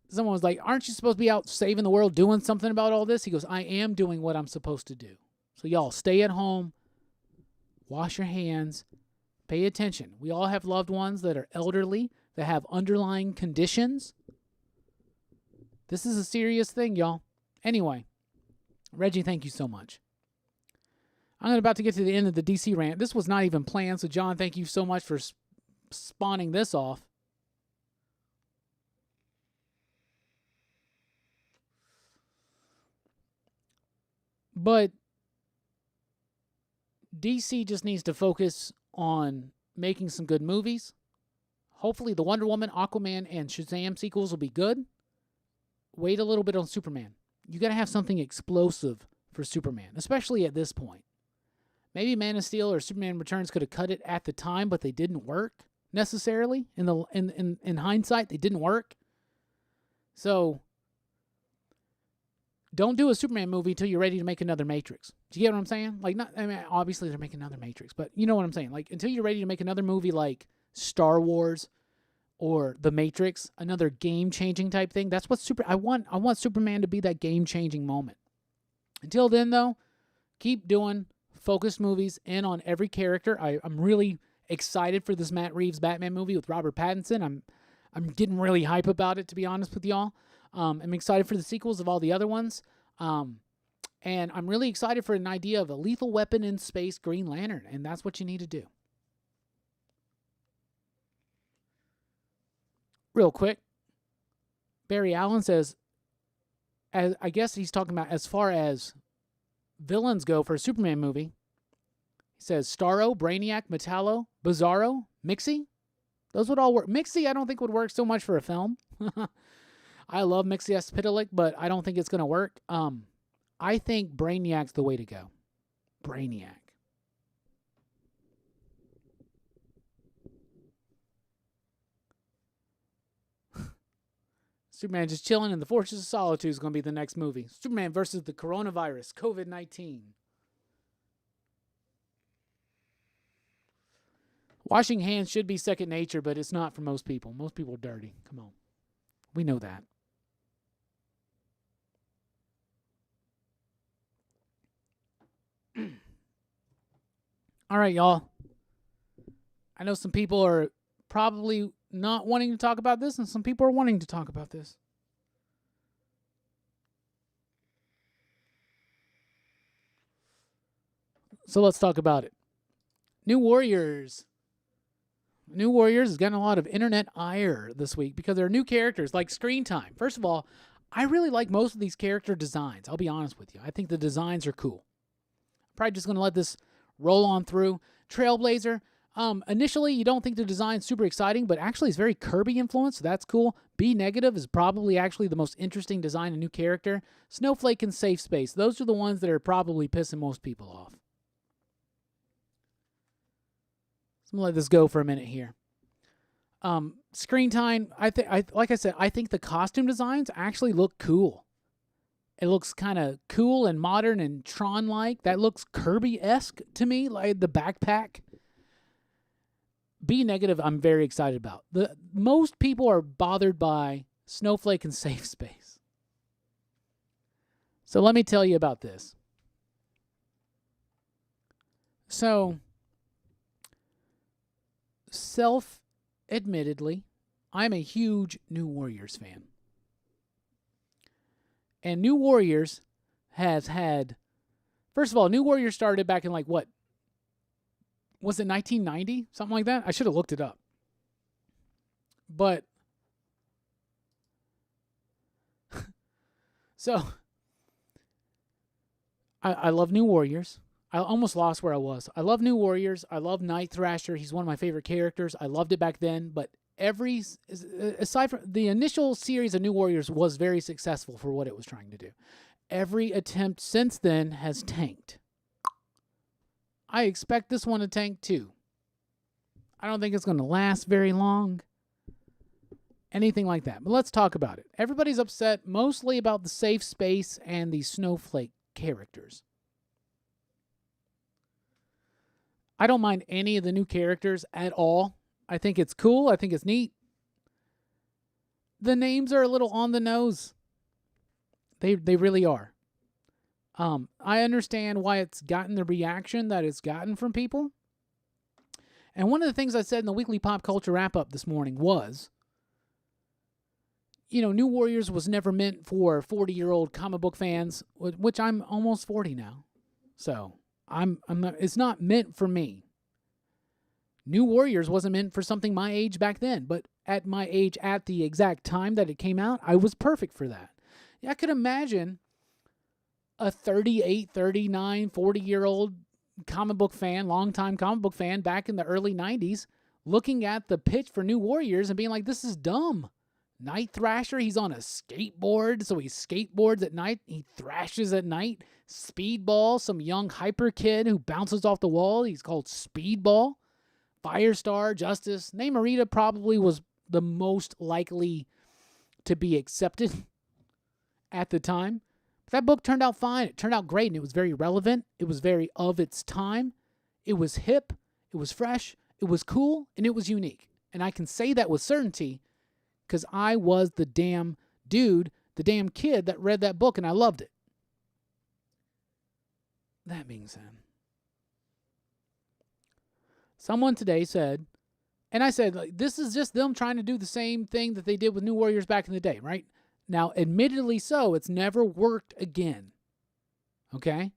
someone was like, aren't you supposed to be out saving the world, doing something about all this? He goes, I am doing what I'm supposed to do. So y'all, stay at home, wash your hands, pay attention. We all have loved ones that are elderly, that have underlying conditions. This is a serious thing, y'all. Anyway, Reggie, thank you so much. I'm about to get to the end of the DC rant. This was not even planned, so John, thank you so much for spawning this off. But DC just needs to focus on making some good movies. Hopefully the Wonder Woman, Aquaman, and Shazam sequels will be good. Wait a little bit on Superman. You got to have something explosive for Superman, especially at this point. Maybe Man of Steel or Superman Returns could have cut it at the time, but they didn't work necessarily. In hindsight, they didn't work. So don't do a Superman movie until you're ready to make another Matrix. Do you get what I'm saying? Obviously they're making another Matrix, but you know what I'm saying? Like, until you're ready to make another movie like Star Wars or The Matrix, another game-changing type thing. That's what I want Superman to be that game-changing moment. Until then, though, keep doing focused movies in on every character. I'm really excited for this Matt Reeves Batman movie with Robert Pattinson. I'm getting really hype about it, to be honest with y'all. I'm excited for the sequels of all the other ones. And I'm really excited for an idea of a lethal weapon in space Green Lantern, and that's what you need to do. Real quick, Barry Allen says, I guess he's talking about as far as villains go for a Superman movie. He says Starro, Brainiac, Metallo, Bizarro, Mixie. Those would all work. Mixie I don't think would work so much for a film. I love Mixie Spitalik, but I don't think it's going to work. I think Brainiac's the way to go. Brainiac. Superman just chilling in the Fortress of Solitude is going to be the next movie. Superman versus the coronavirus, COVID-19. Washing hands should be second nature, but it's not for most people. Most people are dirty. Come on. We know that. All right, y'all. I know some people are probably not wanting to talk about this, and some people are wanting to talk about this. So let's talk about it. New Warriors. New Warriors has gotten a lot of internet ire this week because there are new characters like screen time. First of all, I really like most of these character designs. I'll be honest with you. I think the designs are cool. I'm probably just going to let this roll on through. Trailblazer. Initially, you don't think the design's super exciting, but actually it's very Kirby influenced, so that's cool. B Negative is probably actually the most interesting design, a new character. Snowflake and Safe Space. Those are the ones that are probably pissing most people off. I'm gonna let this go for a minute here. Screen time. Like I said, I think the costume designs actually look cool. It looks kind of cool and modern and Tron-like. That looks Kirby-esque to me, like the backpack. B Negative, I'm very excited about. Most people are bothered by Snowflake and Safe Space. So let me tell you about this. So, self-admittedly, I'm a huge New Warriors fan. And New Warriors has had... First of all, New Warriors started back in like what? Was it 1990? Something like that? I should have looked it up. But... so... I love New Warriors. I almost lost where I was. I love New Warriors. I love Night Thrasher. He's one of my favorite characters. I loved it back then. But aside from the initial series of New Warriors was very successful for what it was trying to do. Every attempt since then has tanked. I expect this one to tank too. I don't think it's going to last very long. Anything like that. But let's talk about it. Everybody's upset mostly about the safe space and the snowflake characters. I don't mind any of the new characters at all. I think it's cool. I think it's neat. The names are a little on the nose. They really are. I understand why it's gotten the reaction that it's gotten from people. And one of the things I said in the weekly pop culture wrap-up this morning was, New Warriors was never meant for 40-year-old comic book fans, which I'm almost 40 now. So I'm not, it's not meant for me. New Warriors wasn't meant for something my age back then, but at my age, at the exact time that it came out, I was perfect for that. Yeah, I could imagine a 38, 39, 40-year-old comic book fan, longtime comic book fan back in the early 90s, looking at the pitch for New Warriors and being like, this is dumb. Night Thrasher, he's on a skateboard, so he skateboards at night, he thrashes at night. Speedball, some young hyper kid who bounces off the wall, he's called Speedball. Firestar, Justice, Namorita probably was the most likely to be accepted at the time. But that book turned out fine. It turned out great, and it was very relevant. It was very of its time. It was hip. It was fresh. It was cool, and it was unique. And I can say that with certainty because I was the damn dude, the damn kid that read that book, and I loved it. That being said, someone today said, and I said, this is just them trying to do the same thing that they did with New Warriors back in the day, right? Now, admittedly so, it's never worked again. Okay?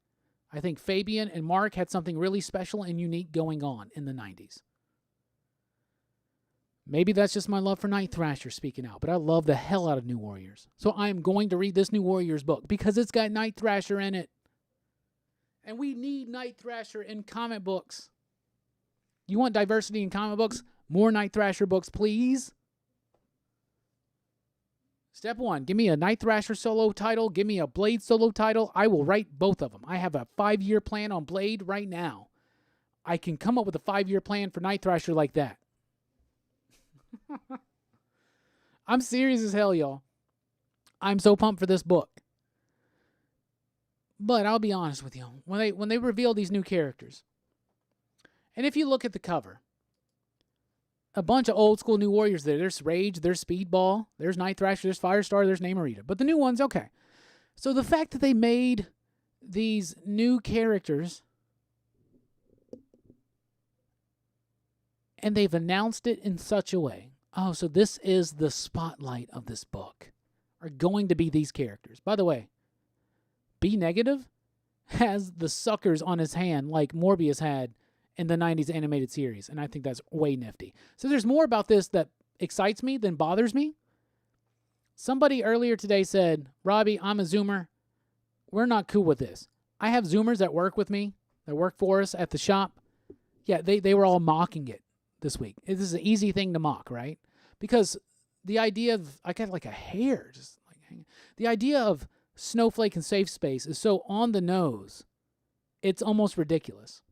I think Fabian and Mark had something really special and unique going on in the 90s. Maybe that's just my love for Night Thrasher speaking out, but I love the hell out of New Warriors. So I am going to read this New Warriors book because it's got Night Thrasher in it. And we need Night Thrasher in comic books. You want diversity in comic books? More Night Thrasher books, please. Step 1, give me a Night Thrasher solo title. Give me a Blade solo title. I will write both of them. I have a 5-year plan on Blade right now. I can come up with a 5-year plan for Night Thrasher like that. I'm serious as hell, y'all. I'm so pumped for this book. But I'll be honest with you. When they reveal these new characters, and if you look at the cover, a bunch of old school New Warriors there. There's Rage, there's Speedball, there's Night Thrasher, there's Firestar, there's Namorita. But the new ones, okay. So the fact that they made these new characters and they've announced it in such a way. Oh, so this is the spotlight of this book. Are going to be these characters. By the way, B Negative has the suckers on his hand like Morbius had in the 90s animated series, and I think that's way nifty. So there's more about this that excites me than bothers me. Somebody earlier today said, Robbie, I'm a Zoomer. We're not cool with this. I have Zoomers that work with me, that work for us at the shop. Yeah, they were all mocking it this week. This is an easy thing to mock, right? Because the idea of, I got like a hair, just like hanging. The idea of snowflake and safe space is so on the nose, it's almost ridiculous.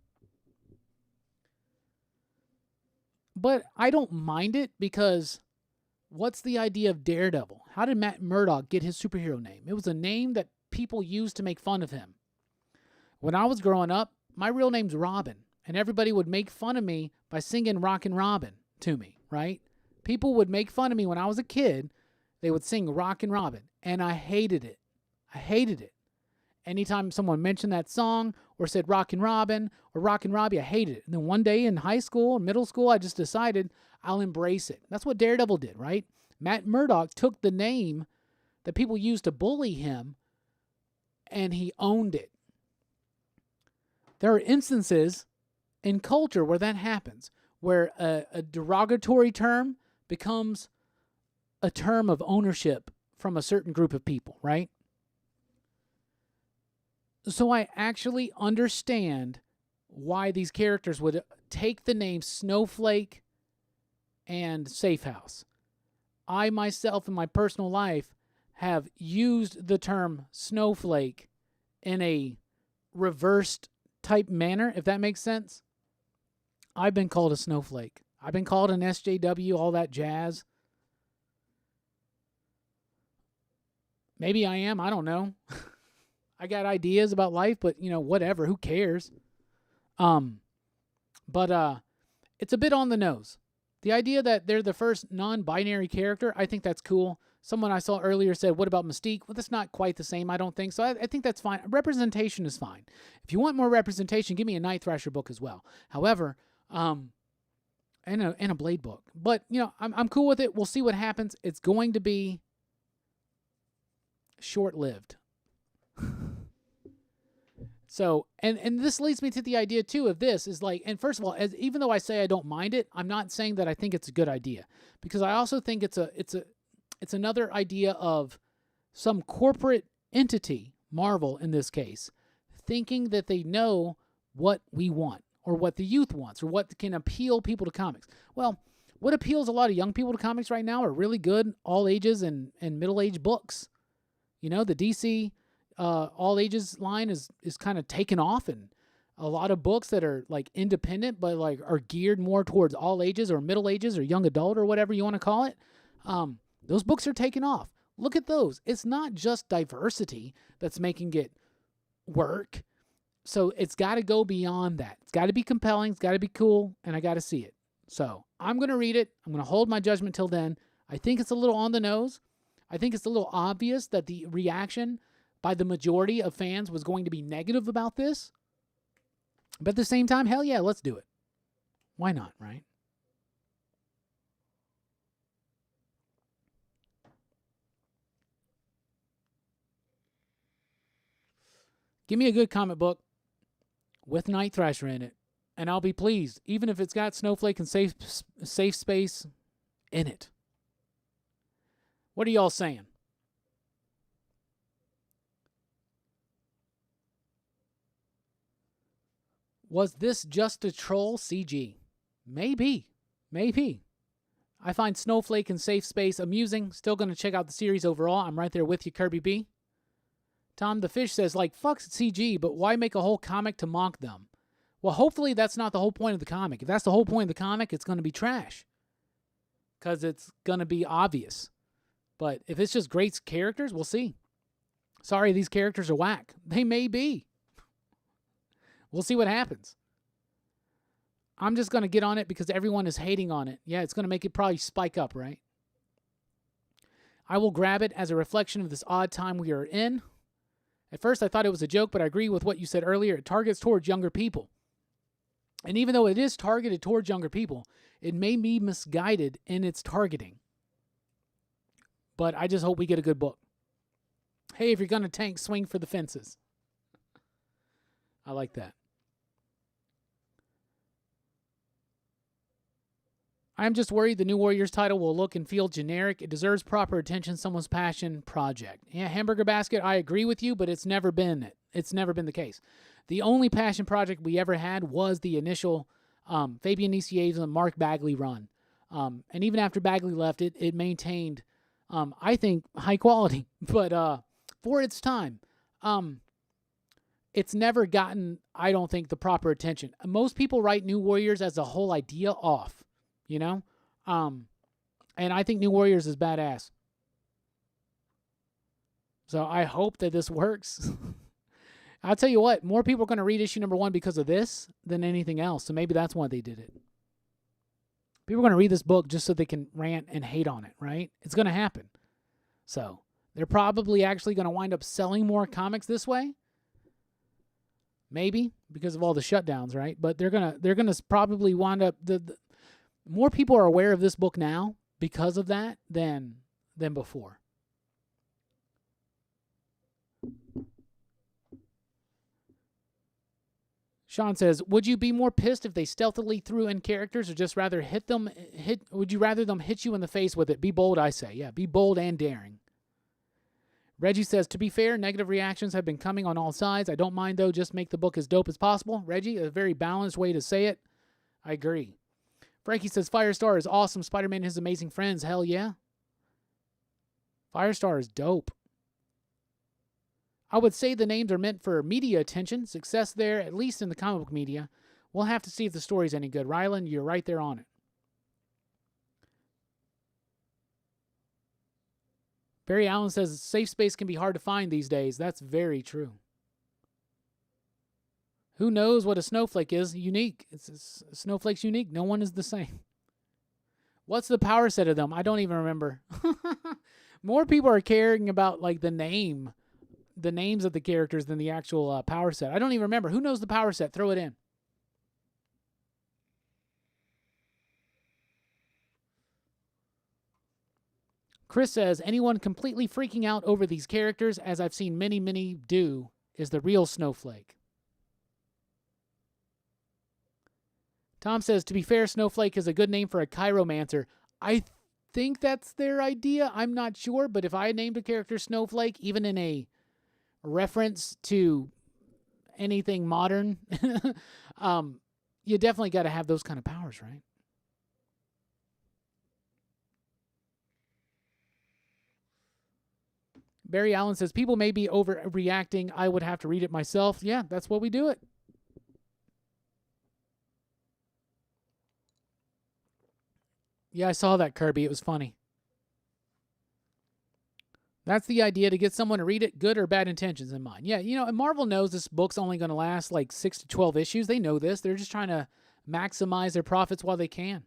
But I don't mind it because what's the idea of Daredevil? How did Matt Murdock get his superhero name? It was a name that people used to make fun of him. When I was growing up, my real name's Robin, and everybody would make fun of me by singing Rockin' Robin to me, right? People would make fun of me when I was a kid. They would sing Rockin' Robin, and I hated it. I hated it. Anytime someone mentioned that song or said Rockin' Robin or Rockin' Robbie, I hated it. And then one day in high school and middle school, I just decided I'll embrace it. That's what Daredevil did, right? Matt Murdock took the name that people used to bully him, and he owned it. There are instances in culture where that happens, where a derogatory term becomes a term of ownership from a certain group of people, right? So I actually understand why these characters would take the name Snowflake and Safe House. I myself in my personal life have used the term snowflake in a reversed type manner, if that makes sense. I've been called a snowflake. I've been called an SJW, all that jazz. Maybe I am. I don't know. I got ideas about life, but, whatever. Who cares? But it's a bit on the nose. The idea that they're the first non-binary character, I think that's cool. Someone I saw earlier said, what about Mystique? Well, that's not quite the same, I don't think. So I think that's fine. Representation is fine. If you want more representation, give me a Night Thrasher book as well. However, and a Blade book. But, I'm cool with it. We'll see what happens. It's going to be short-lived. So, and this leads me to the idea, too, of this is like, and first of all, even though I say I don't mind it, I'm not saying that I think it's a good idea, because I also think it's another idea of some corporate entity, Marvel in this case, thinking that they know what we want or what the youth wants or what can appeal people to comics. Well, what appeals a lot of young people to comics right now are really good all ages and middle-aged books. The DC all ages line is kind of taken off, and a lot of books that are like independent but like are geared more towards all ages or middle ages or young adult or whatever you want to call it. Those books are taken off. Look at those. It's not just diversity that's making it work. So it's got to go beyond that. It's got to be compelling. It's got to be cool, and I got to see it. So I'm going to read it. I'm going to hold my judgment till then. I think it's a little on the nose. I think it's a little obvious that the reaction by the majority of fans was going to be negative about this. But at the same time, hell yeah, let's do it. Why not, right? Give me a good comic book with Night Thrasher in it, and I'll be pleased, even if it's got Snowflake and safe space in it. What are y'all saying? Was this just a troll CG? Maybe. I find Snowflake and Safe Space amusing. Still going to check out the series overall. I'm right there with you, Kirby B. Tom the Fish says, fuck CG, but why make a whole comic to mock them? Well, hopefully that's not the whole point of the comic. If that's the whole point of the comic, it's going to be trash. Because it's going to be obvious. But if it's just great characters, we'll see. Sorry, these characters are whack. They may be. We'll see what happens. I'm just going to get on it because everyone is hating on it. Yeah, it's going to make it probably spike up, right? I will grab it as a reflection of this odd time we are in. At first, I thought it was a joke, but I agree with what you said earlier. It targets towards younger people. And even though it is targeted towards younger people, it may be misguided in its targeting. But I just hope we get a good book. Hey, if you're going to tank, swing for the fences. I like that. I'm just worried the New Warriors title will look and feel generic. It deserves proper attention, someone's passion project. Yeah, Hamburger Basket, I agree with you, but it's never been it. It's never been the case. The only passion project we ever had was the initial Fabian Nicier's and Mark Bagley run. And even after Bagley left, it maintained, I think, high quality. But for its time, it's never gotten, I don't think, the proper attention. Most people write New Warriors as a whole idea off. And I think New Warriors is badass. So I hope that this works. I'll tell you what, more people are going to read issue number 1 because of this than anything else. So maybe that's why they did it. People are going to read this book just so they can rant and hate on it, right? It's going to happen. So they're probably actually going to wind up selling more comics this way. Maybe because of all the shutdowns, right? But they're gonna probably wind up the more people are aware of this book now because of that than before. Sean says, would you be more pissed if they stealthily threw in characters or just rather would you rather them hit you in the face with it? Be bold, I say. Yeah, be bold and daring. Reggie says, to be fair, negative reactions have been coming on all sides. I don't mind, though. Just make the book as dope as possible. Reggie, a very balanced way to say it. I agree. Frankie says, Firestar is awesome. Spider-Man and his amazing friends. Hell yeah. Firestar is dope. I would say the names are meant for media attention, success there, at least in the comic book media. We'll have to see if the story's any good. Ryland, you're right there on it. Barry Allen says safe space can be hard to find these days. That's very true. Who knows what a snowflake is? Unique. Snowflake's unique. No one is the same. What's the power set of them? I don't even remember. More people are caring about like the names of the characters than the actual power set. I don't even remember. Who knows the power set? Throw it in. Chris says, anyone completely freaking out over these characters, as I've seen many, many do, is the real snowflake. Tom says, to be fair, Snowflake is a good name for a chiromancer. I think that's their idea. I'm not sure, but if I had named a character Snowflake, even in a reference to anything modern, you definitely got to have those kind of powers, right? Barry Allen says, people may be overreacting. I would have to read it myself. Yeah, that's what we do it. Yeah, I saw that, Kirby. It was funny. That's the idea, to get someone to read it, good or bad intentions in mind. Yeah, you know, and Marvel knows this book's only going to last like 6 to 12 issues. They know this. They're just trying to maximize their profits while they can.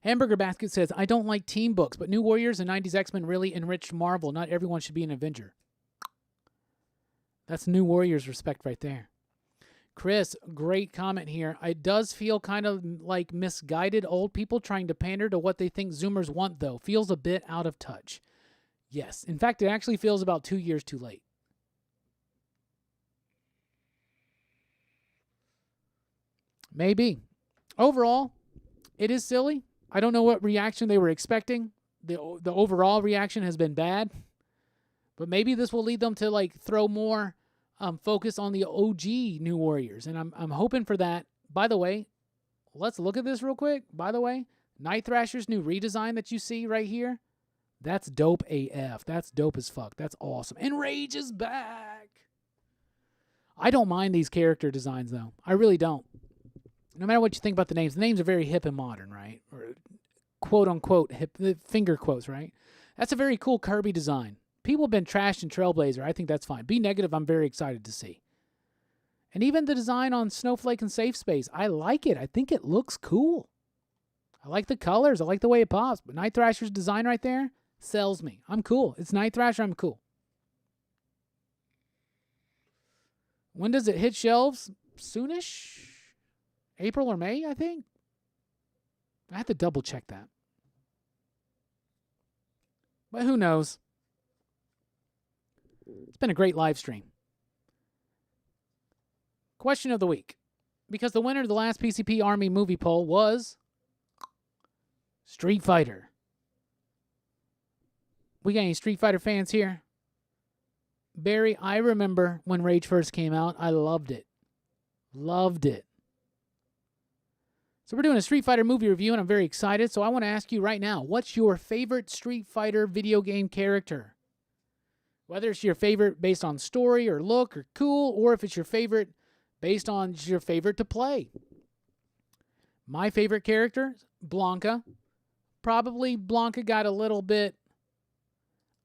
Hamburger Basket says, I don't like team books, but New Warriors and 90s X-Men really enriched Marvel. Not everyone should be an Avenger. That's New Warriors respect right there. Chris, great comment here. It does feel kind of like misguided old people trying to pander to what they think Zoomers want, though. Feels a bit out of touch. Yes. In fact, it actually feels about 2 years too late. Maybe. Overall, it is silly. I don't know what reaction they were expecting. The overall reaction has been bad. But maybe this will lead them to like throw more focus on the OG New Warriors. And I'm hoping for that. By the way, let's look at this real quick. By the way, Night Thrasher's new redesign that you see right here, that's dope AF. That's dope as fuck. That's awesome. And Rage is back. I don't mind these character designs, though. I really don't. No matter what you think about the names are very hip and modern, right? Or quote-unquote hip, finger quotes, right? That's a very cool Kirby design. People have been trashed in Trailblazer. I think that's fine. Be Negative, I'm very excited to see. And even the design on Snowflake and Safe Space, I like it. I think it looks cool. I like the colors. I like the way it pops. But Night Thrasher's design right there sells me. I'm cool. It's Night Thrasher. I'm cool. When does it hit shelves? Soonish? April or May, I think. I have to double check that. But who knows? It's been a great live stream. Question of the week. Because the winner of the last PCP Army movie poll was Street Fighter. We got any Street Fighter fans here? Barry, I remember when Rage first came out. I loved it. Loved it. So we're doing a Street Fighter movie review, and I'm very excited. So I want to ask you right now, what's your favorite Street Fighter video game character? Whether it's your favorite based on story or look or cool, or if it's your favorite based on your favorite to play. My favorite character, Blanca. Probably Blanca got a little bit...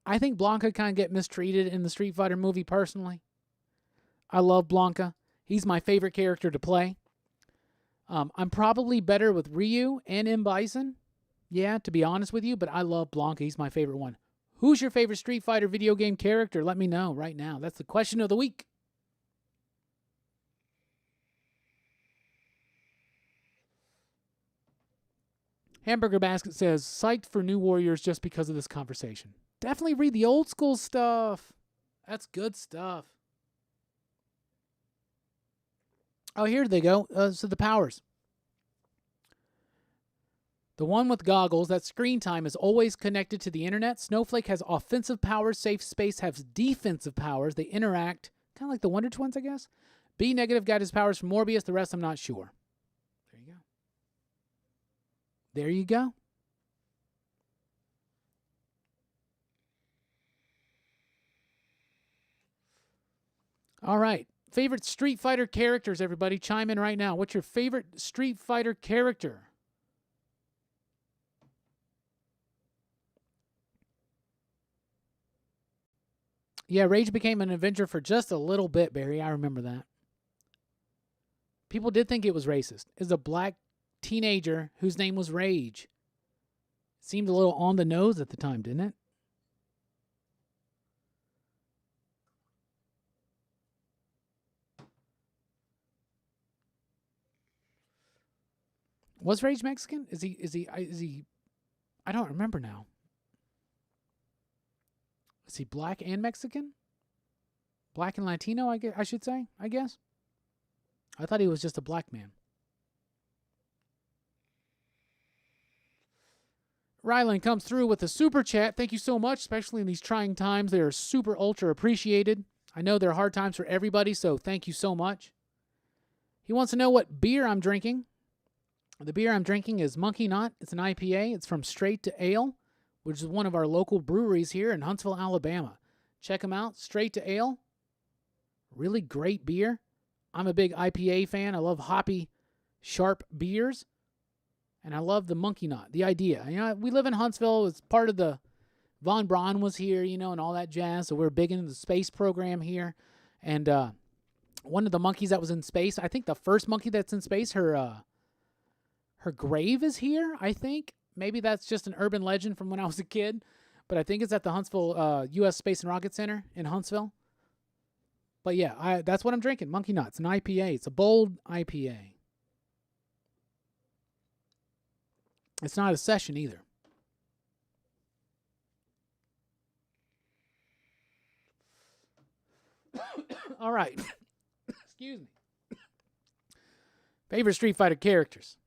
I think Blanca kind of get mistreated in the Street Fighter movie personally. I love Blanca. He's my favorite character to play. I'm probably better with Ryu and M. Bison. Yeah, to be honest with you, but I love Blanca. He's my favorite one. Who's your favorite Street Fighter video game character? Let me know right now. That's the question of the week. Hamburger Basket says, psyched for New Warriors just because of this conversation. Definitely read the old school stuff. That's good stuff. Oh, here they go. So the powers. The one with goggles, that screen time is always connected to the internet. Snowflake has offensive powers. Safe Space has defensive powers. They interact, kind of like the Wonder Twins, I guess. B Negative got his powers from Morbius. The rest, I'm not sure. There you go. There you go. All right. Favorite Street Fighter characters, everybody. Chime in right now. What's your favorite Street Fighter character? Yeah, Rage became an Avenger for just a little bit, Barry. I remember that. People did think it was racist. It's a black teenager whose name was Rage. Seemed a little on the nose at the time, didn't it? Was Rage Mexican? Is he I don't remember now. Is he black and Mexican? Black and Latino, I should say, I guess. I thought he was just a black man. Rylan comes through with a super chat. Thank you so much, especially in these trying times. They are super ultra appreciated. I know they're hard times for everybody, so thank you so much. He wants to know what beer I'm drinking. The beer I'm drinking is Monkey Knot. It's an IPA. It's from Straight to Ale, which is one of our local breweries here in Huntsville, Alabama. Check them out. Straight to Ale. Really great beer. I'm a big IPA fan. I love hoppy, sharp beers. And I love the Monkey Knot, the idea. You know, we live in Huntsville. It's part of the Von Braun was here, you know, and all that jazz. So we're big into the space program here. And one of the monkeys that was in space, I think the first monkey that's in space, her grave is here, I think. Maybe that's just an urban legend from when I was a kid. But I think it's at the Huntsville U.S. Space and Rocket Center in Huntsville. But yeah, that's what I'm drinking, Monkey Knot. It's an IPA. It's a bold IPA. It's not a session either. All right. Excuse me. Favorite Street Fighter characters.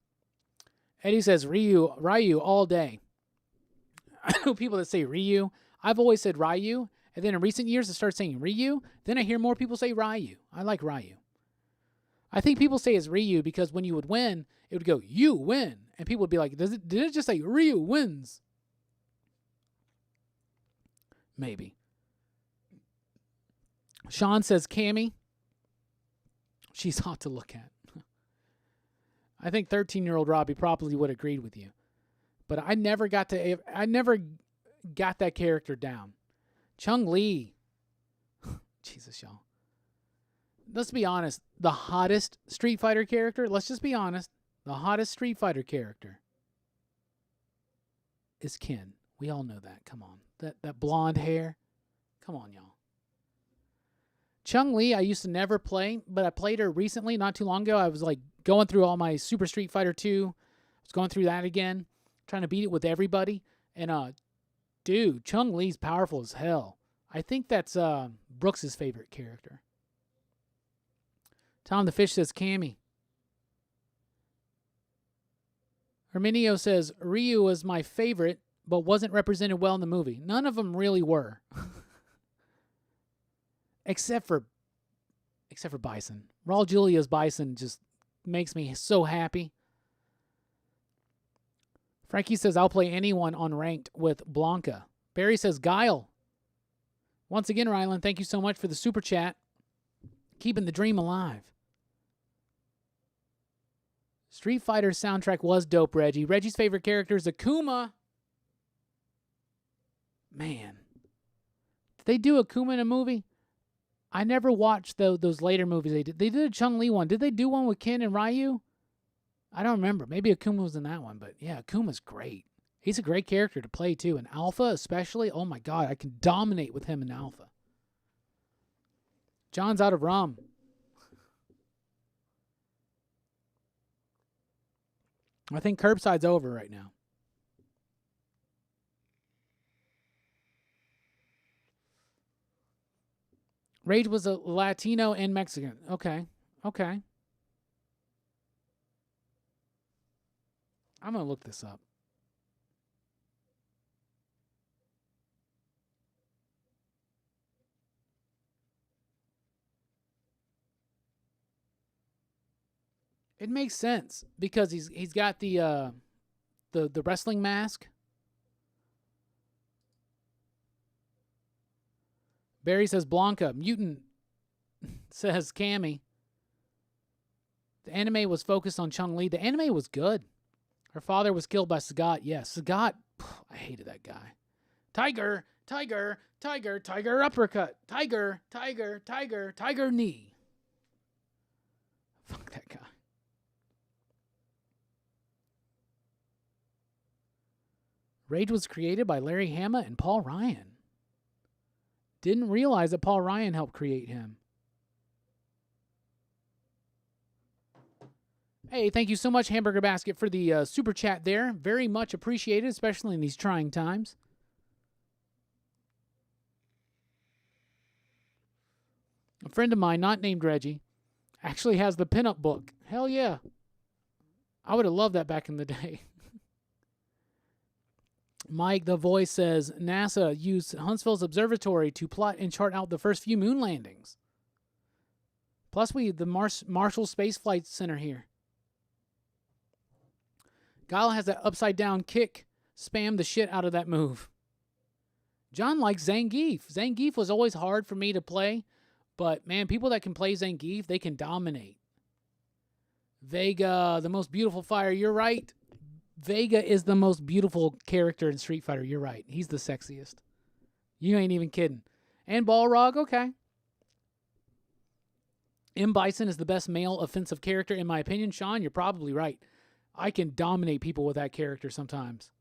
Eddie says Ryu all day. I know people that say Ryu. I've always said Ryu. And then in recent years, I started saying Ryu. Then I hear more people say Ryu. I like Ryu. I think people say it's Ryu because when you would win, it would go, you win. And people would be like, did it just say Ryu wins? Maybe. Sean says Cammy. She's hot to look at. I think 13-year-old Robbie probably would have agreed with you. But I never got that character down. Chung Li. Jesus, y'all. Let's be honest. The hottest Street Fighter character, let's just be honest. The hottest Street Fighter character is Ken. We all know that. Come on. That blonde hair. Come on, y'all. Chung Li, I used to never play, but I played her recently, not too long ago. I was like going through all my Super Street Fighter 2. I was going through that again, trying to beat it with everybody. And, dude, Chung Li's powerful as hell. I think that's Brooks' favorite character. Tom the Fish says Cammy. Herminio says Ryu was my favorite, but wasn't represented well in the movie. None of them really were. Except for Bison. Raul Julia's Bison just makes me so happy. Frankie says, I'll play anyone on ranked with Blanca. Barry says, Guile. Once again, Rylan, thank you so much for the super chat. Keeping the dream alive. Street Fighter soundtrack was dope, Reggie. Reggie's favorite character is Akuma. Man. Did they do Akuma in a movie? I never watched those later movies they did. They did a Chung-Li one. Did they do one with Ken and Ryu? I don't remember. Maybe Akuma was in that one, but yeah, Akuma's great. He's a great character to play, too. And Alpha, especially, oh my God, I can dominate with him in Alpha. John's out of rum. I think Curbside's over right now. Rage was a Latino and Mexican. Okay. I'm going to look this up. It makes sense because he's got the wrestling mask. Barry says Blanca, mutant says Cammy. The anime was focused on Chun-Li. The anime was good. Her father was killed by Sagat. Yes, Sagat. I hated that guy. Tiger, tiger, tiger, tiger uppercut. Tiger, tiger, tiger, tiger knee. Fuck that guy. Rage was created by Larry Hama and Paul Ryan. Didn't realize that Paul Ryan helped create him. Hey, thank you so much, Hamburger Basket, for the super chat there. Very much appreciated, especially in these trying times. A friend of mine, not named Reggie, actually has the pinup book. Hell yeah. I would have loved that back in the day. Mike, the voice, says NASA used Huntsville's observatory to plot and chart out the first few moon landings. Plus, the Marshall Space Flight Center here. Guile has that upside-down kick. Spam the shit out of that move. John likes Zangief. Zangief was always hard for me to play, but, man, people that can play Zangief, they can dominate. Vega, the most beautiful fighter. You're right. Vega is the most beautiful character in Street Fighter. You're right. He's the sexiest. You ain't even kidding. And Balrog, okay. M. Bison is the best male offensive character, in my opinion. Sean, you're probably right. I can dominate people with that character sometimes.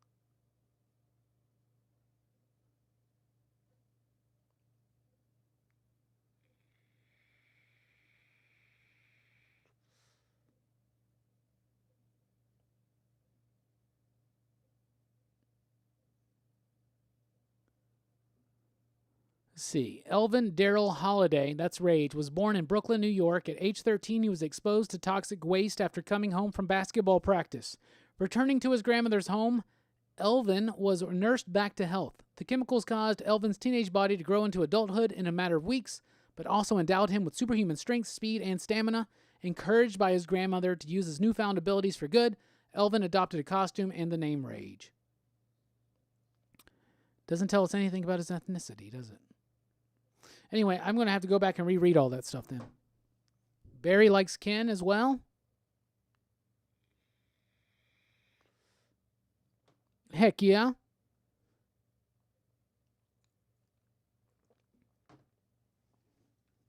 Let's see. Elvin Darrell Holiday, that's Rage, was born in Brooklyn, New York. At age 13, he was exposed to toxic waste after coming home from basketball practice. Returning to his grandmother's home, Elvin was nursed back to health. The chemicals caused Elvin's teenage body to grow into adulthood in a matter of weeks, but also endowed him with superhuman strength, speed, and stamina. Encouraged by his grandmother to use his newfound abilities for good, Elvin adopted a costume and the name Rage. Doesn't tell us anything about his ethnicity, does it? Anyway, I'm going to have to go back and reread all that stuff then. Barry likes Ken as well. Heck yeah.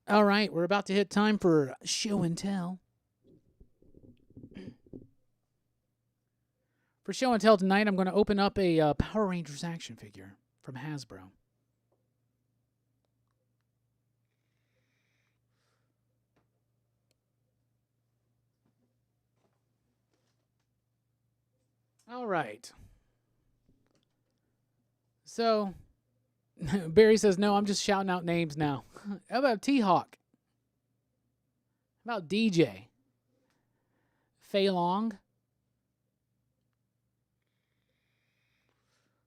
All right, we're about to hit time for show and tell. For show and tell tonight, I'm going to open up a Power Rangers action figure from Hasbro. All right. So, Barry says, no, I'm just shouting out names now. How about T-Hawk? How about DJ? Fei Long?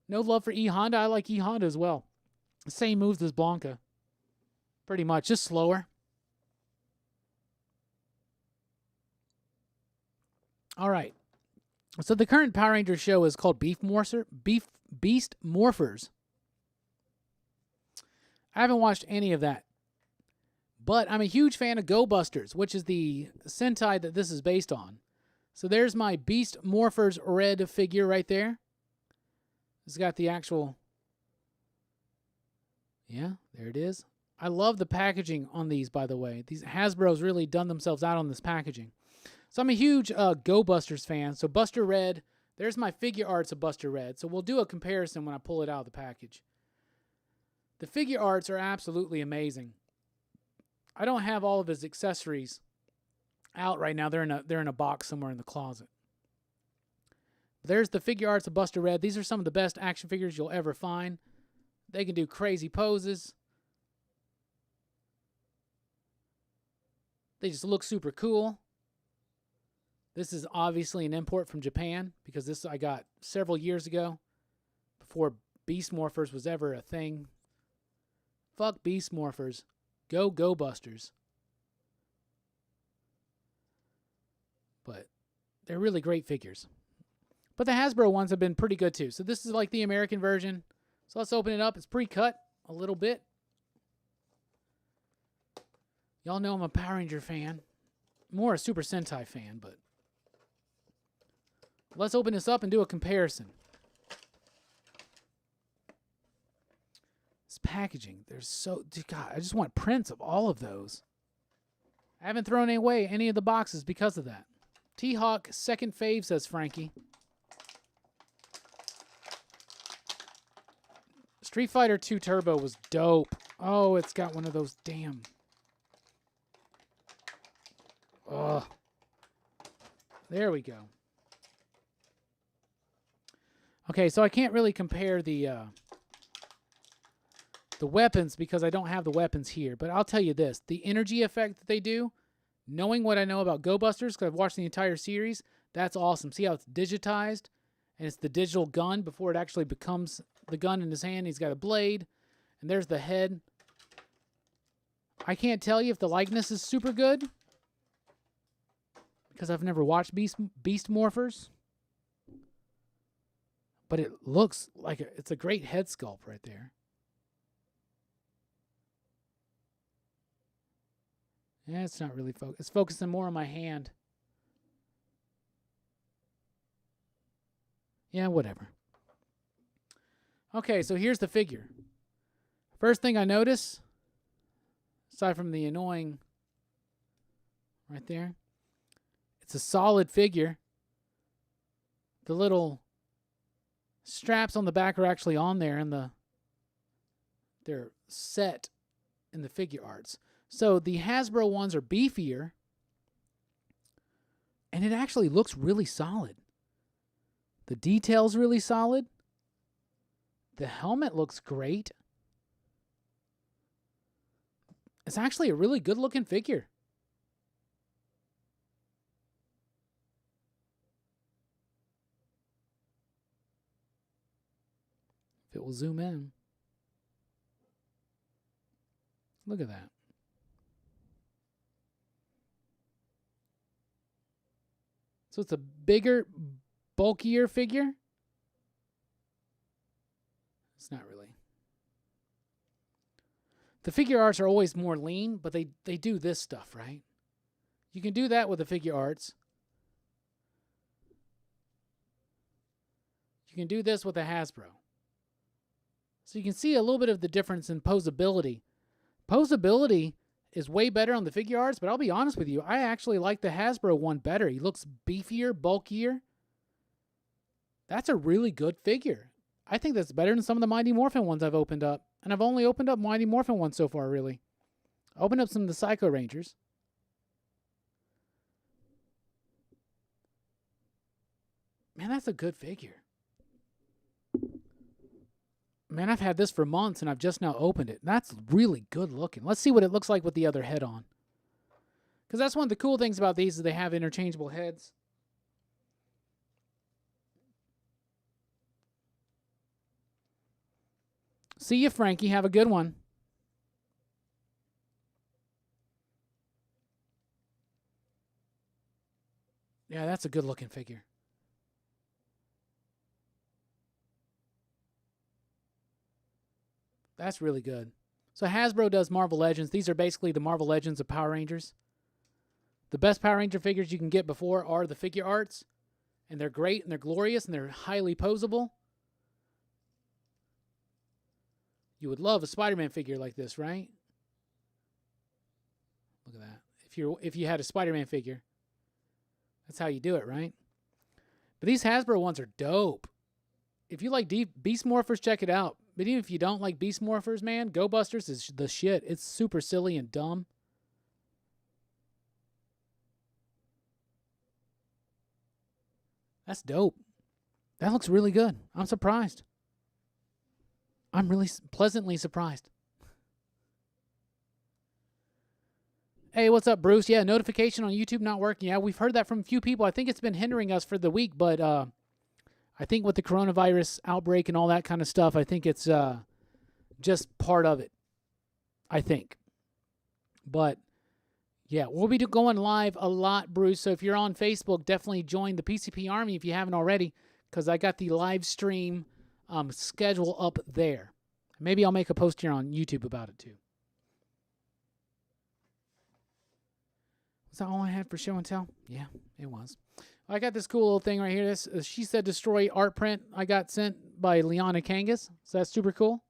No love for E-Honda. I like E-Honda as well. Same moves as Blanca. Pretty much. Just slower. All right. So the current Power Rangers show is called Beast Morphers. I haven't watched any of that. But I'm a huge fan of Go Busters, which is the Sentai that this is based on. So there's my Beast Morphers red figure right there. It's got the actual... Yeah, there it is. I love the packaging on these, by the way. These Hasbro's really done themselves out on this packaging. So I'm a huge Go Busters fan. So Buster Red, there's my figure arts of Buster Red. So we'll do a comparison when I pull it out of the package. The figure arts are absolutely amazing. I don't have all of his accessories out right now. They're in a box somewhere in the closet. There's the figure arts of Buster Red. These are some of the best action figures you'll ever find. They can do crazy poses. They just look super cool. This is obviously an import from Japan because this I got several years ago before Beast Morphers was ever a thing. Fuck Beast Morphers. Go Busters. But they're really great figures. But the Hasbro ones have been pretty good too. So this is like the American version. So let's open it up. It's pre-cut a little bit. Y'all know I'm a Power Ranger fan. More a Super Sentai fan, but let's open this up and do a comparison. This packaging, there's so... God, I just want prints of all of those. I haven't thrown away any of the boxes because of that. T-Hawk, second fave, says Frankie. Street Fighter 2 Turbo was dope. Oh, it's got one of those damn... Ugh. There we go. Okay, so I can't really compare the weapons because I don't have the weapons here. But I'll tell you this. The energy effect that they do, knowing what I know about Go Busters, because I've watched the entire series, that's awesome. See how it's digitized? And it's the digital gun before it actually becomes the gun in his hand. He's got a blade. And there's the head. I can't tell you if the likeness is super good, because I've never watched Beast Morphers. But it looks like it's a great head sculpt right there. Yeah, it's not really focused. It's focusing more on my hand. Yeah, whatever. Okay, so here's the figure. First thing I notice, aside from the annoying right there, it's a solid figure. The little straps on the back are actually on there, and they're set in the figure arts. So the Hasbro ones are beefier, and it actually looks really solid. The detail's really solid. The helmet looks great. It's actually a really good looking figure. If it will zoom in. Look at that. So it's a bigger, bulkier figure. It's not really. The figure arts are always more lean, but they do this stuff, right? You can do that with the figure arts. You can do this with a Hasbro. So you can see a little bit of the difference in posability. Posability is way better on the figure arts, but I'll be honest with you, I actually like the Hasbro one better. He looks beefier, bulkier. That's a really good figure. I think that's better than some of the Mighty Morphin ones I've opened up. And I've only opened up Mighty Morphin ones so far, really. I opened up some of the Psycho Rangers. Man, that's a good figure. Man, I've had this for months, and I've just now opened it. That's really good looking. Let's see what it looks like with the other head on. Because that's one of the cool things about these is they have interchangeable heads. See you, Frankie. Have a good one. Yeah, that's a good looking figure. That's really good. So Hasbro does Marvel Legends. These are basically the Marvel Legends of Power Rangers. The best Power Ranger figures you can get before are the figure arts. And they're great, and they're glorious, and they're highly posable. You would love a Spider-Man figure like this, right? Look at that. If you had a Spider-Man figure, that's how you do it, right? But these Hasbro ones are dope. If you like Beast Morphers, check it out. But even if you don't like Beast Morphers, man, Go Busters is the shit. It's super silly and dumb. That's dope. That looks really good. I'm surprised. I'm really pleasantly surprised. Hey, what's up, Bruce? Yeah, notification on YouTube not working. Yeah, we've heard that from a few people. I think it's been hindering us for the week, but I think with the coronavirus outbreak and all that kind of stuff, I think it's just part of it. I think. But, yeah, we'll be going live a lot, Bruce. So if you're on Facebook, definitely join the PCP Army if you haven't already, because I got the live stream schedule up there. Maybe I'll make a post here on YouTube about it too. that all I had for show and tell? Yeah, it was. I got this cool little thing right here. This She Said Destroy art print I got sent by Liana Kangas. So that's super cool.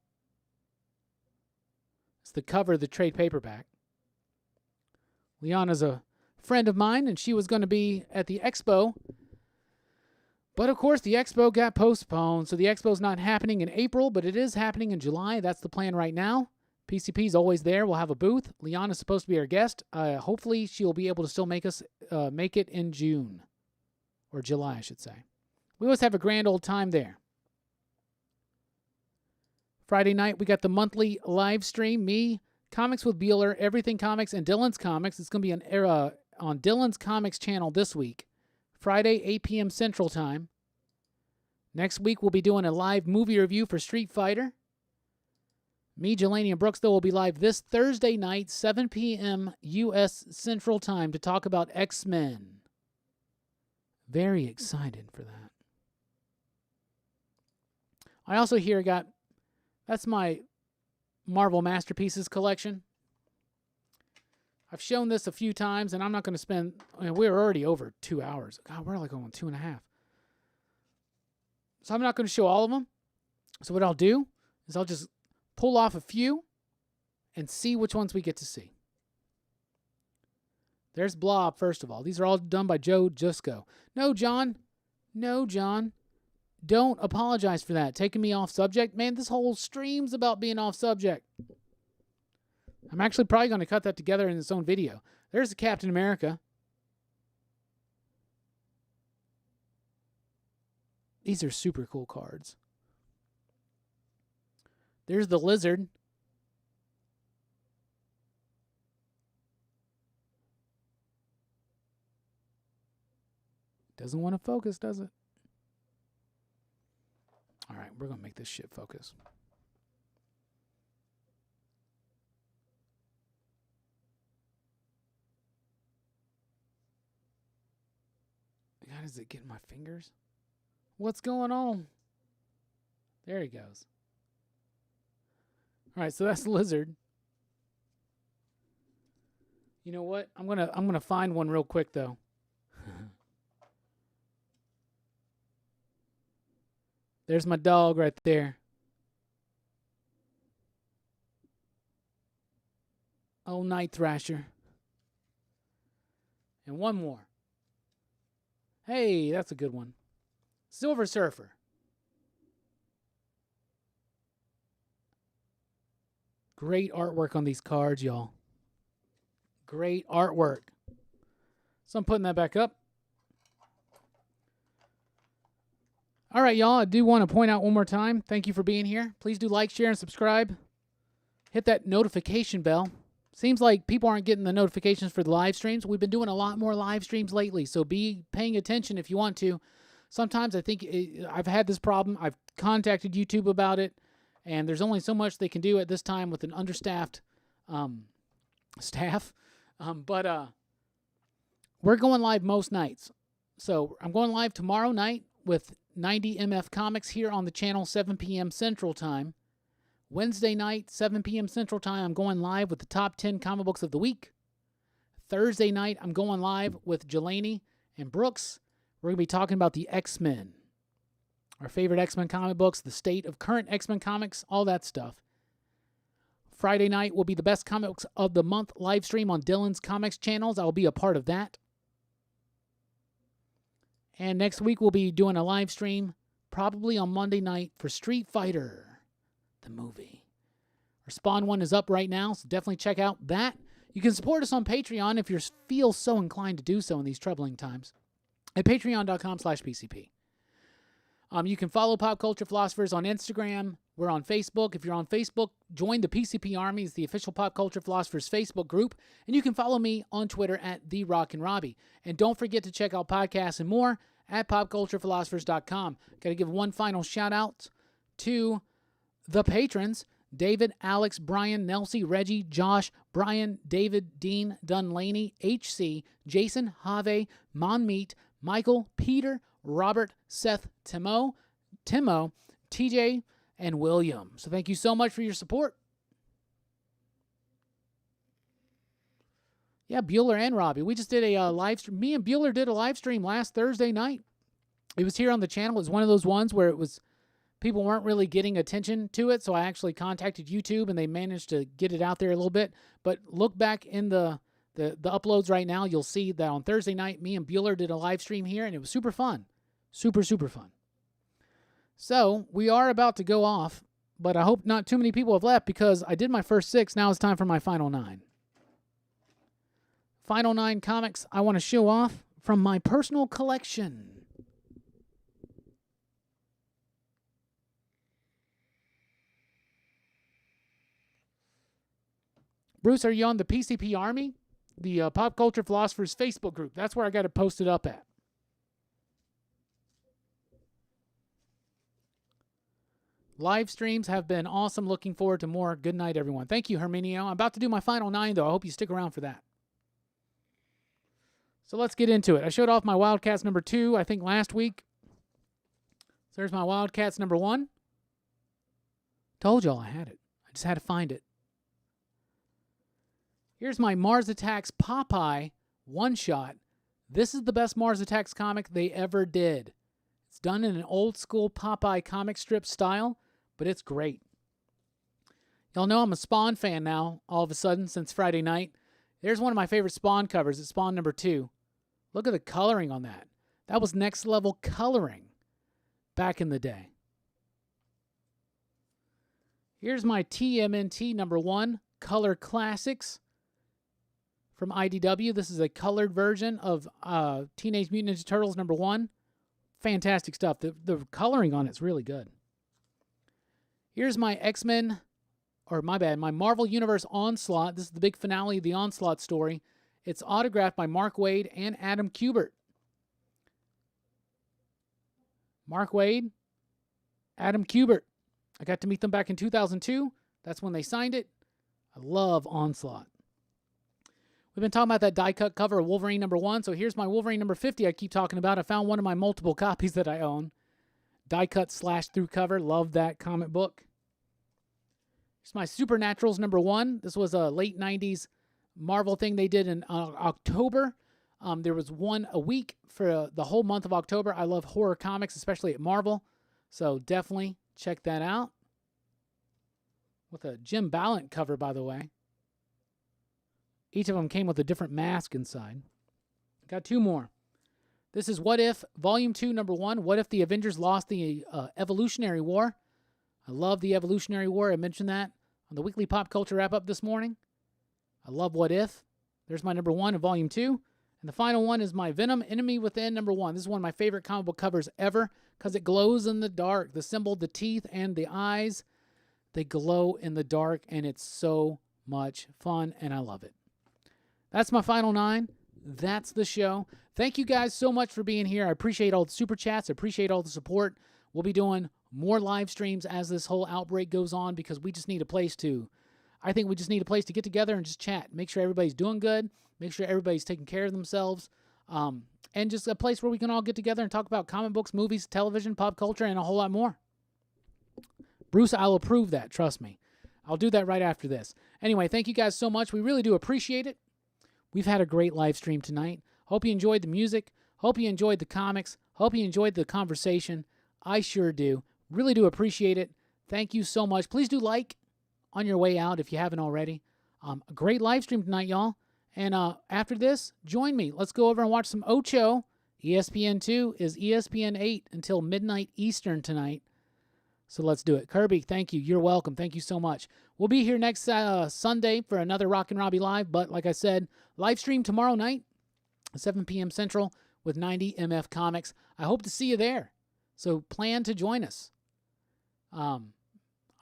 It's the cover of the trade paperback. Liana's a friend of mine, and she was going to be at the expo. But, of course, the expo got postponed. So the expo's not happening in April, but it is happening in July. That's the plan right now. PCP's always there. We'll have a booth. Liana's supposed to be our guest. Hopefully, she'll be able to still make it in June. Or July, I should say. We always have a grand old time there. Friday night, we got the monthly live stream. Me, Comics with Bueller, Everything Comics, and Dylan's Comics. It's going to be on Dylan's Comics channel this week. Friday, 8 p.m. Central Time. Next week, we'll be doing a live movie review for Street Fighter. Me, Jelani, and Brooks, though, will be live this Thursday night, 7 p.m. U.S. Central Time, to talk about X-Men. Very excited for that. I also that's my Marvel Masterpieces collection. I've shown this a few times, and I'm not going to spend, we're already over 2 hours. God, we're like on 2.5. So I'm not going to show all of them. So what I'll do is I'll just pull off a few and see which ones we get to see. There's Blob, first of all. These are all done by Joe Jusko. No, John. Don't apologize for that. Taking me off subject. Man, this whole stream's about being off subject. I'm actually probably going to cut that together in its own video. There's the Captain America. These are super cool cards. There's the Lizard. Doesn't want to focus, does it? All right, we're going to make this shit focus. God, is it getting my fingers? What's going on? There he goes. All right, so that's the Lizard. You know what? I'm gonna find one real quick though. There's my dog right there. Oh, Night Thrasher. And one more. Hey, that's a good one. Silver Surfer. Great artwork on these cards, y'all. Great artwork. So I'm putting that back up. All right, y'all, I do want to point out one more time, thank you for being here. Please do like, share, and subscribe. Hit that notification bell. Seems like people aren't getting the notifications for the live streams. We've been doing a lot more live streams lately, so be paying attention if you want to. Sometimes I think I've had this problem. I've contacted YouTube about it, and there's only so much they can do at this time with an understaffed staff. But we're going live most nights. So I'm going live tomorrow night with 90 MF Comics here on the channel, 7 p.m. Central Time. Wednesday night, 7 p.m. Central Time, I'm going live with the top 10 comic books of the week. Thursday night, I'm going live with Jelani and Brooks. We're going to be talking about the X-Men. Our favorite X-Men comic books, the state of current X-Men comics, all that stuff. Friday night will be the best comics of the month live stream on Dylan's Comics channels. I'll be a part of that. And next week we'll be doing a live stream, probably on Monday night, for Street Fighter, the movie. Our Spawn one is up right now, so definitely check out that. You can support us on Patreon if you feel so inclined to do so in these troubling times at patreon.com/PCP. You can follow Pop Culture Philosophers on Instagram. We're on Facebook. If you're on Facebook, join the PCP Army. It's the official Pop Culture Philosophers Facebook group. And you can follow me on Twitter at the Rockin Robbie. And don't forget to check out podcasts and more at popculturephilosophers.com. Got to give one final shout out to the patrons: David, Alex, Brian, Nelsie, Reggie, Josh, Brian, David, Dean, Dunlaney, HC, Jason, Have, Monmeat, Michael, Peter, Robert, Seth, Timo, TJ, and William. So thank you so much for your support. Yeah, Bueller and Robbie. We just did a live stream. Me and Bueller did a live stream last Thursday night. It was here on the channel. It was one of those ones where it was people weren't really getting attention to it, so I actually contacted YouTube, and they managed to get it out there a little bit. But look back in the uploads right now. You'll see that on Thursday night, me and Bueller did a live stream here, and it was super fun. Super, super fun. So we are about to go off, but I hope not too many people have left because I did my first 6. Now it's time for my final 9. Final 9 comics I want to show off from my personal collection. Bruce, are you on the PCP Army? The Pop Culture Philosophers Facebook group. That's where I got it posted up at. Live streams have been awesome. Looking forward to more. Good night, everyone. Thank you, Herminio. I'm about to do my final 9, though. I hope you stick around for that. So let's get into it. I showed off my Wildcats number 2, I think, last week. So there's my Wildcats number 1. Told y'all I had it. I just had to find it. Here's my Mars Attacks Popeye one-shot. This is the best Mars Attacks comic they ever did. It's done in an old-school Popeye comic strip style, but it's great. Y'all know I'm a Spawn fan now, all of a sudden, since Friday night. There's one of my favorite Spawn covers. It's Spawn number 2. Look at the coloring on that. That was next-level coloring back in the day. Here's my TMNT number 1, Color Classics. From IDW. This is a colored version of Teenage Mutant Ninja Turtles number 1. Fantastic stuff. The coloring on it's really good. Here's my X-Men, or my Marvel Universe Onslaught. This is the big finale of the Onslaught story. It's autographed by Mark Waid and Adam Kubert. Mark Waid, Adam Kubert. I got to meet them back in 2002. That's when they signed it. I love Onslaught. We've been talking about that die-cut cover of Wolverine number 1, so here's my Wolverine number 50 I keep talking about. I found one of my multiple copies that I own. Die-cut /through cover. Love that comic book. Here's my Supernaturals number 1. This was a late 90s Marvel thing they did in October. There was one a week for the whole month of October. I love horror comics, especially at Marvel, so definitely check that out. With a Jim Ballant cover, by the way. Each of them came with a different mask inside. Got 2 more. This is What If, Volume 2, Number 1. What if the Avengers lost the Evolutionary War? I love the Evolutionary War. I mentioned that on the weekly pop culture wrap-up this morning. I love What If. There's my number 1 in Volume 2. And the final one is my Venom Enemy Within, number 1. This is one of my favorite comic book covers ever because it glows in the dark. The symbol, the teeth, and the eyes, they glow in the dark, and it's so much fun, and I love it. That's my final 9. That's the show. Thank you guys so much for being here. I appreciate all the super chats. I appreciate all the support. We'll be doing more live streams as this whole outbreak goes on because we just need a place to, I think we just need a place to get together and just chat. Make sure everybody's doing good. Make sure everybody's taking care of themselves. And just a place where we can all get together and talk about comic books, movies, television, pop culture, and a whole lot more. Bruce, I'll approve that. Trust me. I'll do that right after this. Anyway, thank you guys so much. We really do appreciate it. We've had a great live stream tonight. Hope you enjoyed the music. Hope you enjoyed the comics. Hope you enjoyed the conversation. I sure do. Really do appreciate it. Thank you so much. Please do like on your way out if you haven't already. A great live stream tonight, y'all. And after this, join me. Let's go over and watch some Ocho. ESPN2 is ESPN8 until midnight Eastern tonight. So let's do it. Kirby, thank you. You're welcome. Thank you so much. We'll be here next Sunday for another Rockin Robbie Live. But like I said, live stream tomorrow night, 7 p.m. Central with 90 MF Comics. I hope to see you there. So plan to join us. I'm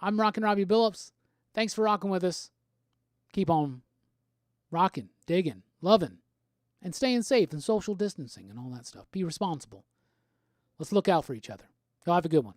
Rockin Robbie Billups. Thanks for rocking with us. Keep on rocking, digging, loving, and staying safe and social distancing and all that stuff. Be responsible. Let's look out for each other. Y'all have a good one.